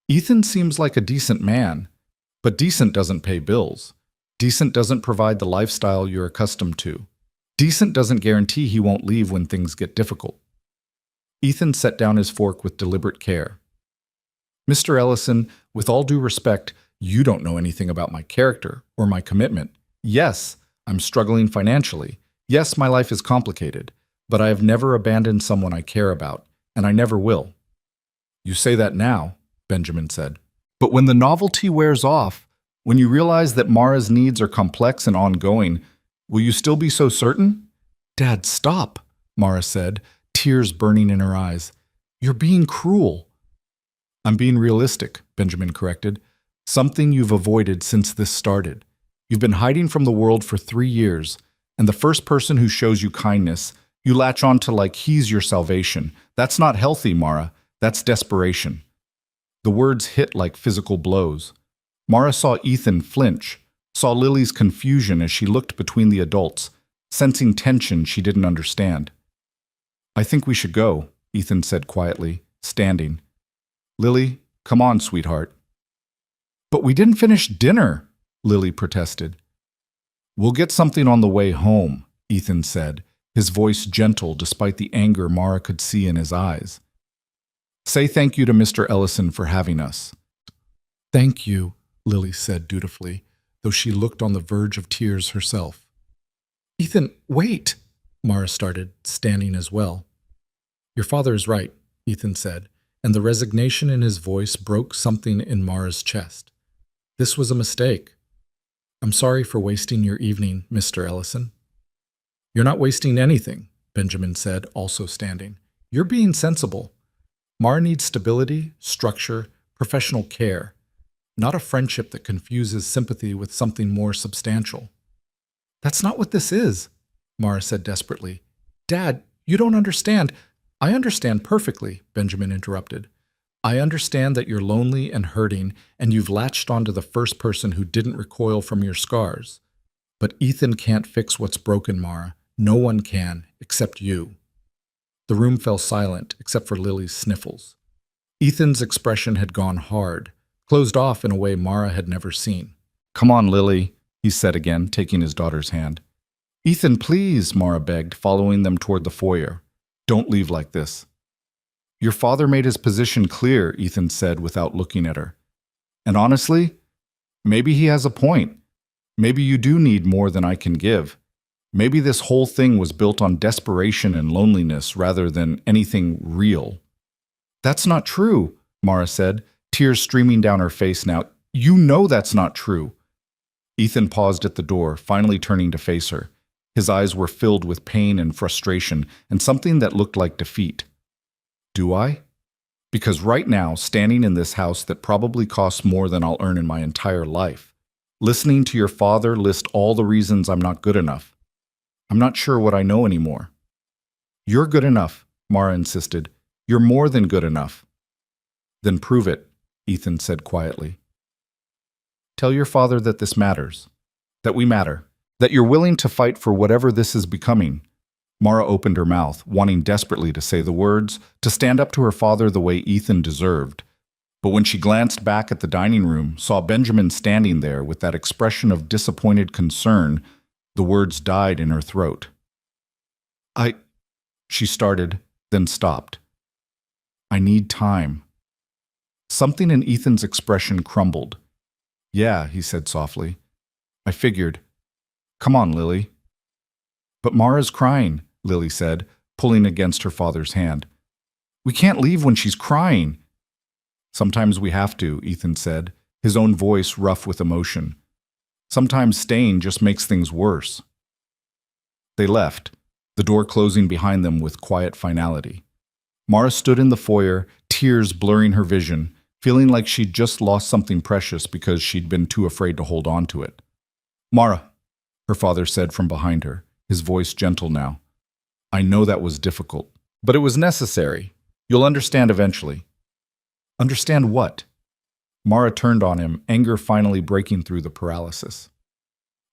Ethan seems like a decent man, but decent doesn't pay bills. Decent doesn't provide the lifestyle you're accustomed to. Decent doesn't guarantee he won't leave when things get difficult. Ethan set down his fork with deliberate care. Mr. Ellison, with all due respect, you don't know anything about my character or my commitment. Yes, I'm struggling financially. Yes, my life is complicated, but I have never abandoned someone I care about, and I never will. You say that now, Benjamin said. But when the novelty wears off, when you realize that Mara's needs are complex and ongoing, will you still be so certain? Dad, stop, Mara said, tears burning in her eyes. You're being cruel. I'm being realistic, Benjamin corrected. Something you've avoided since this started. You've been hiding from the world for 3 years, and the first person who shows you kindness, you latch on to like he's your salvation. That's not healthy, Mara. That's desperation. The words hit like physical blows. Mara saw Ethan flinch, saw Lily's confusion as she looked between the adults, sensing tension she didn't understand. I think we should go, Ethan said quietly, standing. Lily, come on, sweetheart. But we didn't finish dinner, Lily protested. We'll get something on the way home, Ethan said, his voice gentle despite the anger Mara could see in his eyes. Say thank you to Mr. Ellison for having us. Thank you, Lily said dutifully, though she looked on the verge of tears herself. Ethan, wait, Mara started, standing as well. Your father is right, Ethan said, and the resignation in his voice broke something in Mara's chest. This was a mistake. I'm sorry for wasting your evening, Mr. Ellison. You're not wasting anything, Benjamin said, also standing. You're being sensible. Mara needs stability, structure, professional care, not a friendship that confuses sympathy with something more substantial. That's not what this is, Mara said desperately. Dad, you don't understand. I understand perfectly, Benjamin interrupted. I understand that you're lonely and hurting, and you've latched onto the first person who didn't recoil from your scars. But Ethan can't fix what's broken, Mara. No one can, except you. The room fell silent, except for Lily's sniffles. Ethan's expression had gone hard, closed off in a way Mara had never seen. Come on, Lily, he said again, taking his daughter's hand. Ethan, please, Mara begged, following them toward the foyer. Don't leave like this. Your father made his position clear, Ethan said without looking at her. And honestly, maybe he has a point. Maybe you do need more than I can give. Maybe this whole thing was built on desperation and loneliness rather than anything real. That's not true, Mara said, tears streaming down her face now. You know that's not true. Ethan paused at the door, finally turning to face her. His eyes were filled with pain and frustration and something that looked like defeat. Do I? Because right now, standing in this house that probably costs more than I'll earn in my entire life, listening to your father list all the reasons I'm not good enough, I'm not sure what I know anymore. You're good enough, Mara insisted. You're more than good enough. Then prove it, Ethan said quietly. Tell your father that this matters, that we matter, that you're willing to fight for whatever this is becoming. Mara opened her mouth, wanting desperately to say the words, to stand up to her father the way Ethan deserved. But when she glanced back at the dining room, saw Benjamin standing there with that expression of disappointed concern, the words died in her throat. She started, then stopped. I need time. Something in Ethan's expression crumbled. Yeah, he said softly. I figured. Come on, Lily. But Mara's crying, Lily said, pulling against her father's hand. We can't leave when she's crying. Sometimes we have to, Ethan said, his own voice rough with emotion. Sometimes staying just makes things worse. They left, the door closing behind them with quiet finality. Mara stood in the foyer, tears blurring her vision, feeling like she'd just lost something precious because she'd been too afraid to hold on to it. Mara, her father said from behind her, his voice gentle now. I know that was difficult, but it was necessary. You'll understand eventually. Understand what? Mara turned on him, anger finally breaking through the paralysis.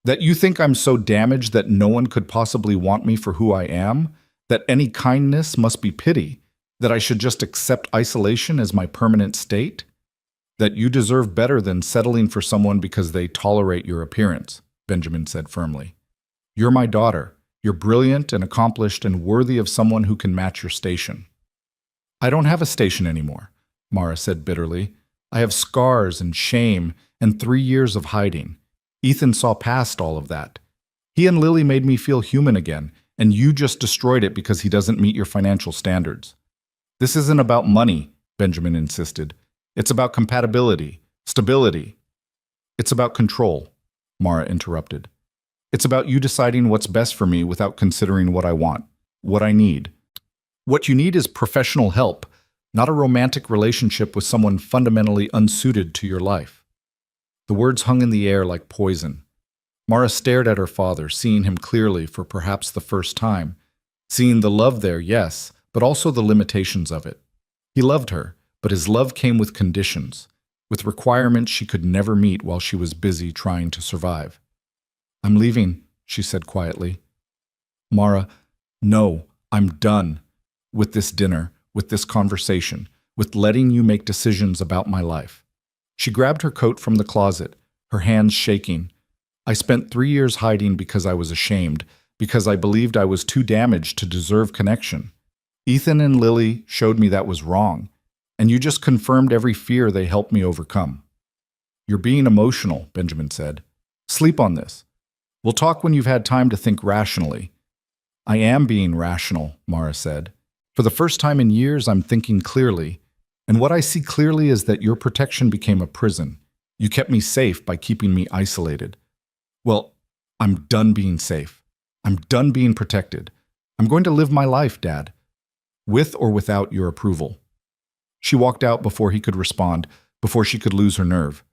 That you think I'm so damaged that no one could possibly want me for who I am? That any kindness must be pity? That I should just accept isolation as my permanent state? That you deserve better than settling for someone because they tolerate your appearance, Benjamin said firmly. You're my daughter. You're brilliant and accomplished and worthy of someone who can match your station. I don't have a station anymore, Mara said bitterly. I have scars and shame and 3 years of hiding. Ethan saw past all of that. He and Lily made me feel human again, and you just destroyed it because he doesn't meet your financial standards. This isn't about money, Benjamin insisted. It's about compatibility, stability. It's about control, Mara interrupted. It's about you deciding what's best for me without considering what I want, what I need. What you need is professional help, not a romantic relationship with someone fundamentally unsuited to your life. The words hung in the air like poison. Mara stared at her father, seeing him clearly for perhaps the first time, seeing the love there, yes, but also the limitations of it. He loved her, but his love came with conditions, with requirements she could never meet while she was busy trying to survive. I'm leaving, she said quietly. Mara, no, I'm done with this dinner, with this conversation, with letting you make decisions about my life. She grabbed her coat from the closet, her hands shaking. I spent 3 years hiding because I was ashamed, because I believed I was too damaged to deserve connection. Ethan and Lily showed me that was wrong, and you just confirmed every fear they helped me overcome. You're being emotional, Benjamin said. Sleep on this. We'll talk when you've had time to think rationally. I am being rational, Mara said. For the first time in years, I'm thinking clearly. And what I see clearly is that your protection became a prison. You kept me safe by keeping me isolated. Well, I'm done being safe. I'm done being protected. I'm going to live my life, Dad, with or without your approval. She walked out before he could respond, before she could lose her nerve.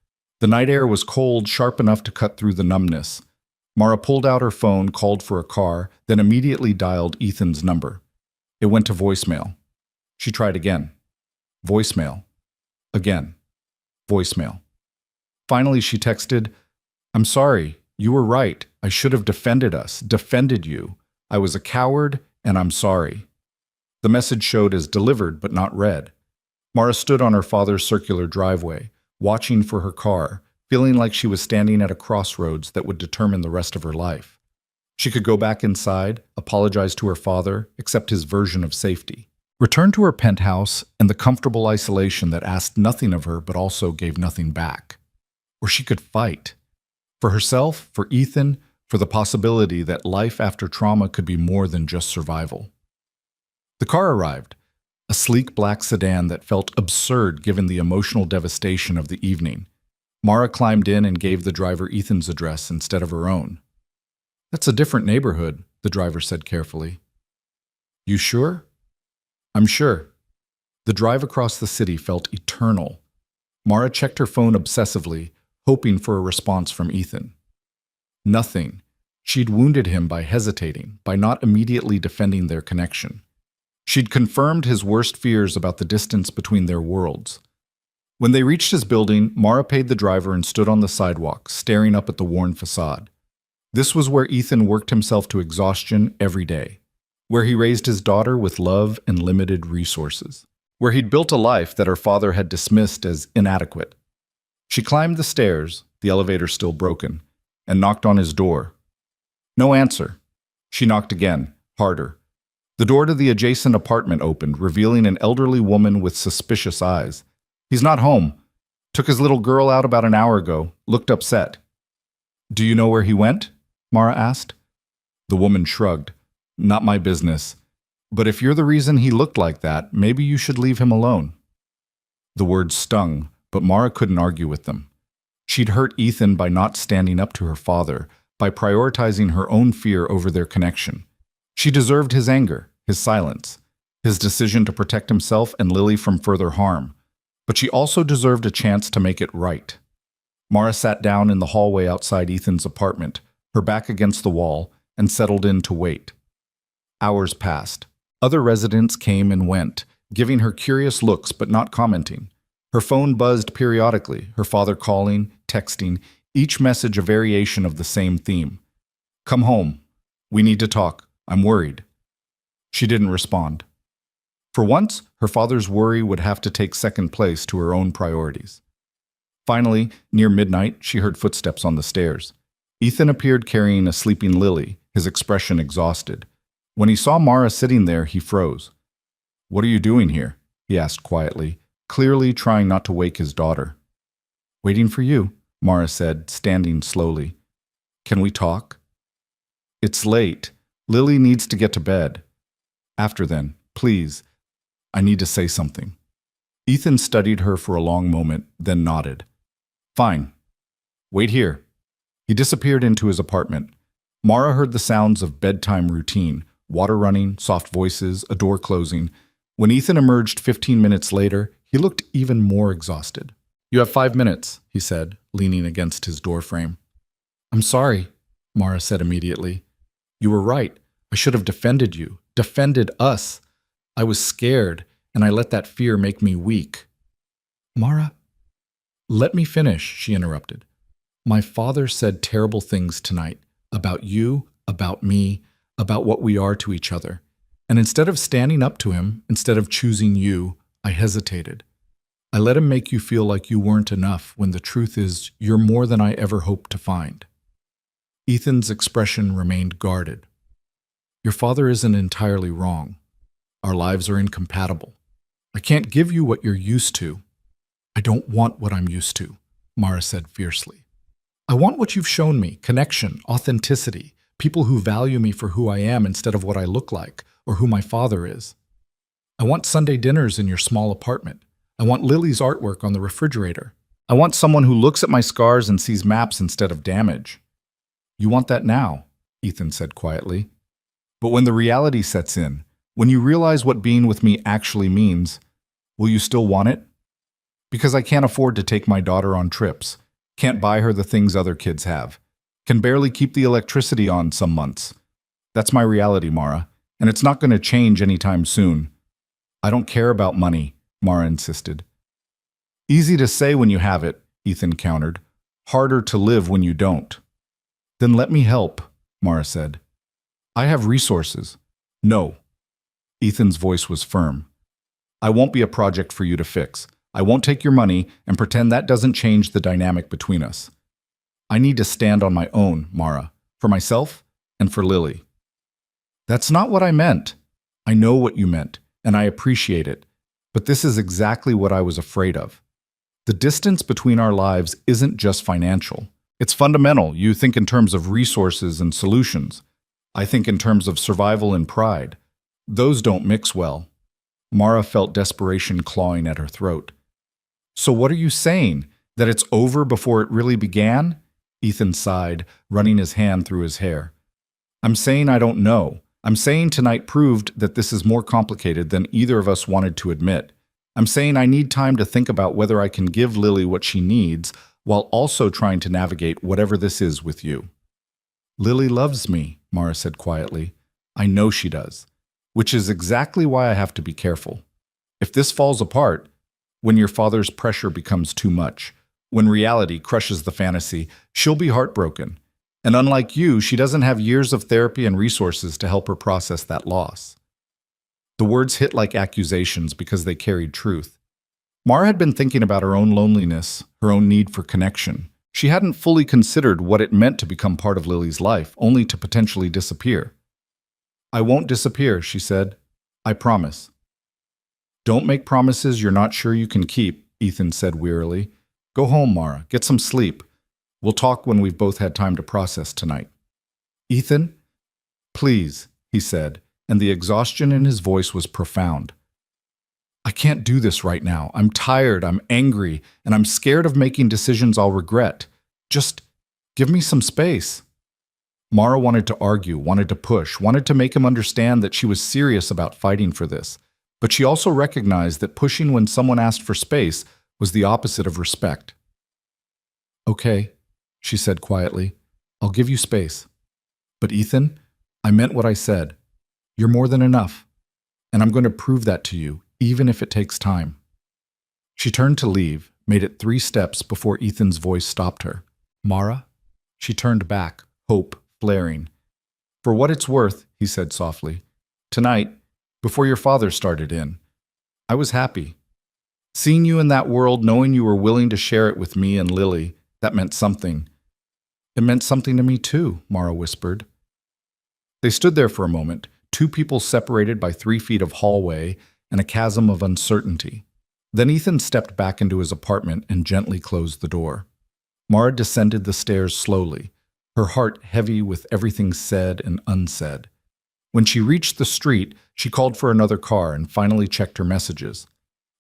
The night air was cold, sharp enough to cut through the numbness. Mara pulled out her phone, called for a car, then immediately dialed Ethan's number. It went to voicemail. She tried again. Voicemail. Again. Voicemail. Finally, she texted, I'm sorry, you were right. I should have defended us, defended you. I was a coward, and I'm sorry. The message showed as delivered but not read. Mara stood on her father's circular driveway, watching for her car, feeling like she was standing at a crossroads that would determine the rest of her life. She could go back inside, apologize to her father, accept his version of safety. Return to her penthouse and the comfortable isolation that asked nothing of her but also gave nothing back. Or she could fight. For herself, for Ethan, for the possibility that life after trauma could be more than just survival. The car arrived, a sleek black sedan that felt absurd given the emotional devastation of the evening. Mara climbed in and gave the driver Ethan's address instead of her own. That's a different neighborhood, the driver said carefully. You sure? I'm sure. The drive across the city felt eternal. Mara checked her phone obsessively, hoping for a response from Ethan. Nothing. She'd wounded him by hesitating, by not immediately defending their connection. She'd confirmed his worst fears about the distance between their worlds. When they reached his building, Mara paid the driver and stood on the sidewalk, staring up at the worn facade. This was where Ethan worked himself to exhaustion every day, where he raised his daughter with love and limited resources. where he'd built a life that her father had dismissed as inadequate. She climbed the stairs, the elevator still broken, and knocked on his door. No answer. She knocked again, harder. The door to the adjacent apartment opened, revealing an elderly woman with suspicious eyes. "He's not home. Took his little girl out about an hour ago. Looked upset." "Do you know where he went?" Mara asked. The woman shrugged. "Not my business. But if you're the reason he looked like that, maybe you should leave him alone." The words stung, but Mara couldn't argue with them. She'd hurt Ethan by not standing up to her father, by prioritizing her own fear over their connection. She deserved his anger, his silence, his decision to protect himself and Lily from further harm. But she also deserved a chance to make it right. Mara sat down in the hallway outside Ethan's apartment, her back against the wall, and settled in to wait. Hours passed. Other residents came and went, giving her curious looks but not commenting. Her phone buzzed periodically, her father calling, texting, each message a variation of the same theme. "Come home. We need to talk. I'm worried." She didn't respond. For once, her father's worry would have to take second place to her own priorities. Finally, near midnight, she heard footsteps on the stairs. Ethan appeared carrying a sleeping Lily, his expression exhausted. When he saw Mara sitting there, he froze. "What are you doing here?" he asked quietly, clearly trying not to wake his daughter. "Waiting for you," Mara said, standing slowly. "Can we talk?" "It's late. Lily needs to get to bed." "After then, please. I need to say something." Ethan studied her for a long moment, then nodded. "Fine. Wait here." He disappeared into his apartment. Mara heard the sounds of bedtime routine, water running, soft voices, a door closing. When Ethan emerged 15 minutes later, he looked even more exhausted. "You have 5 minutes," he said, leaning against his doorframe. "I'm sorry," Mara said immediately. "You were right. I should have defended you, defended us. I was scared, and I let that fear make me weak." "Mara, let me finish," she interrupted. "My father said terrible things tonight, about you, about me, about what we are to each other. And instead of standing up to him, instead of choosing you, I hesitated. I let him make you feel like you weren't enough when the truth is you're more than I ever hoped to find." Ethan's expression remained guarded. "Your father isn't entirely wrong. Our lives are incompatible. I can't give you what you're used to." "I don't want what I'm used to," Mara said fiercely. "I want what you've shown me, connection, authenticity, people who value me for who I am instead of what I look like or who my father is. I want Sunday dinners in your small apartment. I want Lily's artwork on the refrigerator. I want someone who looks at my scars and sees maps instead of damage." "You want that now," Ethan said quietly. "But when the reality sets in, when you realize what being with me actually means, will you still want it? Because I can't afford to take my daughter on trips, can't buy her the things other kids have, can barely keep the electricity on some months. That's my reality, Mara, and it's not going to change anytime soon." "I don't care about money," Mara insisted. "Easy to say when you have it," Ethan countered. "Harder to live when you don't." "Then let me help," Mara said. "I have resources." "No." Ethan's voice was firm. "I won't be a project for you to fix. I won't take your money and pretend that doesn't change the dynamic between us. I need to stand on my own, Mara, for myself and for Lily." "That's not what I meant." "I know what you meant, and I appreciate it. But this is exactly what I was afraid of. The distance between our lives isn't just financial. It's fundamental. You think in terms of resources and solutions. I think in terms of survival and pride. Those don't mix well." Mara felt desperation clawing at her throat. "So what are you saying? That it's over before it really began?" Ethan sighed, running his hand through his hair. "I'm saying I don't know. I'm saying tonight proved that this is more complicated than either of us wanted to admit. I'm saying I need time to think about whether I can give Lily what she needs while also trying to navigate whatever this is with you." "Lily loves me," Mara said quietly. "I know she does. Which is exactly why I have to be careful. If this falls apart, when your father's pressure becomes too much, when reality crushes the fantasy, she'll be heartbroken. And unlike you, she doesn't have years of therapy and resources to help her process that loss." The words hit like accusations because they carried truth. Mara had been thinking about her own loneliness, her own need for connection. She hadn't fully considered what it meant to become part of Lily's life, only to potentially disappear. "I won't disappear," she said. "I promise." "Don't make promises you're not sure you can keep," Ethan said wearily. "Go home, Mara. Get some sleep. We'll talk when we've both had time to process tonight." "Ethan?" "Please," he said, and the exhaustion in his voice was profound. "I can't do this right now. I'm tired, I'm angry, and I'm scared of making decisions I'll regret. Just give me some space." Mara wanted to argue, wanted to push, wanted to make him understand that she was serious about fighting for this. But she also recognized that pushing when someone asked for space was the opposite of respect. "Okay," she said quietly. "I'll give you space. But Ethan, I meant what I said. You're more than enough. And I'm going to prove that to you, even if it takes time." She turned to leave, made it 3 steps before Ethan's voice stopped her. "Mara?" She turned back, hope flaring. "For what it's worth," he said softly, "tonight, before your father started in, I was happy. Seeing you in that world, knowing you were willing to share it with me and Lily, that meant something." "It meant something to me too," Mara whispered. They stood there for a moment, 2 people separated by 3 feet of hallway and a chasm of uncertainty. Then Ethan stepped back into his apartment and gently closed the door. Mara descended the stairs slowly, her heart heavy with everything said and unsaid. When she reached the street, she called for another car and finally checked her messages.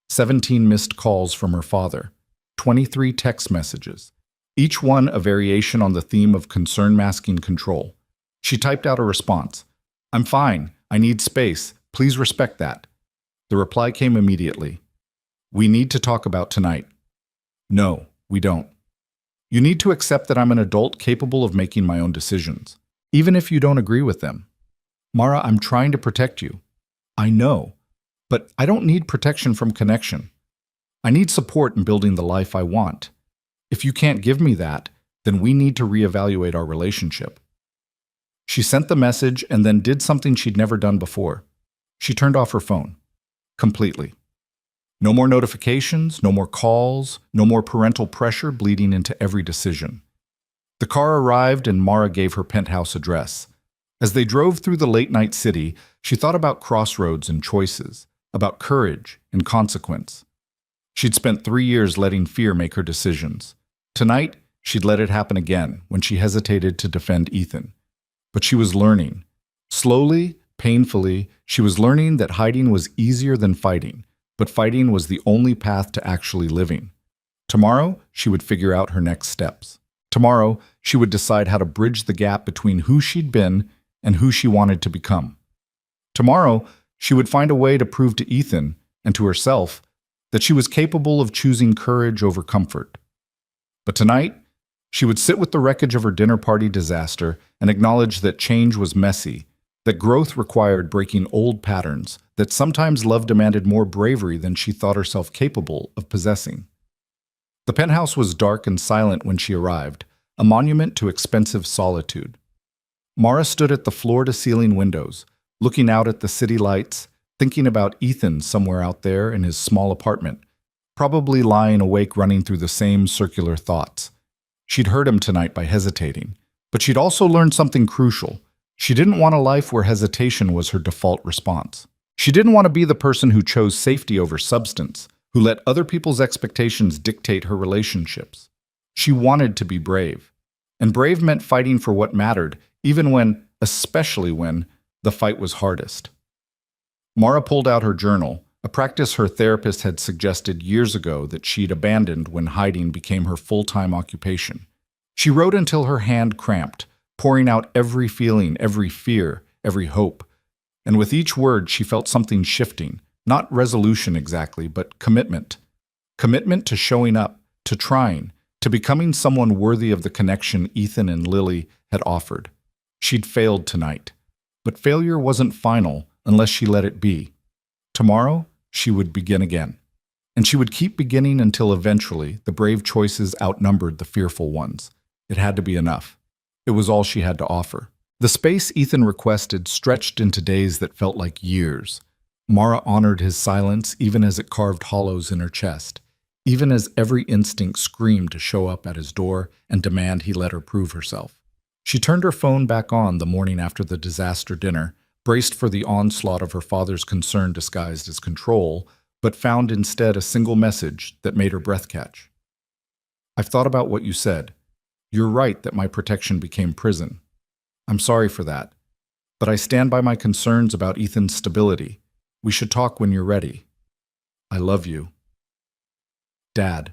17 missed calls from her father, 23 text messages, each one a variation on the theme of concern masking control. She typed out a response. "I'm fine. I need space. Please respect that." The reply came immediately. "We need to talk about tonight." "No, we don't. You need to accept that I'm an adult capable of making my own decisions, even if you don't agree with them. Mara, I'm trying to protect you. I know, but I don't need protection from connection. I need support in building the life I want. If you can't give me that, then we need to reevaluate our relationship." She sent the message and then did something she'd never done before. She turned off her phone. Completely. No more notifications, no more calls, no more parental pressure bleeding into every decision. The car arrived and Mara gave her penthouse address. As they drove through the late-night city, she thought about crossroads and choices, about courage and consequence. She'd spent 3 years letting fear make her decisions. Tonight, she'd let it happen again when she hesitated to defend Ethan. But she was learning. Slowly, painfully, she was learning that hiding was easier than fighting, but fighting was the only path to actually living. Tomorrow, she would figure out her next steps. Tomorrow, she would decide how to bridge the gap between who she'd been and who she wanted to become. Tomorrow, she would find a way to prove to Ethan and to herself that she was capable of choosing courage over comfort. But tonight, she would sit with the wreckage of her dinner party disaster and acknowledge that change was messy, that growth required breaking old patterns, that sometimes love demanded more bravery than she thought herself capable of possessing. The penthouse was dark and silent when she arrived, a monument to expensive solitude. Mara stood at the floor-to-ceiling windows, looking out at the city lights, thinking about Ethan somewhere out there in his small apartment, probably lying awake running through the same circular thoughts. She'd hurt him tonight by hesitating, but she'd also learned something crucial. She didn't want a life where hesitation was her default response. She didn't want to be the person who chose safety over substance, who let other people's expectations dictate her relationships. She wanted to be brave. And brave meant fighting for what mattered, even when, especially when, the fight was hardest. Mara pulled out her journal, a practice her therapist had suggested years ago that she'd abandoned when hiding became her full-time occupation. She wrote until her hand cramped, pouring out every feeling, every fear, every hope. And with each word, she felt something shifting, not resolution exactly, but commitment. Commitment to showing up, to trying, to becoming someone worthy of the connection Ethan and Lily had offered. She'd failed tonight, but failure wasn't final unless she let it be. Tomorrow, she would begin again. And she would keep beginning until eventually the brave choices outnumbered the fearful ones. It had to be enough. It was all she had to offer. The space Ethan requested stretched into days that felt like years. Mara honored his silence even as it carved hollows in her chest, even as every instinct screamed to show up at his door and demand he let her prove herself. She turned her phone back on the morning after the disaster dinner, braced for the onslaught of her father's concern disguised as control, but found instead a single message that made her breath catch. I've thought about what you said. You're right that my protection became prison. I'm sorry for that, but I stand by my concerns about Ethan's stability. We should talk when you're ready. I love you. Dad.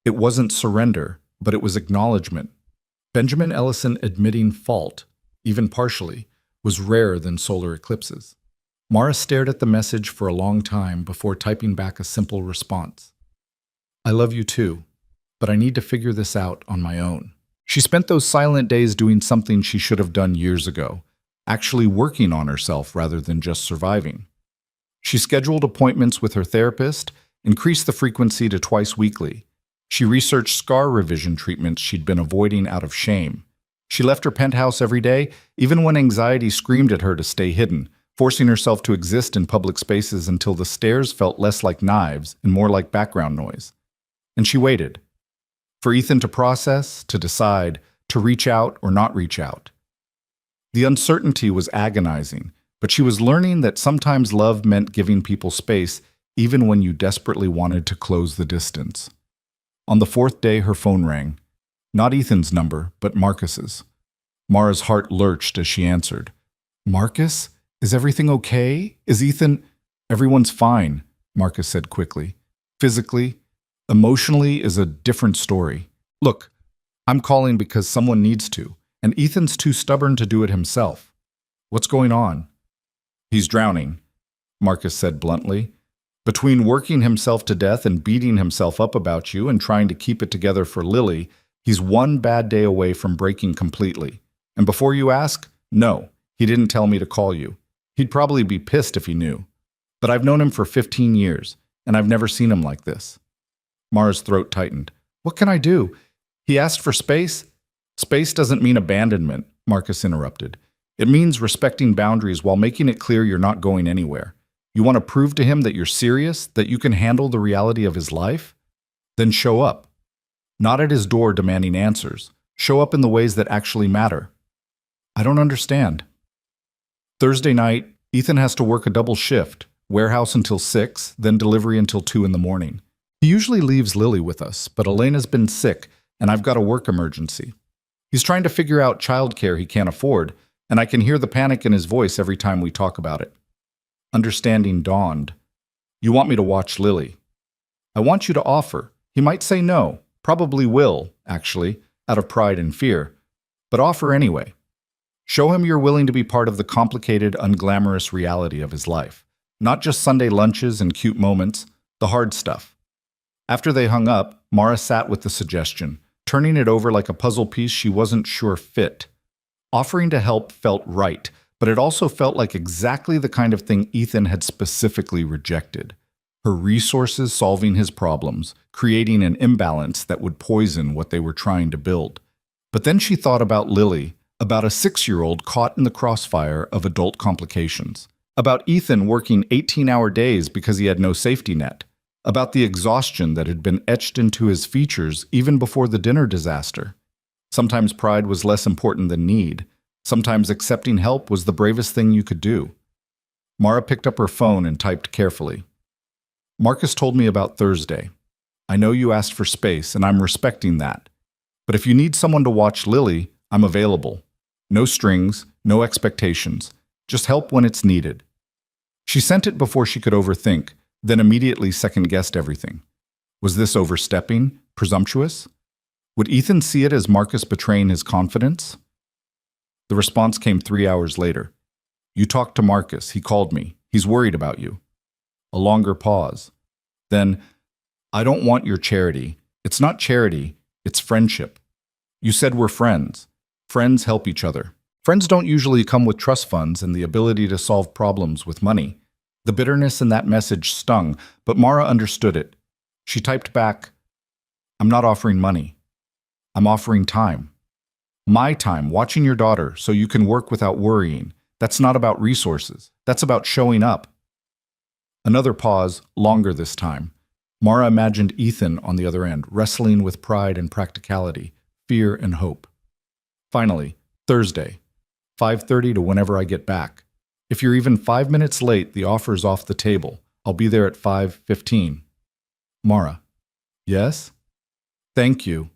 It wasn't surrender, but it was acknowledgement. Benjamin Ellison admitting fault, even partially, was rarer than solar eclipses. Mara stared at the message for a long time before typing back a simple response. I love you too, but I need to figure this out on my own. She spent those silent days doing something she should have done years ago, actually working on herself rather than just surviving. She scheduled appointments with her therapist, increased the frequency to twice weekly. She researched scar revision treatments she'd been avoiding out of shame. She left her penthouse every day, even when anxiety screamed at her to stay hidden, forcing herself to exist in public spaces until the stairs felt less like knives and more like background noise. And she waited. For Ethan to process, to decide, to reach out or not reach out. The uncertainty was agonizing, but she was learning that sometimes love meant giving people space even when you desperately wanted to close the distance. On the fourth day, her phone rang. Not Ethan's number, but Marcus's. Mara's heart lurched as she answered. Marcus? Is everything okay? Is Ethan… Everyone's fine, Marcus said quickly. Physically, emotionally is a different story. Look, I'm calling because someone needs to, and Ethan's too stubborn to do it himself. What's going on? He's drowning, Marcus said bluntly. Between working himself to death and beating himself up about you and trying to keep it together for Lily, he's one bad day away from breaking completely. And before you ask, no, he didn't tell me to call you. He'd probably be pissed if he knew. But I've known him for 15 years, and I've never seen him like this. Mara's throat tightened. What can I do? He asked for space? Space doesn't mean abandonment, Marcus interrupted. It means respecting boundaries while making it clear you're not going anywhere. You want to prove to him that you're serious, that you can handle the reality of his life? Then show up. Not at his door demanding answers. Show up in the ways that actually matter. I don't understand. Thursday night, Ethan has to work a double shift, warehouse until 6, then delivery until 2 in the morning. He usually leaves Lily with us, but Elena's been sick, and I've got a work emergency. He's trying to figure out childcare he can't afford, and I can hear the panic in his voice every time we talk about it. Understanding dawned. You want me to watch Lily. I want you to offer. He might say no, probably will, actually, out of pride and fear, but offer anyway. Show him you're willing to be part of the complicated, unglamorous reality of his life. Not just Sunday lunches and cute moments, the hard stuff. After they hung up, Mara sat with the suggestion, turning it over like a puzzle piece she wasn't sure fit. Offering to help felt right, but it also felt like exactly the kind of thing Ethan had specifically rejected. Her resources solving his problems, creating an imbalance that would poison what they were trying to build. But then she thought about Lily, about a 6-year-old caught in the crossfire of adult complications, about Ethan working 18-hour days because he had no safety net, about the exhaustion that had been etched into his features even before the dinner disaster. Sometimes pride was less important than need. Sometimes accepting help was the bravest thing you could do. Mara picked up her phone and typed carefully. Marcus told me about Thursday. I know you asked for space, and I'm respecting that. But if you need someone to watch Lily, I'm available. No strings, no expectations. Just help when it's needed. She sent it before she could overthink, then immediately second-guessed everything. Was this overstepping? Presumptuous? Would Ethan see it as Marcus betraying his confidence? The response came 3 hours later. You talked to Marcus. He called me. He's worried about you. A longer pause. Then, I don't want your charity. It's not charity. It's friendship. You said we're friends. Friends help each other. Friends don't usually come with trust funds and the ability to solve problems with money. The bitterness in that message stung, but Mara understood it. She typed back, I'm not offering money. I'm offering time. My time, watching your daughter so you can work without worrying. That's not about resources. That's about showing up. Another pause, longer this time. Mara imagined Ethan on the other end, wrestling with pride and practicality, fear and hope. Finally, Thursday, 5:30 to whenever I get back. If you're even 5 minutes late, the offer's off the table. I'll be there at 5:15. Mara. Yes? Thank you.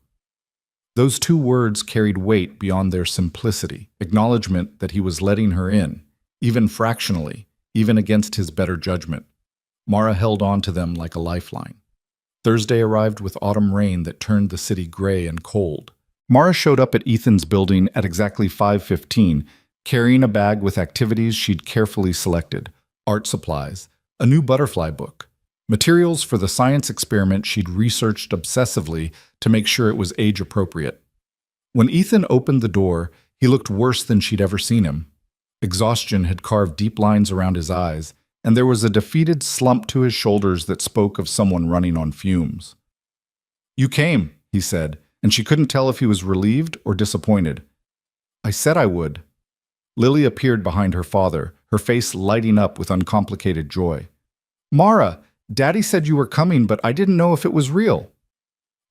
Those two words carried weight beyond their simplicity, acknowledgement that he was letting her in, even fractionally, even against his better judgment. Mara held on to them like a lifeline. Thursday arrived with autumn rain that turned the city gray and cold. Mara showed up at Ethan's building at exactly 5:15, carrying a bag with activities she'd carefully selected, art supplies, a new butterfly book, materials for the science experiment she'd researched obsessively to make sure it was age-appropriate. When Ethan opened the door, he looked worse than she'd ever seen him. Exhaustion had carved deep lines around his eyes, and there was a defeated slump to his shoulders that spoke of someone running on fumes. "You came," he said, and she couldn't tell if he was relieved or disappointed. "I said I would." Lily appeared behind her father, her face lighting up with uncomplicated joy. "Mara, Daddy said you were coming, but I didn't know if it was real."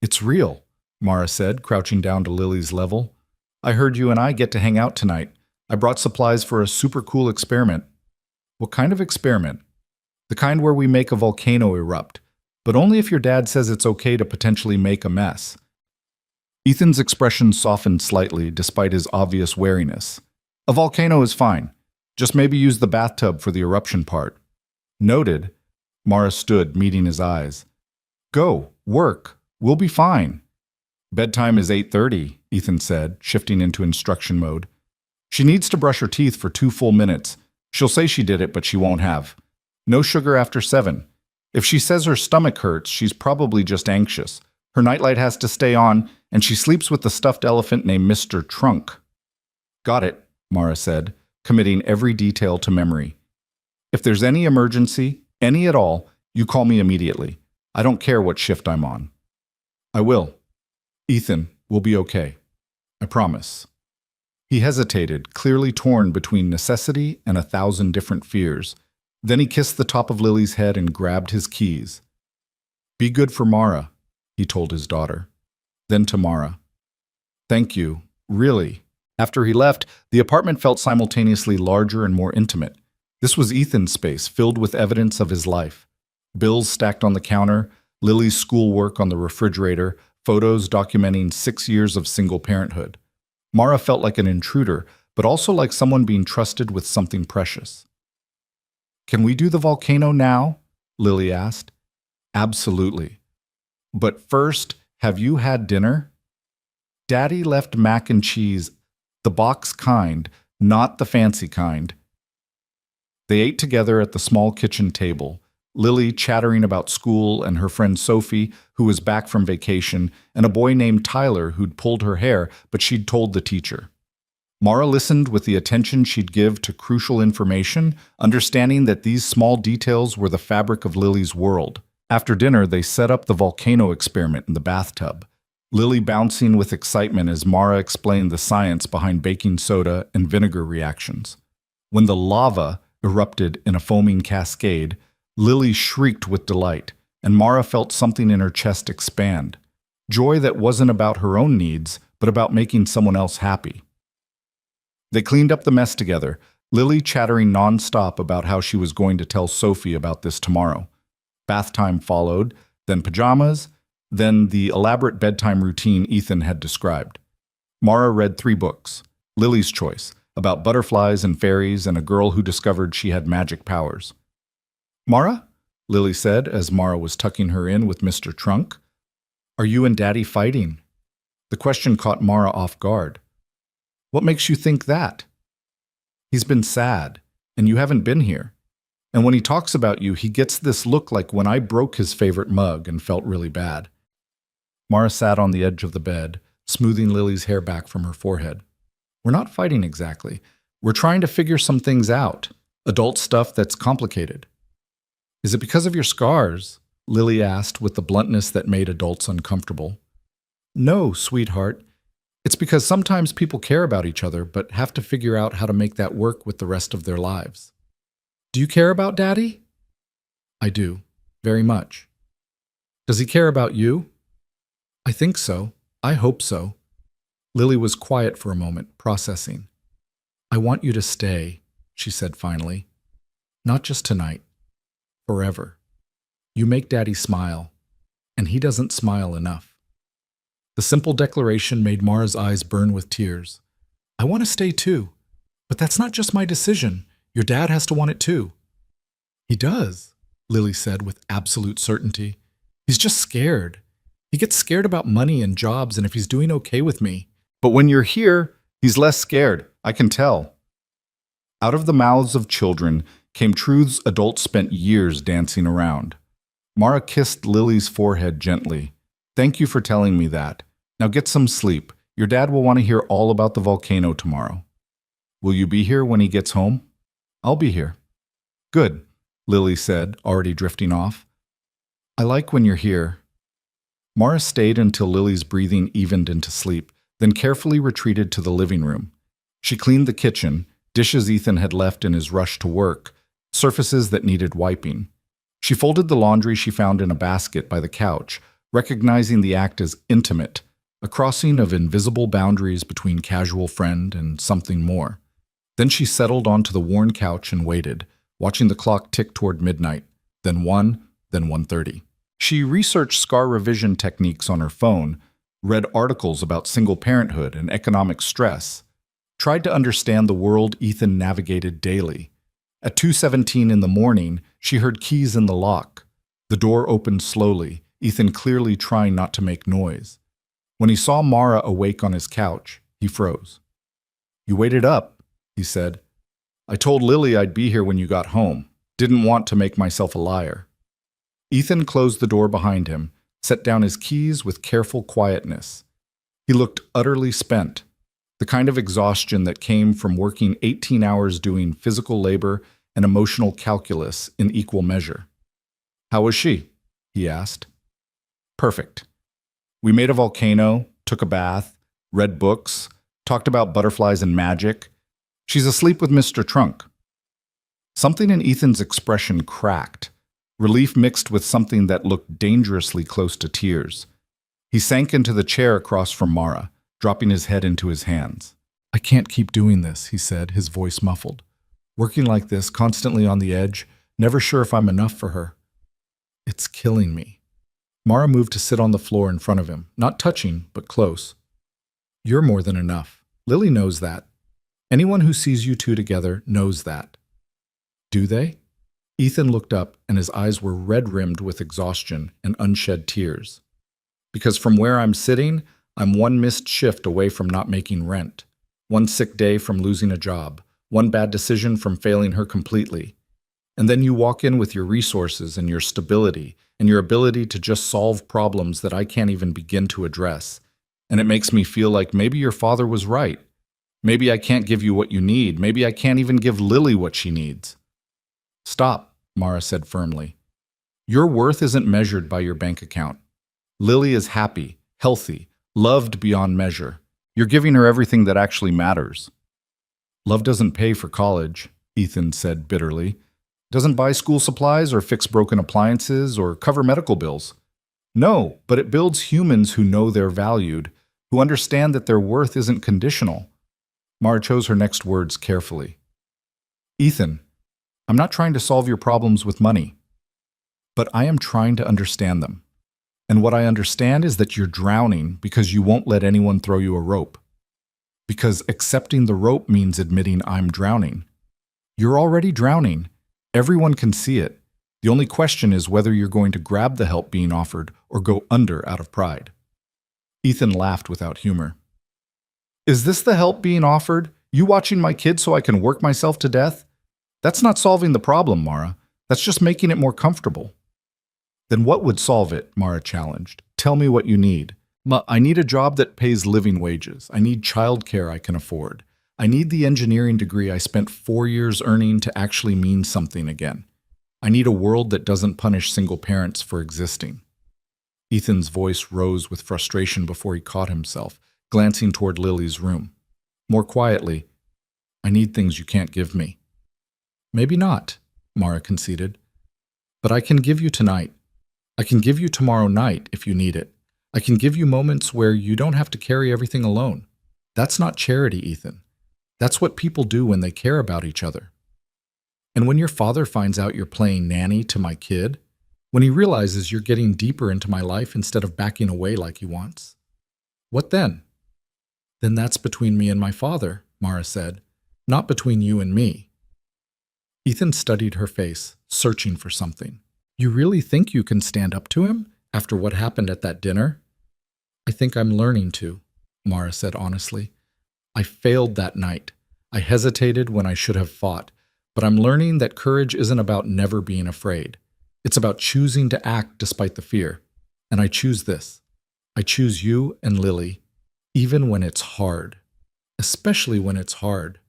"It's real," Mara said, crouching down to Lily's level. "I heard you and I get to hang out tonight. I brought supplies for a super cool experiment." "What kind of experiment?" "The kind where we make a volcano erupt, but only if your dad says it's okay to potentially make a mess." Ethan's expression softened slightly despite his obvious wariness. "A volcano is fine. Just maybe use the bathtub for the eruption part." "Noted." Mara stood, meeting his eyes. "Go, work. We'll be fine." "Bedtime is 8:30, Ethan said, shifting into instruction mode. "She needs to brush her teeth for 2 full minutes. She'll say she did it, but she won't have. No sugar after 7. If she says her stomach hurts, she's probably just anxious. Her nightlight has to stay on, and she sleeps with the stuffed elephant named Mr. Trunk." "Got it," Mara said, committing every detail to memory. "If there's any emergency, any at all, you call me immediately. I don't care what shift I'm on." "I will. Ethan, we'll be okay. I promise." He hesitated, clearly torn between necessity and 1,000 different fears. Then he kissed the top of Lily's head and grabbed his keys. "Be good for Mara," he told his daughter. Then to Mara. "Thank you, really." After he left, the apartment felt simultaneously larger and more intimate. This was Ethan's space, filled with evidence of his life. Bills stacked on the counter, Lily's schoolwork on the refrigerator, photos documenting 6 years of single parenthood. Mara felt like an intruder, but also like someone being trusted with something precious. "Can we do the volcano now?" Lily asked. "Absolutely. But first, have you had dinner?" "Daddy left mac and cheese, the box kind, not the fancy kind." They ate together at the small kitchen table, Lily chattering about school and her friend Sophie, who was back from vacation, and a boy named Tyler who'd pulled her hair, but she'd told the teacher. Mara listened with the attention she'd give to crucial information, understanding that these small details were the fabric of Lily's world. After dinner, they set up the volcano experiment in the bathtub, Lily bouncing with excitement as Mara explained the science behind baking soda and vinegar reactions. When the lava erupted in a foaming cascade, Lily shrieked with delight, and Mara felt something in her chest expand. Joy that wasn't about her own needs, but about making someone else happy. They cleaned up the mess together, Lily chattering nonstop about how she was going to tell Sophie about this tomorrow. Bath time followed, then pajamas, then the elaborate bedtime routine Ethan had described. Mara read 3 books, Lily's choice, about butterflies and fairies and a girl who discovered she had magic powers. "Mara?" Lily said as Mara was tucking her in with Mr. Trunk. "Are you and Daddy fighting?" The question caught Mara off guard. "What makes you think that?" "He's been sad, and you haven't been here. And when he talks about you, he gets this look like when I broke his favorite mug and felt really bad." Mara sat on the edge of the bed, smoothing Lily's hair back from her forehead. "We're not fighting exactly. We're trying to figure some things out. Adult stuff that's complicated." "Is it because of your scars?" Lily asked with the bluntness that made adults uncomfortable. "No, sweetheart. It's because sometimes people care about each other but have to figure out how to make that work with the rest of their lives." "Do you care about Daddy?" I do. Very much. Does he care about you? I think so. I hope so. Lily was quiet for a moment, processing. I want you to stay, she said finally. Not just tonight. Forever. You make Daddy smile, and he doesn't smile enough. The simple declaration made Mara's eyes burn with tears. I want to stay too, but that's not just my decision. Your dad has to want it too. He does, Lily said with absolute certainty. He's just scared. He gets scared about money and jobs and if he's doing okay with me. But when you're here, he's less scared. I can tell. Out of the mouths of children came truths adults spent years dancing around. Mara kissed Lily's forehead gently. Thank you for telling me that. Now get some sleep. Your dad will want to hear all about the volcano tomorrow. Will you be here when he gets home? I'll be here. Good, Lily said, already drifting off. I like when you're here. Mara stayed until Lily's breathing evened into sleep, then carefully retreated to the living room. She cleaned the kitchen, dishes Ethan had left in his rush to work, surfaces that needed wiping. She folded the laundry she found in a basket by the couch, recognizing the act as intimate, a crossing of invisible boundaries between casual friend and something more. Then she settled onto the worn couch and waited, watching the clock tick toward midnight, then 1, then 1:30. She researched scar revision techniques on her phone, read articles about single parenthood and economic stress, tried to understand the world Ethan navigated daily. At 2:17 in the morning, she heard keys in the lock. The door opened slowly, Ethan clearly trying not to make noise. When he saw Mara awake on his couch, he froze. You waited up, he said. I told Lily I'd be here when you got home. Didn't want to make myself a liar. Ethan closed the door behind him, set down his keys with careful quietness. He looked utterly spent, the kind of exhaustion that came from working 18 hours doing physical labor and emotional calculus in equal measure. How was she? He asked. Perfect. We made a volcano, took a bath, read books, talked about butterflies and magic. She's asleep with Mr. Trunk. Something in Ethan's expression cracked, relief mixed with something that looked dangerously close to tears. He sank into the chair across from Mara, dropping his head into his hands. I can't keep doing this, he said, his voice muffled. Working like this, constantly on the edge, never sure if I'm enough for her. It's killing me. Mara moved to sit on the floor in front of him, not touching, but close. You're more than enough. Lily knows that. Anyone who sees you two together knows that. Do they? Ethan looked up, and his eyes were red-rimmed with exhaustion and unshed tears. Because from where I'm sitting, I'm one missed shift away from not making rent, one sick day from losing a job, one bad decision from failing her completely. And then you walk in with your resources and your stability and your ability to just solve problems that I can't even begin to address. And it makes me feel like maybe your father was right. Maybe I can't give you what you need. Maybe I can't even give Lily what she needs. Stop, Mara said firmly. Your worth isn't measured by your bank account. Lily is happy, healthy, loved beyond measure. You're giving her everything that actually matters. Love doesn't pay for college, Ethan said bitterly. Doesn't buy school supplies or fix broken appliances or cover medical bills. No, but it builds humans who know they're valued, who understand that their worth isn't conditional. Mara chose her next words carefully. Ethan, I'm not trying to solve your problems with money, but I am trying to understand them. And what I understand is that you're drowning because you won't let anyone throw you a rope. Because accepting the rope means admitting I'm drowning. You're already drowning. Everyone can see it. The only question is whether you're going to grab the help being offered or go under out of pride. Ethan laughed without humor. Is this the help being offered? You watching my kid so I can work myself to death? That's not solving the problem, Mara. That's just making it more comfortable. Then what would solve it? Mara challenged. Tell me what you need. I need a job that pays living wages. I need childcare I can afford. I need the engineering degree I spent 4 years earning to actually mean something again. I need a world that doesn't punish single parents for existing. Ethan's voice rose with frustration before he caught himself, glancing toward Lily's room. More quietly, I need things you can't give me. Maybe not, Mara conceded. But I can give you tonight. I can give you tomorrow night if you need it. I can give you moments where you don't have to carry everything alone. That's not charity, Ethan. That's what people do when they care about each other. And when your father finds out you're playing nanny to my kid, when he realizes you're getting deeper into my life instead of backing away like he wants, what then? Then that's between me and my father, Mara said, not between you and me. Ethan studied her face, searching for something. You really think you can stand up to him after what happened at that dinner? I think I'm learning to, Mara said honestly. I failed that night. I hesitated when I should have fought, but I'm learning that courage isn't about never being afraid. It's about choosing to act despite the fear. And I choose this. I choose you and Lily, even when it's hard, especially when it's hard.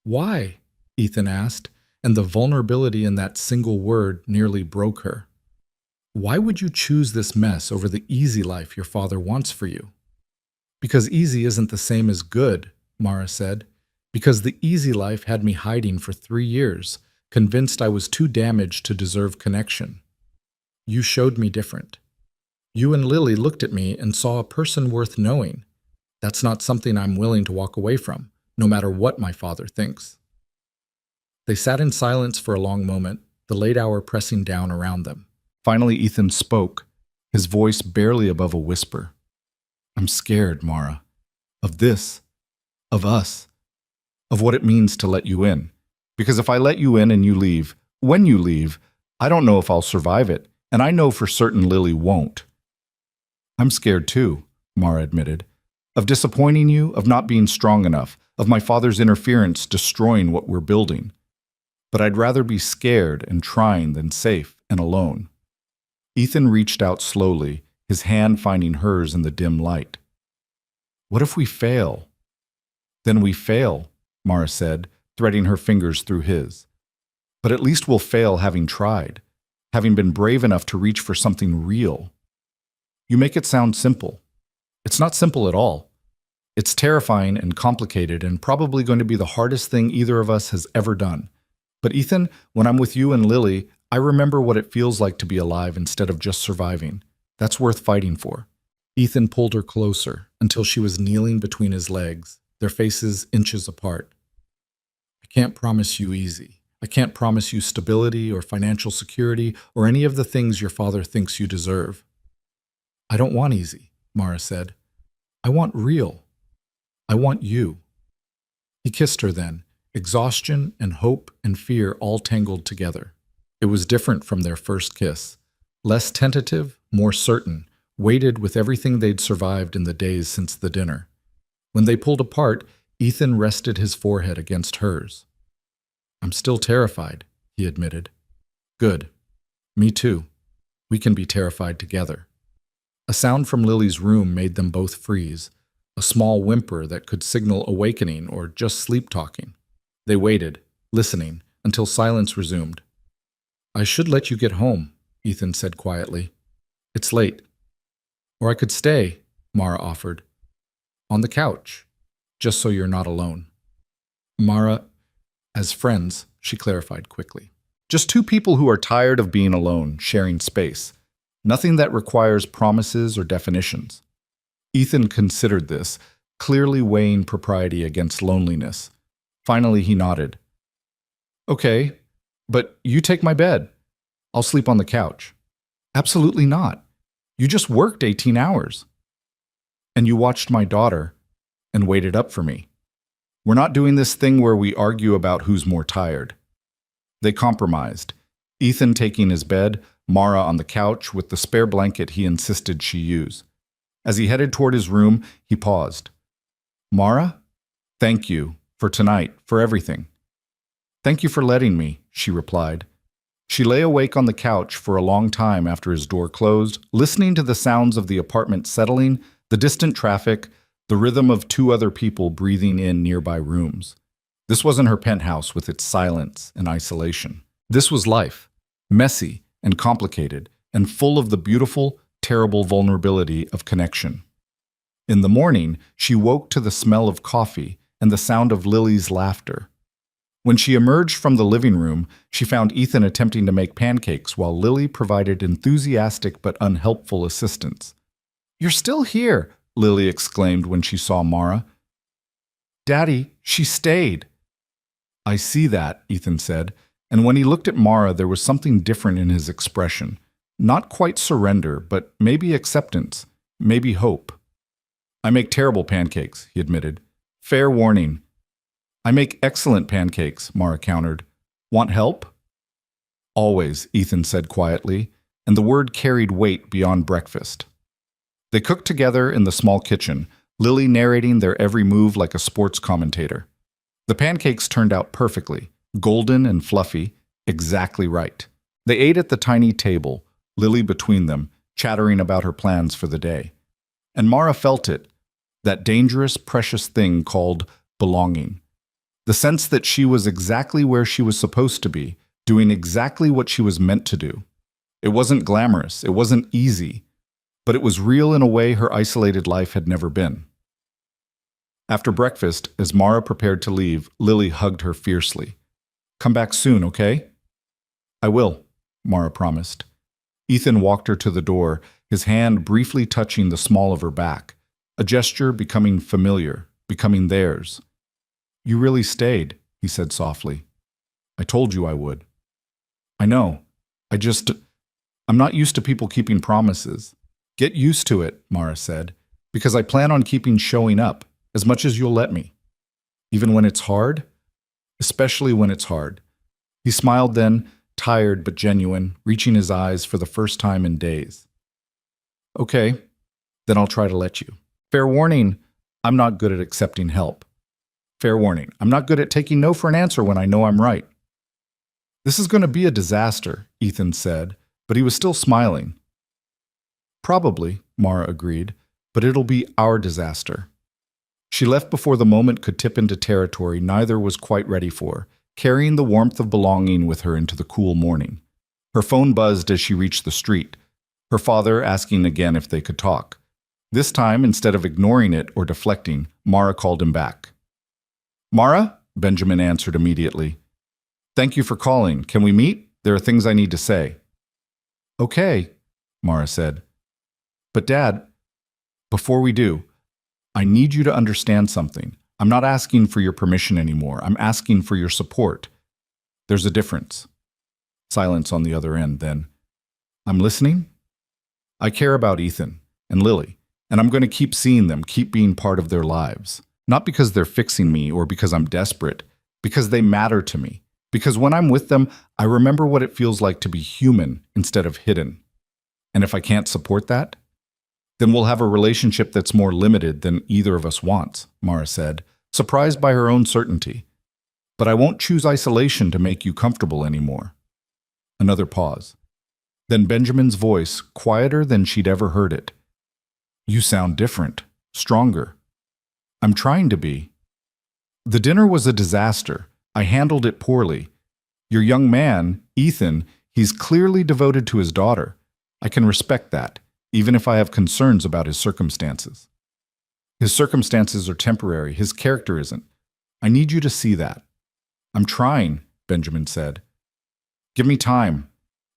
Why? Ethan asked, and the vulnerability in that single word nearly broke her. Why would you choose this mess over the easy life your father wants for you? Because easy isn't the same as good, Mara said. Because the easy life had me hiding for 3 years, convinced I was too damaged to deserve connection. You showed me different. You and Lily looked at me and saw a person worth knowing. That's not something I'm willing to walk away from, no matter what my father thinks. They sat in silence for a long moment, the late hour pressing down around them. Finally, Ethan spoke, his voice barely above a whisper. I'm scared, Mara. Of this. Of us. Of what it means to let you in. Because if I let you in and you leave, when you leave, I don't know if I'll survive it, and I know for certain Lily won't. I'm scared too, Mara admitted. Of disappointing you, of not being strong enough, of my father's interference destroying what we're building. But I'd rather be scared and trying than safe and alone. Ethan reached out slowly, his hand finding hers in the dim light. What if we fail? Then we fail, Mara said, threading her fingers through his. But at least we'll fail having tried, having been brave enough to reach for something real. You make it sound simple. It's not simple at all. It's terrifying and complicated and probably going to be the hardest thing either of us has ever done. But Ethan, when I'm with you and Lily, I remember what it feels like to be alive instead of just surviving. That's worth fighting for. Ethan pulled her closer until she was kneeling between his legs, their faces inches apart. I can't promise you easy. I can't promise you stability or financial security or any of the things your father thinks you deserve. I don't want easy, Mara said. I want real. I want you. He kissed her then, exhaustion and hope and fear all tangled together. It was different from their first kiss. Less tentative, more certain, weighted with everything they'd survived in the days since the dinner. When they pulled apart, Ethan rested his forehead against hers. I'm still terrified, he admitted. Good. Me too. We can be terrified together. A sound from Lily's room made them both freeze, a small whimper that could signal awakening or just sleep-talking. They waited, listening, until silence resumed. I should let you get home, Ethan said quietly. It's late. Or I could stay, Mara offered. On the couch, just so you're not alone. Mara, as friends, she clarified quickly. Just two people who are tired of being alone, sharing space. Nothing that requires promises or definitions. Ethan considered this, clearly weighing propriety against loneliness. Finally, he nodded. Okay, but you take my bed. I'll sleep on the couch. Absolutely not. You just worked 18 hours. And you watched my daughter and waited up for me. We're not doing this thing where we argue about who's more tired. They compromised, Ethan taking his bed, Mara on the couch with the spare blanket he insisted she use. As he headed toward his room, he paused. Mara, thank you for tonight, for everything. Thank you for letting me, she replied. She lay awake on the couch for a long time after his door closed, listening to the sounds of the apartment settling, the distant traffic, the rhythm of two other people breathing in nearby rooms. This wasn't her penthouse with its silence and isolation. This was life, messy and complicated, and full of the beautiful, terrible vulnerability of connection. In the morning, she woke to the smell of coffee and the sound of Lily's laughter. When she emerged from the living room, she found Ethan attempting to make pancakes while Lily provided enthusiastic but unhelpful assistance. "You're still here," Lily exclaimed when she saw Mara. "Daddy, she stayed." "I see that," Ethan said, and when he looked at Mara, there was something different in his expression. Not quite surrender, but maybe acceptance, maybe hope. "I make terrible pancakes," he admitted. "Fair warning." "I make excellent pancakes," Mara countered. "Want help?" "Always," Ethan said quietly, and the word carried weight beyond breakfast. They cooked together in the small kitchen, Lily narrating their every move like a sports commentator. The pancakes turned out perfectly, golden and fluffy, exactly right. They ate at the tiny table, Lily between them, chattering about her plans for the day. And Mara felt it, that dangerous, precious thing called belonging. The sense that she was exactly where she was supposed to be, doing exactly what she was meant to do. It wasn't glamorous, it wasn't easy, but it was real in a way her isolated life had never been. After breakfast, as Mara prepared to leave, Lily hugged her fiercely. "Come back soon, okay?" "I will," Mara promised. Ethan walked her to the door, his hand briefly touching the small of her back, a gesture becoming familiar, becoming theirs. "You really stayed," he said softly. "I told you I would." "I know. I'm not used to people keeping promises." "Get used to it," Mara said, "because I plan on keeping showing up, as much as you'll let me. Even when it's hard? Especially when it's hard." He smiled then, tired but genuine, reaching his eyes for the first time in days. "Okay, then I'll try to let you. Fair warning, I'm not good at accepting help. Fair warning, I'm not good at taking no for an answer when I know I'm right." "This is going to be a disaster," Ethan said, but he was still smiling. "Probably," Mara agreed, "but it'll be our disaster." She left before the moment could tip into territory neither was quite ready for, carrying the warmth of belonging with her into the cool morning. Her phone buzzed as she reached the street, her father asking again if they could talk. This time, instead of ignoring it or deflecting, Mara called him back. "Mara?" Benjamin answered immediately. "Thank you for calling. Can we meet? There are things I need to say." "Okay," Mara said. "But Dad, before we do, I need you to understand something. I'm not asking for your permission anymore. I'm asking for your support. There's a difference." Silence on the other end, then. "I'm listening. I care about Ethan and Lily, and I'm going to keep seeing them, keep being part of their lives. Not because they're fixing me or because I'm desperate, because they matter to me. Because when I'm with them, I remember what it feels like to be human instead of hidden. And if I can't support that, then we'll have a relationship that's more limited than either of us wants," Mara said, surprised by her own certainty. "But I won't choose isolation to make you comfortable anymore." Another pause. Then Benjamin's voice, quieter than she'd ever heard it. "You sound different, stronger." "I'm trying to be." "The dinner was a disaster. I handled it poorly. Your young man, Ethan, he's clearly devoted to his daughter. I can respect that, even if I have concerns about his circumstances. His circumstances are temporary, his character isn't. I need you to see that." "I'm trying," Benjamin said. "Give me time.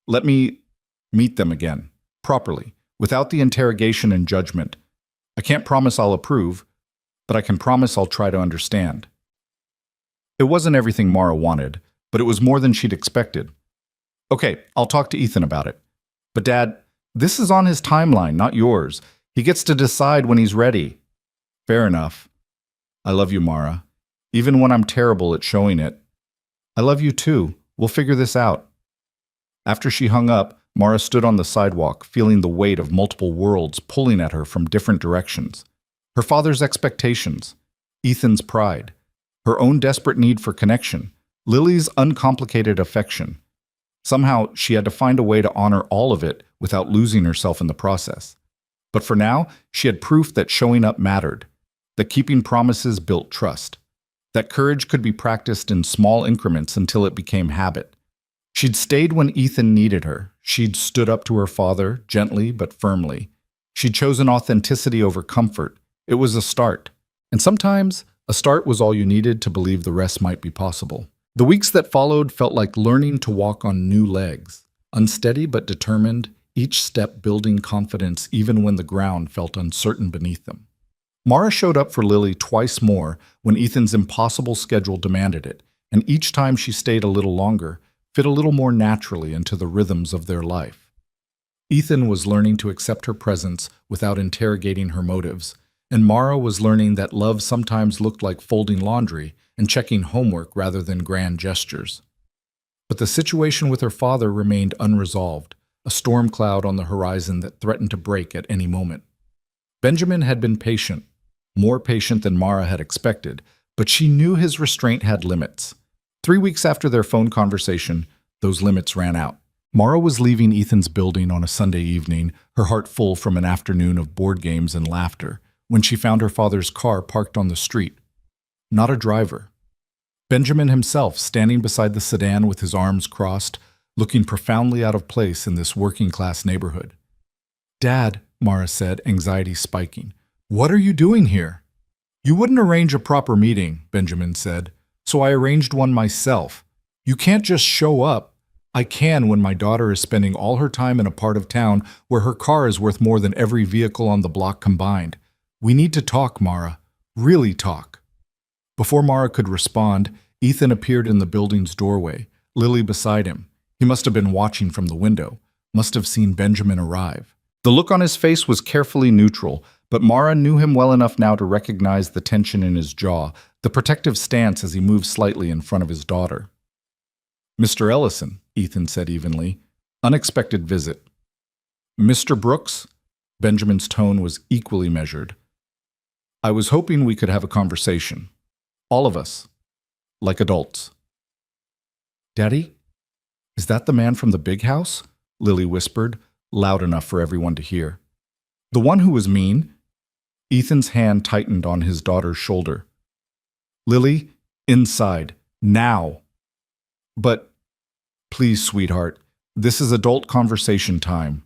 Let me meet them again, properly, without the interrogation and judgment. I can't promise I'll approve, but I can promise I'll try to understand." It wasn't everything Mara wanted, but it was more than she'd expected. "Okay, I'll talk to Ethan about it. But Dad, this is on his timeline, not yours. He gets to decide when he's ready." "Fair enough. I love you, Mara. Even when I'm terrible at showing it. I love you too. We'll figure this out." After she hung up, Mara stood on the sidewalk, feeling the weight of multiple worlds pulling at her from different directions. Her father's expectations, Ethan's pride, her own desperate need for connection, Lily's uncomplicated affection. Somehow, she had to find a way to honor all of it without losing herself in the process. But for now, she had proof that showing up mattered, that keeping promises built trust, that courage could be practiced in small increments until it became habit. She'd stayed when Ethan needed her. She'd stood up to her father, gently but firmly. She'd chosen authenticity over comfort. It was a start. And sometimes, a start was all you needed to believe the rest might be possible. The weeks that followed felt like learning to walk on new legs, unsteady but determined, each step building confidence even when the ground felt uncertain beneath them. Mara showed up for Lily twice more when Ethan's impossible schedule demanded it, and each time she stayed a little longer, fit a little more naturally into the rhythms of their life. Ethan was learning to accept her presence without interrogating her motives, and Mara was learning that love sometimes looked like folding laundry and checking homework rather than grand gestures. But the situation with her father remained unresolved, a storm cloud on the horizon that threatened to break at any moment. Benjamin had been patient, more patient than Mara had expected, but she knew his restraint had limits. 3 weeks after their phone conversation, those limits ran out. Mara was leaving Ethan's building on a Sunday evening, her heart full from an afternoon of board games and laughter, when she found her father's car parked on the street. Not a driver. Benjamin himself standing beside the sedan with his arms crossed, looking profoundly out of place in this working-class neighborhood. "Dad," Mara said, anxiety spiking, "what are you doing here?" "You wouldn't arrange a proper meeting," Benjamin said, "so I arranged one myself. You can't just show up. I can when my daughter is spending all her time in a part of town where her car is worth more than every vehicle on the block combined. We need to talk, Mara. Really talk." Before Mara could respond, Ethan appeared in the building's doorway, Lily beside him. He must have been watching from the window, must have seen Benjamin arrive. The look on his face was carefully neutral, but Mara knew him well enough now to recognize the tension in his jaw, the protective stance as he moved slightly in front of his daughter. "Mr. Ellison," Ethan said evenly. "Unexpected visit." "Mr. Brooks?" Benjamin's tone was equally measured. "I was hoping we could have a conversation. All of us. Like adults." "Daddy? Is that the man from the big house?" Lily whispered, loud enough for everyone to hear. "The one who was mean?" Ethan's hand tightened on his daughter's shoulder. "Lily, inside. Now." "But, please, sweetheart, this is adult conversation time."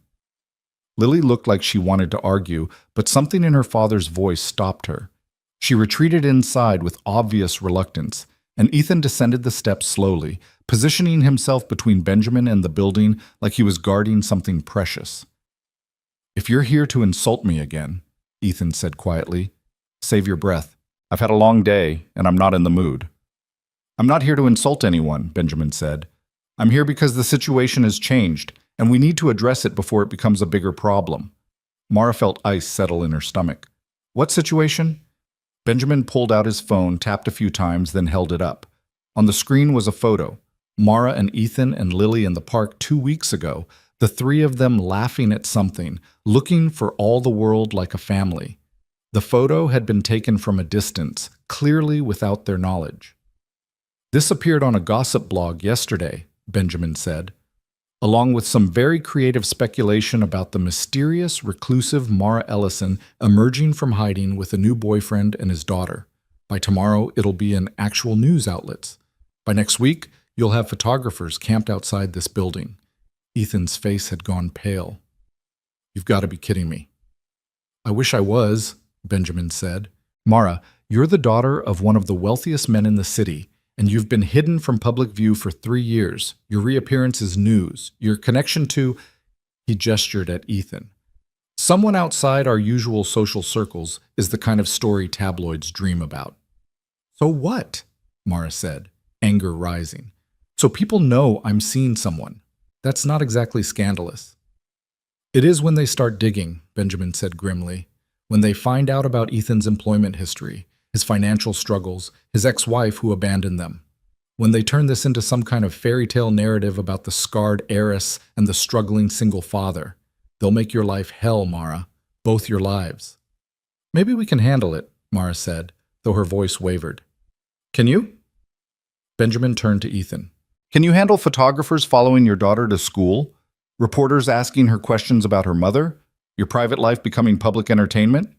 Lily looked like she wanted to argue, but something in her father's voice stopped her. She retreated inside with obvious reluctance, and Ethan descended the steps slowly, positioning himself between Benjamin and the building like he was guarding something precious. "If you're here to insult me again," Ethan said quietly, "save your breath. I've had a long day, and I'm not in the mood." "I'm not here to insult anyone," Benjamin said. "I'm here because the situation has changed, and we need to address it before it becomes a bigger problem." Mara felt ice settle in her stomach. "What situation?" Benjamin pulled out his phone, tapped a few times, then held it up. On the screen was a photo. Mara and Ethan and Lily in the park 2 weeks ago, the three of them laughing at something, looking for all the world like a family. The photo had been taken from a distance, clearly without their knowledge. "This appeared on a gossip blog yesterday," Benjamin said, along with some very creative speculation about the mysterious, reclusive Mara Ellison emerging from hiding with a new boyfriend and his daughter. By tomorrow, it'll be in actual news outlets. By next week, you'll have photographers camped outside this building. Ethan's face had gone pale. "You've got to be kidding me." "I wish I was," Benjamin said. "Mara, you're the daughter of one of the wealthiest men in the city, and you've been hidden from public view for 3 years. Your reappearance is news. Your connection to—" He gestured at Ethan. "Someone outside our usual social circles is the kind of story tabloids dream about." "So what?" Mara said, anger rising. "So people know I'm seeing someone. That's not exactly scandalous." "It is when they start digging," Benjamin said grimly. "When they find out about Ethan's employment history, his financial struggles, his ex-wife who abandoned them. When they turn this into some kind of fairy tale narrative about the scarred heiress and the struggling single father. They'll make your life hell, Mara. Both your lives." "Maybe we can handle it," Mara said, though her voice wavered. "Can you?" Benjamin turned to Ethan. "Can you handle photographers following your daughter to school? Reporters asking her questions about her mother? Your private life becoming public entertainment?"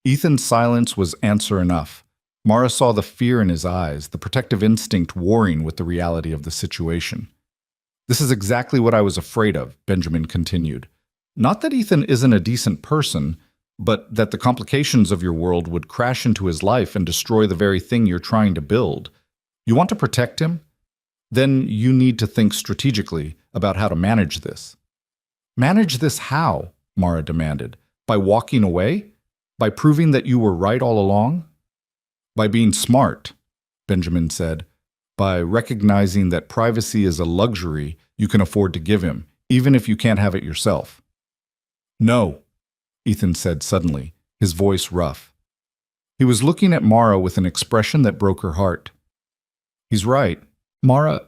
Ethan's silence was answer enough. Mara saw the fear in his eyes, the protective instinct warring with the reality of the situation. "This is exactly what I was afraid of," Benjamin continued. "Not that Ethan isn't a decent person, but that the complications of your world would crash into his life and destroy the very thing you're trying to build. You want to protect him? Then you need to think strategically about how to manage this. Manage this how? Mara demanded. By walking away? By proving that you were right all along? By being smart, Benjamin said. By recognizing that privacy is a luxury you can afford to give him, even if you can't have it yourself. No, Ethan said suddenly, his voice rough. He was looking at Mara with an expression that broke her heart. He's right. Mara,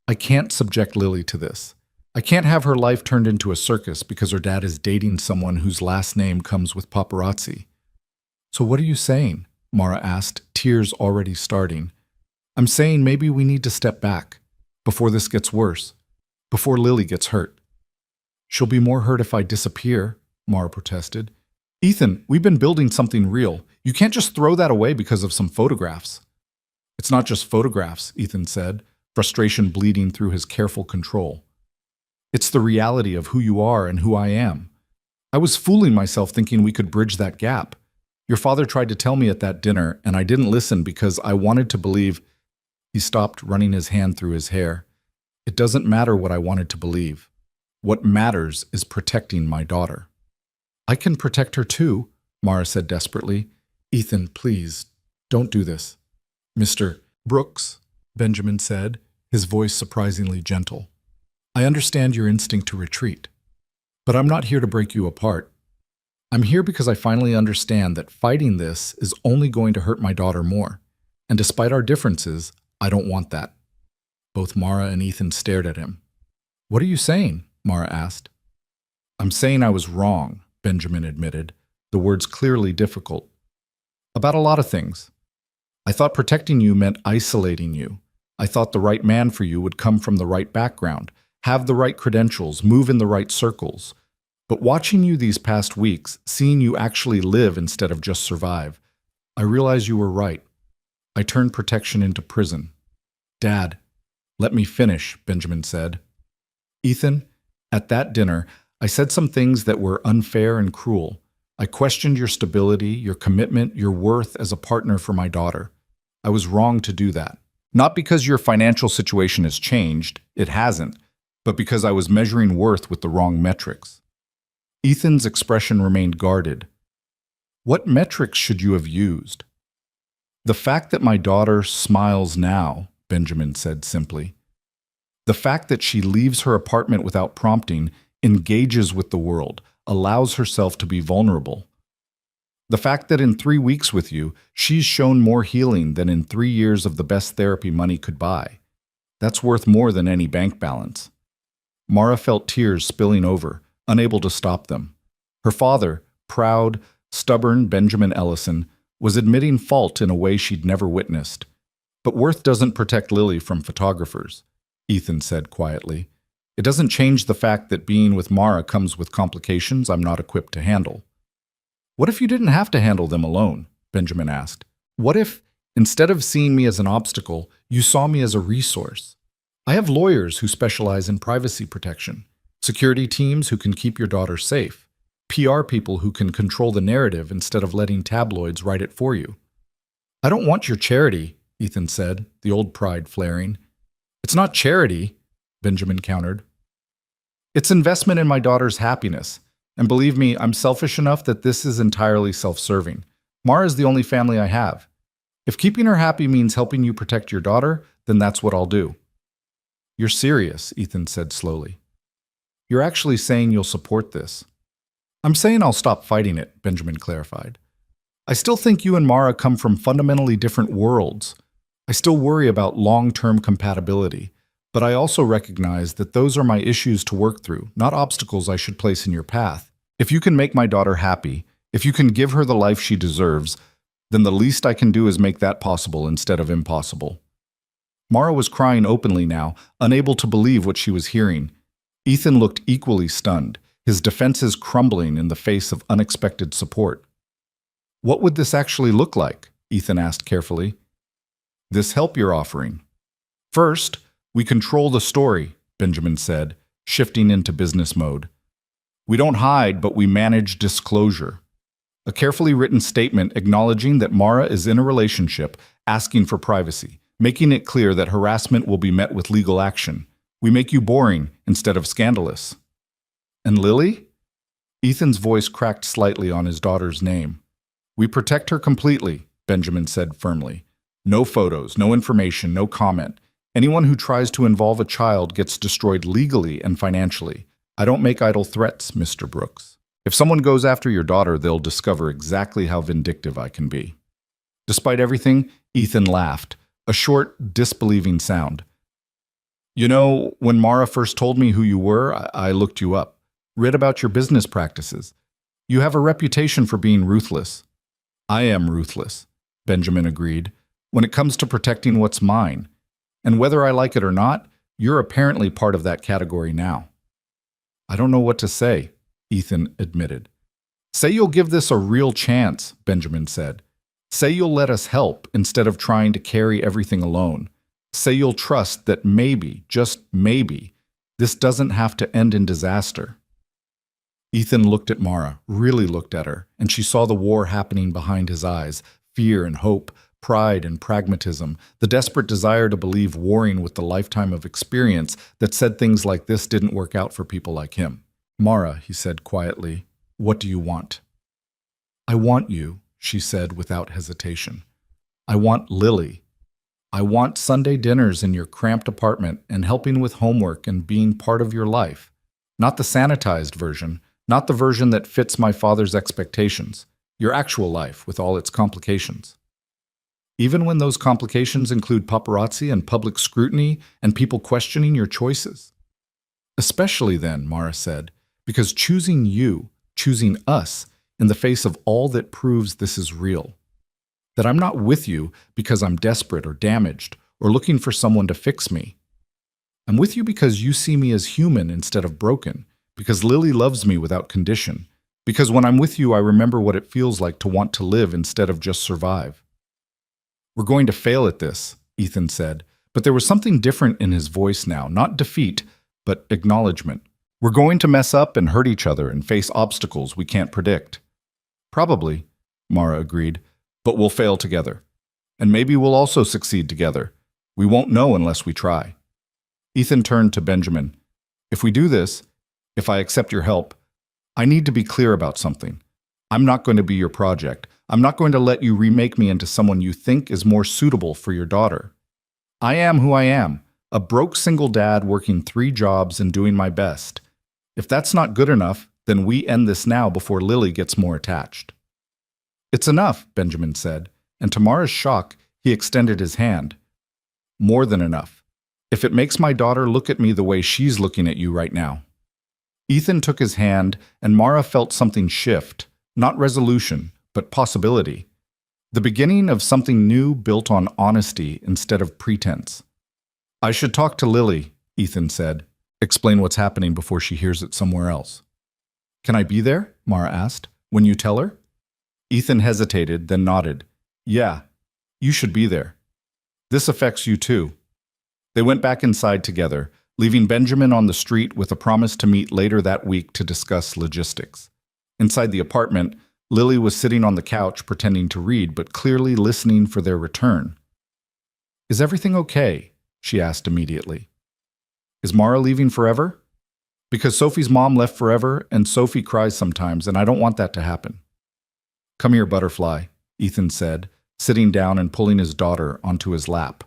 I can't subject Lily to this. I can't have her life turned into a circus because her dad is dating someone whose last name comes with paparazzi. So what are you saying? Mara asked, tears already starting. I'm saying maybe we need to step back, before this gets worse, before Lily gets hurt. She'll be more hurt if I disappear, Mara protested. Ethan, we've been building something real. You can't just throw that away because of some photographs. It's not just photographs, Ethan said, frustration bleeding through his careful control. It's the reality of who you are and who I am. I was fooling myself thinking we could bridge that gap. Your father tried to tell me at that dinner, and I didn't listen because I wanted to believe. He stopped, running his hand through his hair. It doesn't matter what I wanted to believe. What matters is protecting my daughter. I can protect her too, Mara said desperately. Ethan, please, don't do this. Mr. Brooks, Benjamin said, his voice surprisingly gentle. I understand your instinct to retreat, but I'm not here to break you apart. I'm here because I finally understand that fighting this is only going to hurt my daughter more, and despite our differences, I don't want that. Both Mara and Ethan stared at him. What are you saying? Mara asked. I'm saying I was wrong, Benjamin admitted, the words clearly difficult. About a lot of things. I thought protecting you meant isolating you. I thought the right man for you would come from the right background, have the right credentials, move in the right circles. But watching you these past weeks, seeing you actually live instead of just survive, I realized you were right. I turned protection into prison. Dad, let me finish, Benjamin said. Ethan, at that dinner, I said some things that were unfair and cruel. I questioned your stability, your commitment, your worth as a partner for my daughter. I was wrong to do that. Not because your financial situation has changed, it hasn't, but because I was measuring worth with the wrong metrics. Ethan's expression remained guarded. What metrics should you have used? The fact that my daughter smiles now, Benjamin said simply. The fact that she leaves her apartment without prompting, engages with the world, allows herself to be vulnerable. The fact that in 3 weeks with you, she's shown more healing than in 3 years of the best therapy money could buy. That's worth more than any bank balance. Mara felt tears spilling over, unable to stop them. Her father, proud, stubborn Benjamin Ellison, was admitting fault in a way she'd never witnessed. But worth doesn't protect Lily from photographers, Ethan said quietly. It doesn't change the fact that being with Mara comes with complications I'm not equipped to handle. What if you didn't have to handle them alone? Benjamin asked. What if, instead of seeing me as an obstacle, you saw me as a resource? I have lawyers who specialize in privacy protection, security teams who can keep your daughter safe, PR people who can control the narrative instead of letting tabloids write it for you. I don't want your charity, Ethan said, the old pride flaring. It's not charity, Benjamin countered. It's investment in my daughter's happiness. And believe me, I'm selfish enough that this is entirely self-serving. Mara's the only family I have. If keeping her happy means helping you protect your daughter, then that's what I'll do. You're serious, Ethan said slowly. You're actually saying you'll support this. I'm saying I'll stop fighting it, Benjamin clarified. I still think you and Mara come from fundamentally different worlds. I still worry about long-term compatibility. But I also recognize that those are my issues to work through, not obstacles I should place in your path. If you can make my daughter happy, if you can give her the life she deserves, then the least I can do is make that possible instead of impossible. Mara was crying openly now, unable to believe what she was hearing. Ethan looked equally stunned, his defenses crumbling in the face of unexpected support. What would this actually look like? Ethan asked carefully. This help you're offering. First, we control the story, Benjamin said, shifting into business mode. We don't hide, but we manage disclosure. A carefully written statement acknowledging that Mara is in a relationship, asking for privacy, making it clear that harassment will be met with legal action. We make you boring instead of scandalous. And Lily? Ethan's voice cracked slightly on his daughter's name. We protect her completely, Benjamin said firmly. No photos, no information, no comment. Anyone who tries to involve a child gets destroyed legally and financially. I don't make idle threats, Mr. Brooks. If someone goes after your daughter, they'll discover exactly how vindictive I can be. Despite everything, Ethan laughed, a short, disbelieving sound. You know, when Mara first told me who you were, I looked you up, read about your business practices. You have a reputation for being ruthless. I am ruthless, Benjamin agreed, when it comes to protecting what's mine. And whether I like it or not, you're apparently part of that category now. I don't know what to say, Ethan admitted. Say you'll give this a real chance, Benjamin said. Say you'll let us help instead of trying to carry everything alone. Say you'll trust that maybe, just maybe, this doesn't have to end in disaster. Ethan looked at Mara, really looked at her, and she saw the war happening behind his eyes, fear and hope, pride and pragmatism, the desperate desire to believe warring with the lifetime of experience that said things like this didn't work out for people like him. Mara, he said quietly, what do you want? I want you, she said without hesitation. I want Lily. I want Sunday dinners in your cramped apartment and helping with homework and being part of your life. Not the sanitized version, not the version that fits my father's expectations, your actual life with all its complications. Even when those complications include paparazzi and public scrutiny and people questioning your choices. Especially then, Mara said, because choosing you, choosing us, in the face of all that proves this is real. That I'm not with you because I'm desperate or damaged or looking for someone to fix me. I'm with you because you see me as human instead of broken, because Lily loves me without condition, because when I'm with you I remember what it feels like to want to live instead of just survive. We're going to fail at this, Ethan said, but there was something different in his voice now, not defeat, but acknowledgement. We're going to mess up and hurt each other and face obstacles we can't predict. Probably, Mara agreed, but we'll fail together. And maybe we'll also succeed together. We won't know unless we try. Ethan turned to Benjamin. If we do this, if I accept your help, I need to be clear about something. I'm not going to be your project. I'm not going to let you remake me into someone you think is more suitable for your daughter. I am who I am, a broke single dad working 3 jobs and doing my best. If that's not good enough, then we end this now before Lily gets more attached. It's enough, Benjamin said, and to Mara's shock, he extended his hand. More than enough. If it makes my daughter look at me the way she's looking at you right now. Ethan took his hand, and Mara felt something shift, not resolution, but possibility. The beginning of something new built on honesty instead of pretense. I should talk to Lily, Ethan said. Explain what's happening before she hears it somewhere else. Can I be there? Mara asked. When you tell her? Ethan hesitated, then nodded. Yeah, you should be there. This affects you too. They went back inside together, leaving Benjamin on the street with a promise to meet later that week to discuss logistics. Inside the apartment, Lily was sitting on the couch pretending to read, but clearly listening for their return. Is everything okay? She asked immediately. Is Mara leaving forever? Because Sophie's mom left forever, and Sophie cries sometimes, and I don't want that to happen. Come here, butterfly, Ethan said, sitting down and pulling his daughter onto his lap.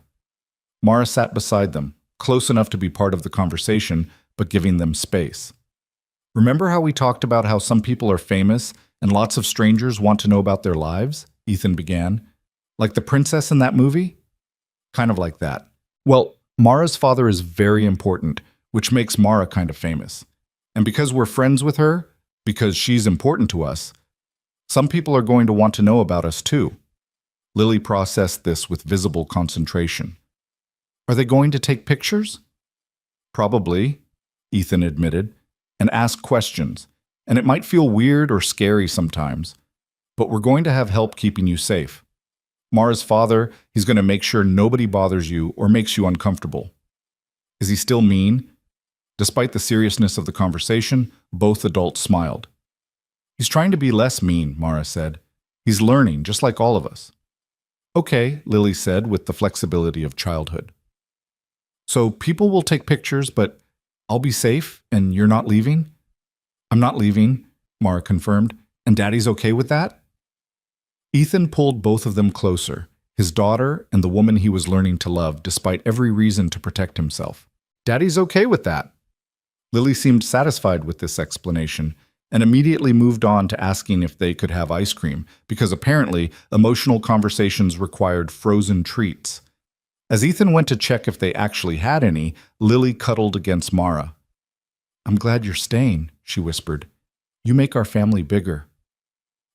Mara sat beside them, close enough to be part of the conversation, but giving them space. Remember how we talked about how some people are famous and lots of strangers want to know about their lives? Ethan began. Like the princess in that movie? Kind of like that. Well, Mara's father is very important, which makes Mara kind of famous. And because we're friends with her, because she's important to us, some people are going to want to know about us too. Lily processed this with visible concentration. Are they going to take pictures? Probably, Ethan admitted, and ask questions. And it might feel weird or scary sometimes, but we're going to have help keeping you safe. Mara's father, he's going to make sure nobody bothers you or makes you uncomfortable. Is he still mean? Despite the seriousness of the conversation, both adults smiled. He's trying to be less mean, Mara said. He's learning, just like all of us. Okay, Lily said with the flexibility of childhood. So people will take pictures, but I'll be safe and you're not leaving? I'm not leaving, Mara confirmed. And Daddy's okay with that? Ethan pulled both of them closer, his daughter and the woman he was learning to love, despite every reason to protect himself. Daddy's okay with that. Lily seemed satisfied with this explanation and immediately moved on to asking if they could have ice cream, because apparently emotional conversations required frozen treats. As Ethan went to check if they actually had any, Lily cuddled against Mara. I'm glad you're staying, she whispered. You make our family bigger.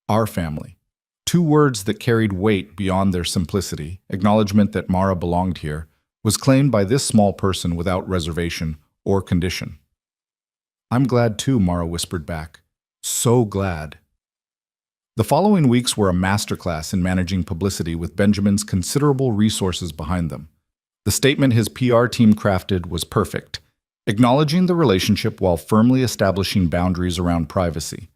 Our family. Two words that carried weight beyond their simplicity, acknowledgement that Mara belonged here, was claimed by this small person without reservation or condition. I'm glad too, Mara whispered back. So glad. The following weeks were a masterclass in managing publicity with Benjamin's considerable resources behind them. The statement his PR team crafted was perfect, acknowledging the relationship while firmly establishing boundaries around privacy.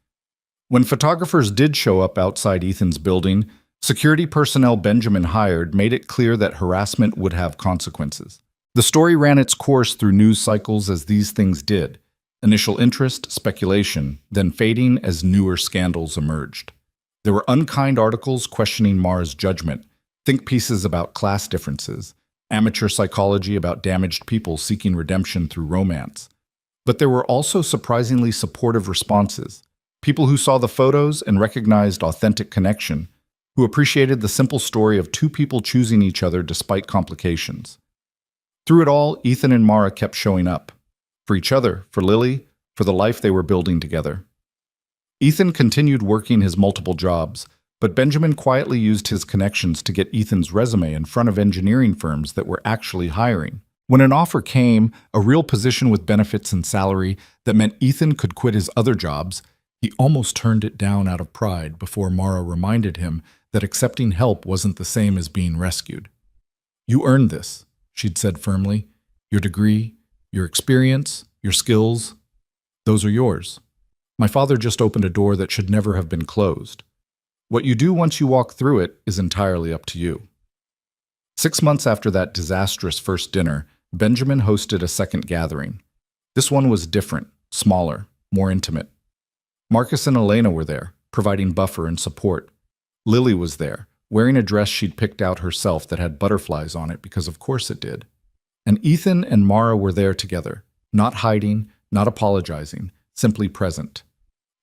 When photographers did show up outside Ethan's building, security personnel Benjamin hired made it clear that harassment would have consequences. The story ran its course through news cycles as these things did. Initial interest, speculation, then fading as newer scandals emerged. There were unkind articles questioning Mara's judgment, think pieces about class differences, amateur psychology about damaged people seeking redemption through romance. But there were also surprisingly supportive responses. People who saw the photos and recognized authentic connection, who appreciated the simple story of two people choosing each other despite complications. Through it all, Ethan and Mara kept showing up. For each other, for Lily, for the life they were building together. Ethan continued working his multiple jobs, but Benjamin quietly used his connections to get Ethan's resume in front of engineering firms that were actually hiring. When an offer came, a real position with benefits and salary that meant Ethan could quit his other jobs, he almost turned it down out of pride before Mara reminded him that accepting help wasn't the same as being rescued. You earned this, she'd said firmly. Your degree, your experience, your skills, those are yours. My father just opened a door that should never have been closed. What you do once you walk through it is entirely up to you. 6 months after that disastrous first dinner, Benjamin hosted a second gathering. This one was different, smaller, more intimate. Marcus and Elena were there, providing buffer and support. Lily was there, wearing a dress she'd picked out herself that had butterflies on it because of course it did. And Ethan and Mara were there together, not hiding, not apologizing, simply present.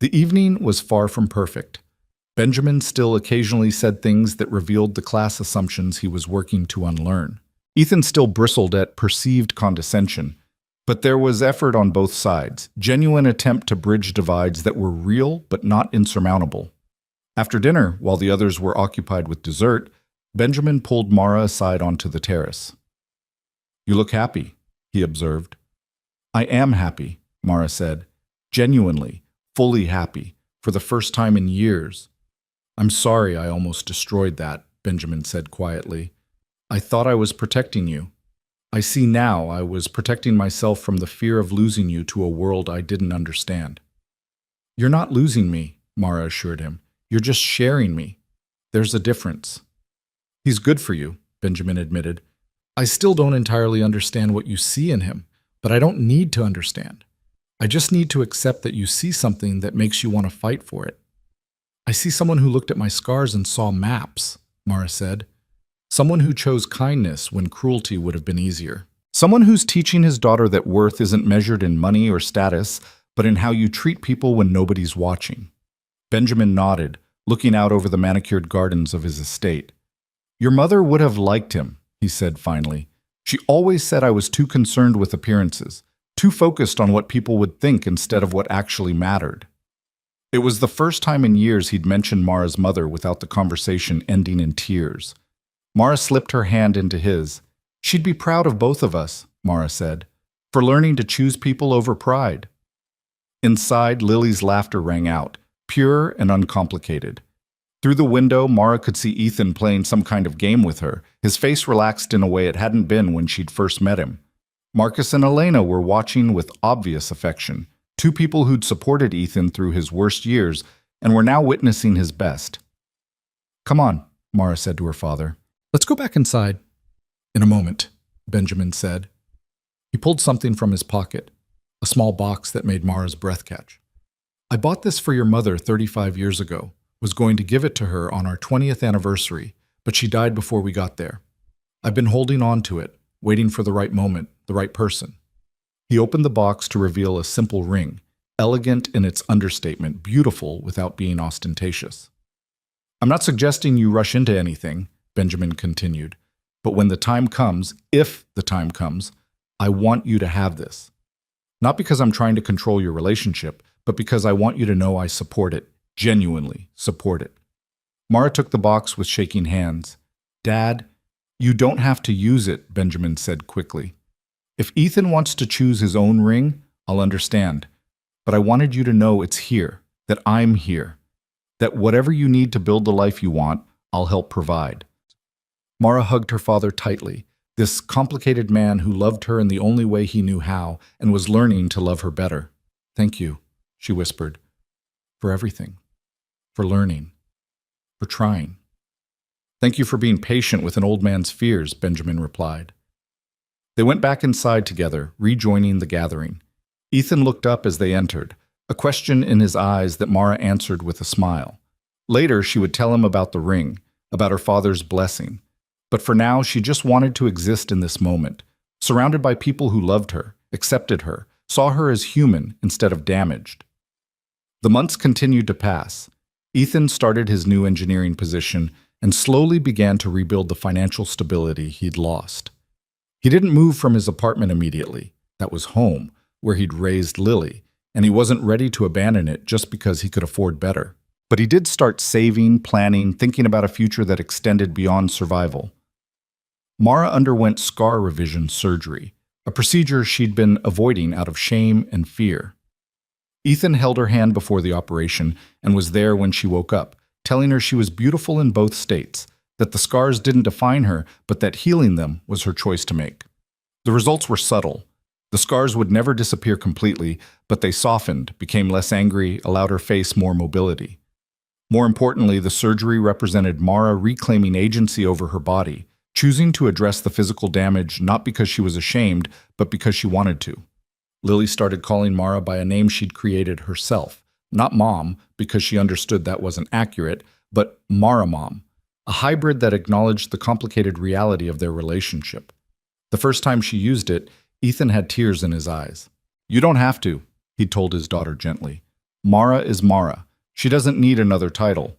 The evening was far from perfect. Benjamin still occasionally said things that revealed the class assumptions he was working to unlearn. Ethan still bristled at perceived condescension, but there was effort on both sides, genuine attempt to bridge divides that were real but not insurmountable. After dinner, while the others were occupied with dessert, Benjamin pulled Mara aside onto the terrace. You look happy, he observed. I am happy, Mara said, genuinely, fully happy, for the first time in years. I'm sorry I almost destroyed that, Benjamin said quietly. I thought I was protecting you. I see now I was protecting myself from the fear of losing you to a world I didn't understand. You're not losing me, Mara assured him. You're just sharing me. There's a difference. He's good for you, Benjamin admitted. I still don't entirely understand what you see in him, but I don't need to understand. I just need to accept that you see something that makes you want to fight for it. I see someone who looked at my scars and saw maps, Mara said. Someone who chose kindness when cruelty would have been easier. Someone who's teaching his daughter that worth isn't measured in money or status, but in how you treat people when nobody's watching. Benjamin nodded, looking out over the manicured gardens of his estate. Your mother would have liked him, he said finally. She always said I was too concerned with appearances, too focused on what people would think instead of what actually mattered. It was the first time in years he'd mentioned Mara's mother without the conversation ending in tears. Mara slipped her hand into his. She'd be proud of both of us, Mara said, for learning to choose people over pride. Inside, Lily's laughter rang out, pure and uncomplicated. Through the window, Mara could see Ethan playing some kind of game with her, his face relaxed in a way it hadn't been when she'd first met him. Marcus and Elena were watching with obvious affection, two people who'd supported Ethan through his worst years and we're now witnessing his best. Come on, Mara said to her father. Let's go back inside. In a moment, Benjamin said. He pulled something from his pocket, a small box that made Mara's breath catch. I bought this for your mother 35 years ago, was going to give it to her on our 20th anniversary, but she died before we got there. I've been holding on to it, waiting for the right moment, the right person. He opened the box to reveal a simple ring, elegant in its understatement, beautiful without being ostentatious. I'm not suggesting you rush into anything, Benjamin continued, but when the time comes, if the time comes, I want you to have this. Not because I'm trying to control your relationship, but because I want you to know I support it, genuinely support it. Mara took the box with shaking hands. Dad, you don't have to use it, Benjamin said quickly. If Ethan wants to choose his own ring, I'll understand. But I wanted you to know it's here, that I'm here, that whatever you need to build the life you want, I'll help provide. Mara hugged her father tightly, this complicated man who loved her in the only way he knew how and was learning to love her better. Thank you, she whispered, for everything, for learning, for trying. Thank you for being patient with an old man's fears, Benjamin replied. They went back inside together, rejoining the gathering. Ethan looked up as they entered, a question in his eyes that Mara answered with a smile. Later, she would tell him about the ring, about her father's blessing. But for now, she just wanted to exist in this moment, surrounded by people who loved her, accepted her, saw her as human instead of damaged. The months continued to pass. Ethan started his new engineering position and slowly began to rebuild the financial stability he'd lost. He didn't move from his apartment immediately. That was home, where he'd raised Lily, and he wasn't ready to abandon it just because he could afford better. But he did start saving, planning, thinking about a future that extended beyond survival. Mara underwent scar revision surgery, a procedure she'd been avoiding out of shame and fear. Ethan held her hand before the operation and was there when she woke up, telling her she was beautiful in both states, that the scars didn't define her, but that healing them was her choice to make. The results were subtle. The scars would never disappear completely, but they softened, became less angry, allowed her face more mobility. More importantly, the surgery represented Mara reclaiming agency over her body, choosing to address the physical damage not because she was ashamed, but because she wanted to. Lily started calling Mara by a name she'd created herself, not Mom, because she understood that wasn't accurate, but Mara Mom, a hybrid that acknowledged the complicated reality of their relationship. The first time she used it, Ethan had tears in his eyes. You don't have to, he told his daughter gently. Mara is Mara. She doesn't need another title.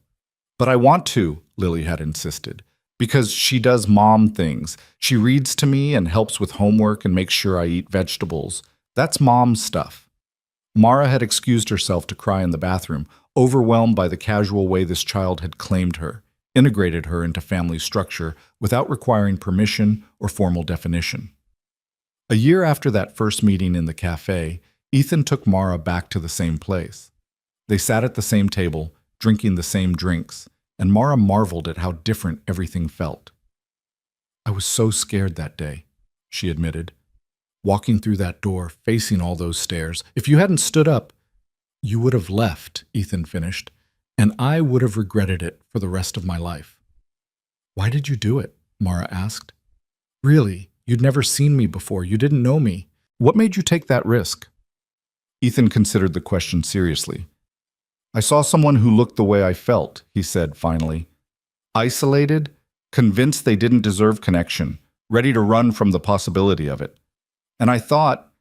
But I want to, Lily had insisted, because she does mom things. She reads to me and helps with homework and makes sure I eat vegetables. That's mom stuff. Mara had excused herself to cry in the bathroom, overwhelmed by the casual way this child had claimed her, integrated her into family structure without requiring permission or formal definition. A year after that first meeting in the cafe, Ethan took Mara back to the same place. They sat at the same table, drinking the same drinks, and Mara marveled at how different everything felt. I was so scared that day, she admitted. Walking through that door, facing all those stairs. If you hadn't stood up, you would have left, Ethan finished, and I would have regretted it for the rest of my life. Why did you do it? Mara asked. Really, you'd never seen me before. You didn't know me. What made you take that risk? Ethan considered the question seriously. I saw someone who looked the way I felt, he said finally. Isolated, convinced they didn't deserve connection, ready to run from the possibility of it. And I thought,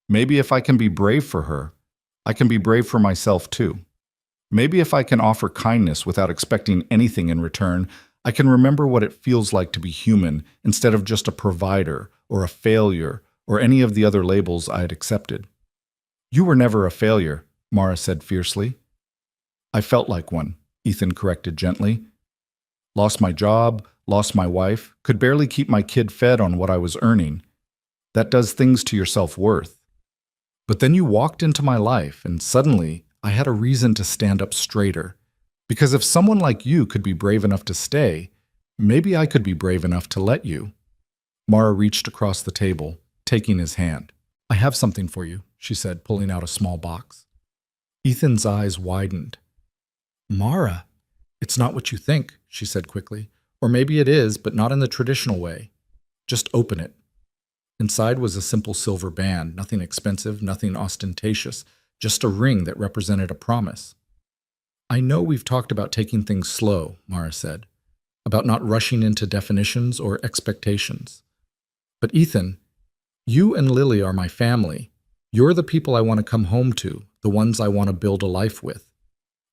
maybe if I can be brave for her, I can be brave for myself too. Maybe if I can offer kindness without expecting anything in return, I can remember what it feels like to be human instead of just a provider or a failure or any of the other labels I had accepted. You were never a failure, Mara said fiercely. I felt like one, Ethan corrected gently. Lost my job, lost my wife, could barely keep my kid fed on what I was earning. That does things to your self-worth. But then you walked into my life, and suddenly I had a reason to stand up straighter. Because if someone like you could be brave enough to stay, maybe I could be brave enough to let you. Mara reached across the table, taking his hand. I have something for you, she said, pulling out a small box. Ethan's eyes widened. Mara, it's not what you think, she said quickly. Or maybe it is, but not in the traditional way. Just open it. Inside was a simple silver band, nothing expensive, nothing ostentatious, just a ring that represented a promise. I know we've talked about taking things slow, Mara said, about not rushing into definitions or expectations. But Ethan, you and Lily are my family. You're the people I want to come home to, the ones I want to build a life with.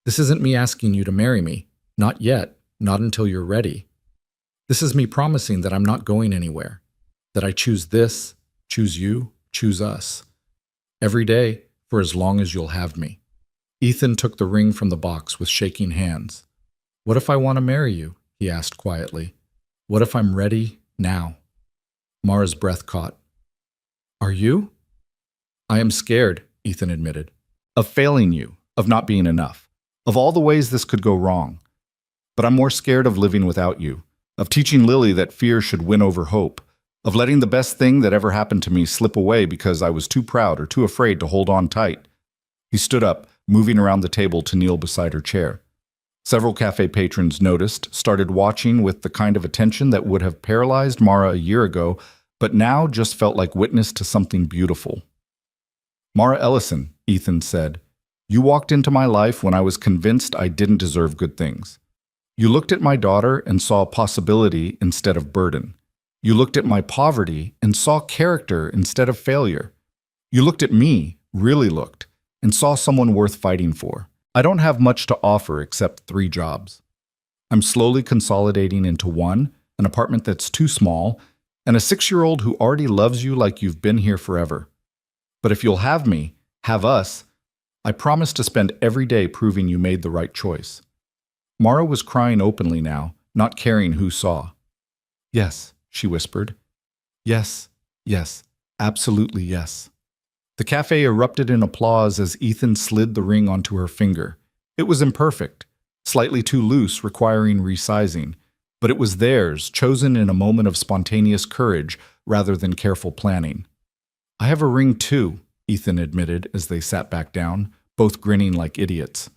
This isn't me asking you to marry me. Not yet, not until you're ready. This is me promising that I'm not going anywhere, that I choose this, choose you, choose us. Every day, for as long as you'll have me. Ethan took the ring from the box with shaking hands. What if I want to marry you? He asked quietly. What if I'm ready now? Mara's breath caught. Are you? I am scared, Ethan admitted. Of failing you, of not being enough, of all the ways this could go wrong. But I'm more scared of living without you, of teaching Lily that fear should win over hope, of letting the best thing that ever happened to me slip away because I was too proud or too afraid to hold on tight. He stood up, moving around the table to kneel beside her chair. Several cafe patrons noticed, started watching with the kind of attention that would have paralyzed Mara a year ago, but now just felt like witness to something beautiful. Mara Ellison, Ethan said, you walked into my life when I was convinced I didn't deserve good things. You looked at my daughter and saw possibility instead of burden. You looked at my poverty and saw character instead of failure. You looked at me, really looked, and saw someone worth fighting for. I don't have much to offer except 3 jobs. I'm slowly consolidating into one, an apartment that's too small, and a 6-year-old who already loves you like you've been here forever. But if you'll have me, have us, I promise to spend every day proving you made the right choice. Mara was crying openly now, not caring who saw. Yes, she whispered. Yes, yes, absolutely yes. The cafe erupted in applause as Ethan slid the ring onto her finger. It was imperfect, slightly too loose, requiring resizing, but it was theirs, chosen in a moment of spontaneous courage rather than careful planning. I have a ring too, Ethan admitted as they sat back down, both grinning like idiots.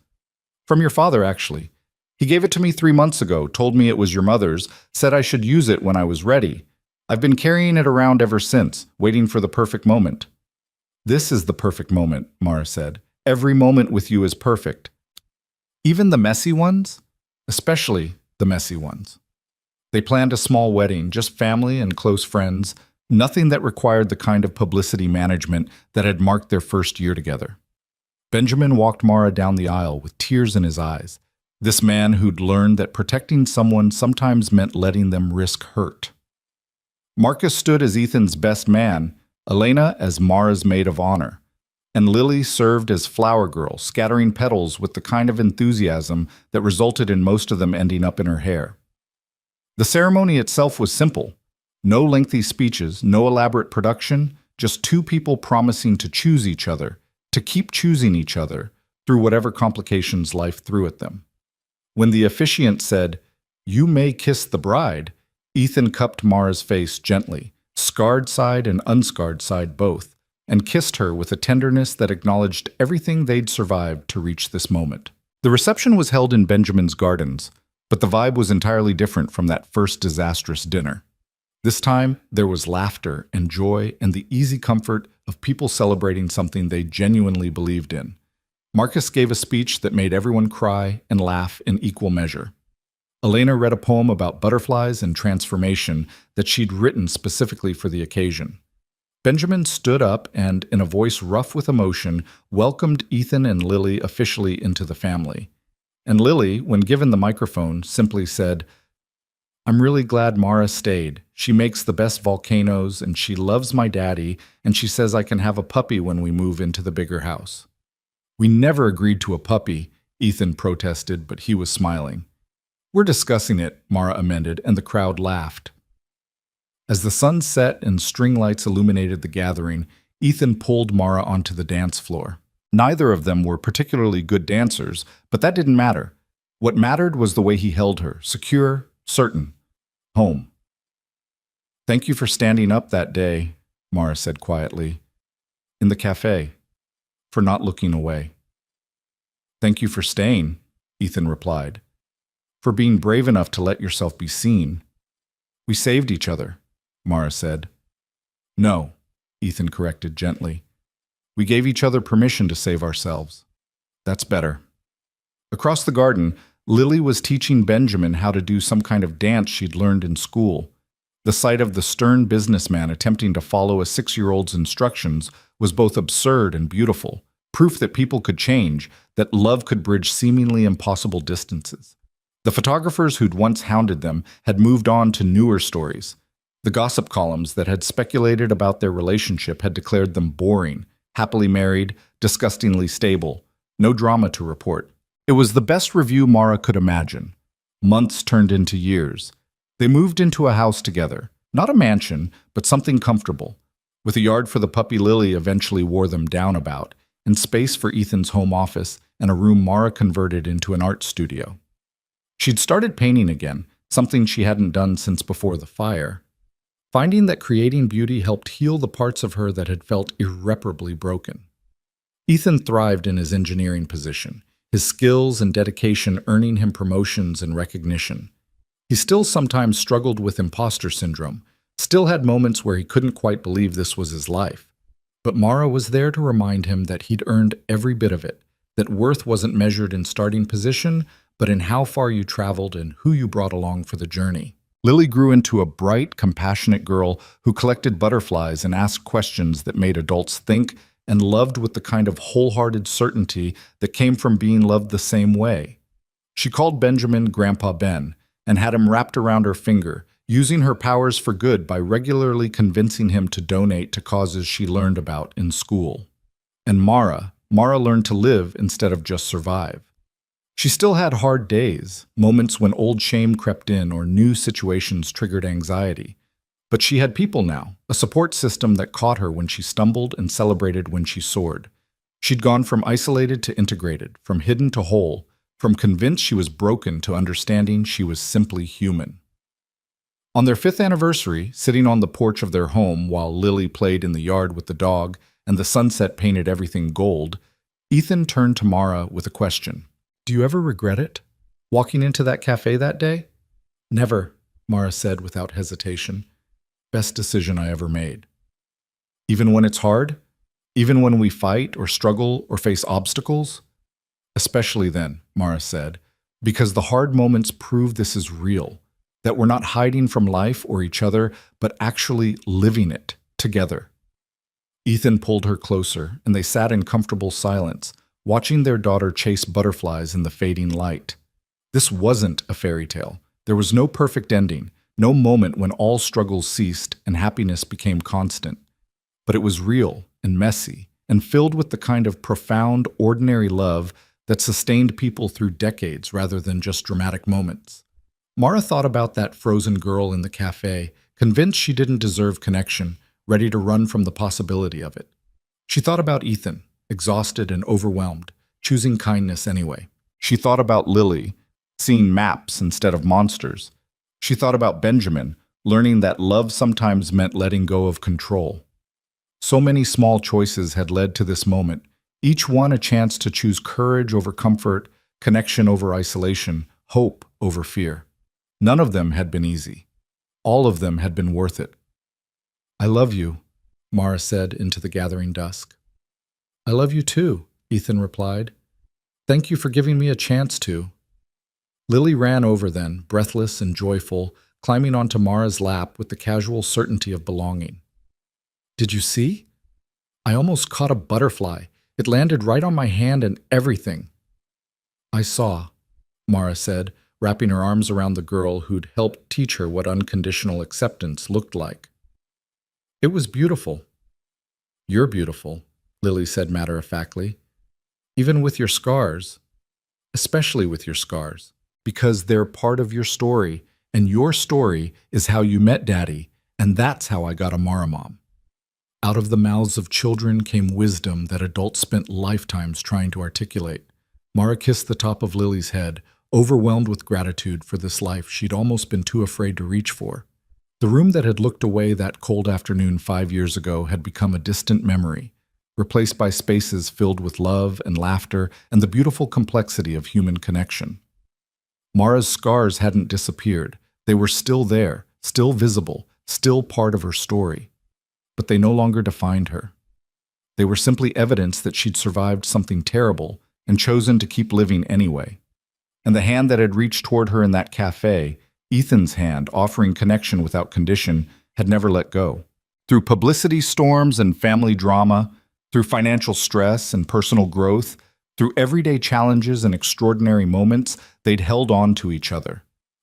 From your father, actually. He gave it to me 3 months ago, told me it was your mother's, said I should use it when I was ready. I've been carrying it around ever since, waiting for the perfect moment. This is the perfect moment, Mara said. Every moment with you is perfect. Even the messy ones? Especially the messy ones. They planned a small wedding, just family and close friends, nothing that required the kind of publicity management that had marked their first year together. Benjamin walked Mara down the aisle with tears in his eyes, this man who'd learned that protecting someone sometimes meant letting them risk hurt. Marcus stood as Ethan's best man, Elena as Mara's maid of honor, and Lily served as flower girl, scattering petals with the kind of enthusiasm that resulted in most of them ending up in her hair. The ceremony itself was simple. No lengthy speeches, no elaborate production, just 2 people promising to choose each other, to keep choosing each other, through whatever complications life threw at them. When the officiant said, "You may kiss the bride," Ethan cupped Mara's face gently, scarred side and unscarred side both, and kissed her with a tenderness that acknowledged everything they'd survived to reach this moment. The reception was held in Benjamin's gardens, but the vibe was entirely different from that first disastrous dinner. This time, there was laughter and joy and the easy comfort of people celebrating something they genuinely believed in. Marcus gave a speech that made everyone cry and laugh in equal measure. Elena read a poem about butterflies and transformation that she'd written specifically for the occasion. Benjamin stood up and, in a voice rough with emotion, welcomed Ethan and Lily officially into the family. And Lily, when given the microphone, simply said, "I'm really glad Mara stayed. She makes the best volcanoes, and she loves my daddy, and she says I can have a puppy when we move into the bigger house." "We never agreed to a puppy," Ethan protested, but he was smiling. "We're discussing it," Mara amended, and the crowd laughed. As the sun set and string lights illuminated the gathering, Ethan pulled Mara onto the dance floor. Neither of them were particularly good dancers, but that didn't matter. What mattered was the way he held her, secure, certain. Home. "Thank you for standing up that day," Mara said quietly. "In the cafe. For not looking away. Thank you for staying," Ethan replied. For being brave enough to let yourself be seen. We saved each other, Mara said. No, Ethan corrected gently. We gave each other permission to save ourselves. That's better. Across the garden, Lily was teaching Benjamin how to do some kind of dance she'd learned in school. The sight of the stern businessman attempting to follow a 6-year-old's instructions was both absurd and beautiful, proof that people could change, that love could bridge seemingly impossible distances. The photographers who'd once hounded them had moved on to newer stories. The gossip columns that had speculated about their relationship had declared them boring, happily married, disgustingly stable, no drama to report. It was the best review Mara could imagine. Months turned into years. They moved into a house together, not a mansion, but something comfortable, with a yard for the puppy Lily eventually wore them down about, and space for Ethan's home office and a room Mara converted into an art studio. She'd started painting again, something she hadn't done since before the fire, finding that creating beauty helped heal the parts of her that had felt irreparably broken. Ethan thrived in his engineering position, his skills and dedication earning him promotions and recognition. He still sometimes struggled with imposter syndrome, still had moments where he couldn't quite believe this was his life. But Mara was there to remind him that he'd earned every bit of it, that worth wasn't measured in starting position, but in how far you traveled and who you brought along for the journey. Lily grew into a bright, compassionate girl who collected butterflies and asked questions that made adults think, and loved with the kind of wholehearted certainty that came from being loved the same way. She called Benjamin Grandpa Ben and had him wrapped around her finger, using her powers for good by regularly convincing him to donate to causes she learned about in school. And Mara learned to live instead of just survive. She still had hard days, moments when old shame crept in or new situations triggered anxiety. But she had people now, a support system that caught her when she stumbled and celebrated when she soared. She'd gone from isolated to integrated, from hidden to whole, from convinced she was broken to understanding she was simply human. On their 5th anniversary, sitting on the porch of their home while Lily played in the yard with the dog and the sunset painted everything gold, Ethan turned to Mara with a question. Do you ever regret it? Walking into that cafe that day? Never, Mara said without hesitation. Best decision I ever made. Even when it's hard? Even when we fight or struggle or face obstacles? Especially then, Mara said, because the hard moments prove this is real, that we're not hiding from life or each other, but actually living it together. Ethan pulled her closer, and they sat in comfortable silence, watching their daughter chase butterflies in the fading light. This wasn't a fairy tale. There was no perfect ending, no moment when all struggles ceased and happiness became constant. But it was real and messy and filled with the kind of profound, ordinary love that sustained people through decades rather than just dramatic moments. Mara thought about that frozen girl in the cafe, convinced she didn't deserve connection, ready to run from the possibility of it. She thought about Ethan, exhausted and overwhelmed, choosing kindness anyway. She thought about Lily, seeing maps instead of monsters. She thought about Benjamin, learning that love sometimes meant letting go of control. So many small choices had led to this moment, each one a chance to choose courage over comfort, connection over isolation, hope over fear. None of them had been easy. All of them had been worth it. I love you, Mara said into the gathering dusk. I love you too, Ethan replied. Thank you for giving me a chance to. Lily ran over then, breathless and joyful, climbing onto Mara's lap with the casual certainty of belonging. Did you see? I almost caught a butterfly. It landed right on my hand and everything. I saw, Mara said, wrapping her arms around the girl who'd helped teach her what unconditional acceptance looked like. It was beautiful. You're beautiful, Lily said matter-of-factly. Even with your scars. Especially with your scars. Because they're part of your story, and your story is how you met Daddy, and that's how I got a Mara mom. Out of the mouths of children came wisdom that adults spent lifetimes trying to articulate. Mara kissed the top of Lily's head, overwhelmed with gratitude for this life she'd almost been too afraid to reach for. The room that had looked away that cold afternoon 5 years ago had become a distant memory. replaced by spaces filled with love and laughter and the beautiful complexity of human connection. Mara's scars hadn't disappeared. They were still there, still visible, still part of her story. But they no longer defined her. They were simply evidence that she'd survived something terrible and chosen to keep living anyway. And the hand that had reached toward her in that cafe, Ethan's hand offering connection without condition, had never let go. Through publicity storms and family drama, through financial stress and personal growth, through everyday challenges and extraordinary moments, they'd held on to each other.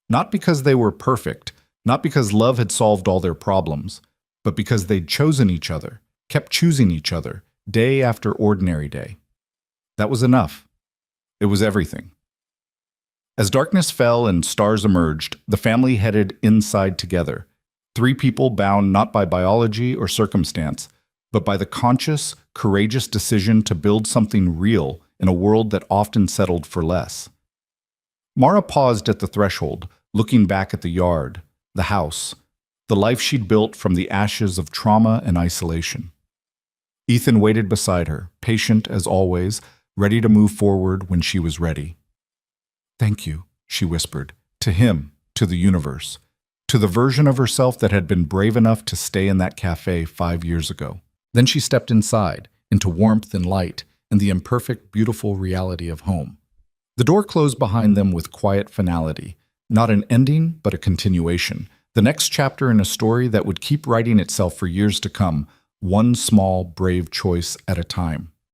Not because they were perfect, not because love had solved all their problems, but because they'd chosen each other, kept choosing each other, day after ordinary day. That was enough. It was everything. As darkness fell and stars emerged, the family headed inside together. 3 people bound not by biology or circumstance, but by the conscious, courageous decision to build something real in a world that often settled for less. Mara paused at the threshold, looking back at the yard, the house, the life she'd built from the ashes of trauma and isolation. Ethan waited beside her, patient as always, ready to move forward when she was ready. "Thank you," she whispered, to him, to the universe, to the version of herself that had been brave enough to stay in that cafe 5 years ago. Then she stepped inside, into warmth and light, and the imperfect, beautiful reality of home. The door closed behind them with quiet finality, not an ending, but a continuation, the next chapter in a story that would keep writing itself for years to come, one small, brave choice at a time.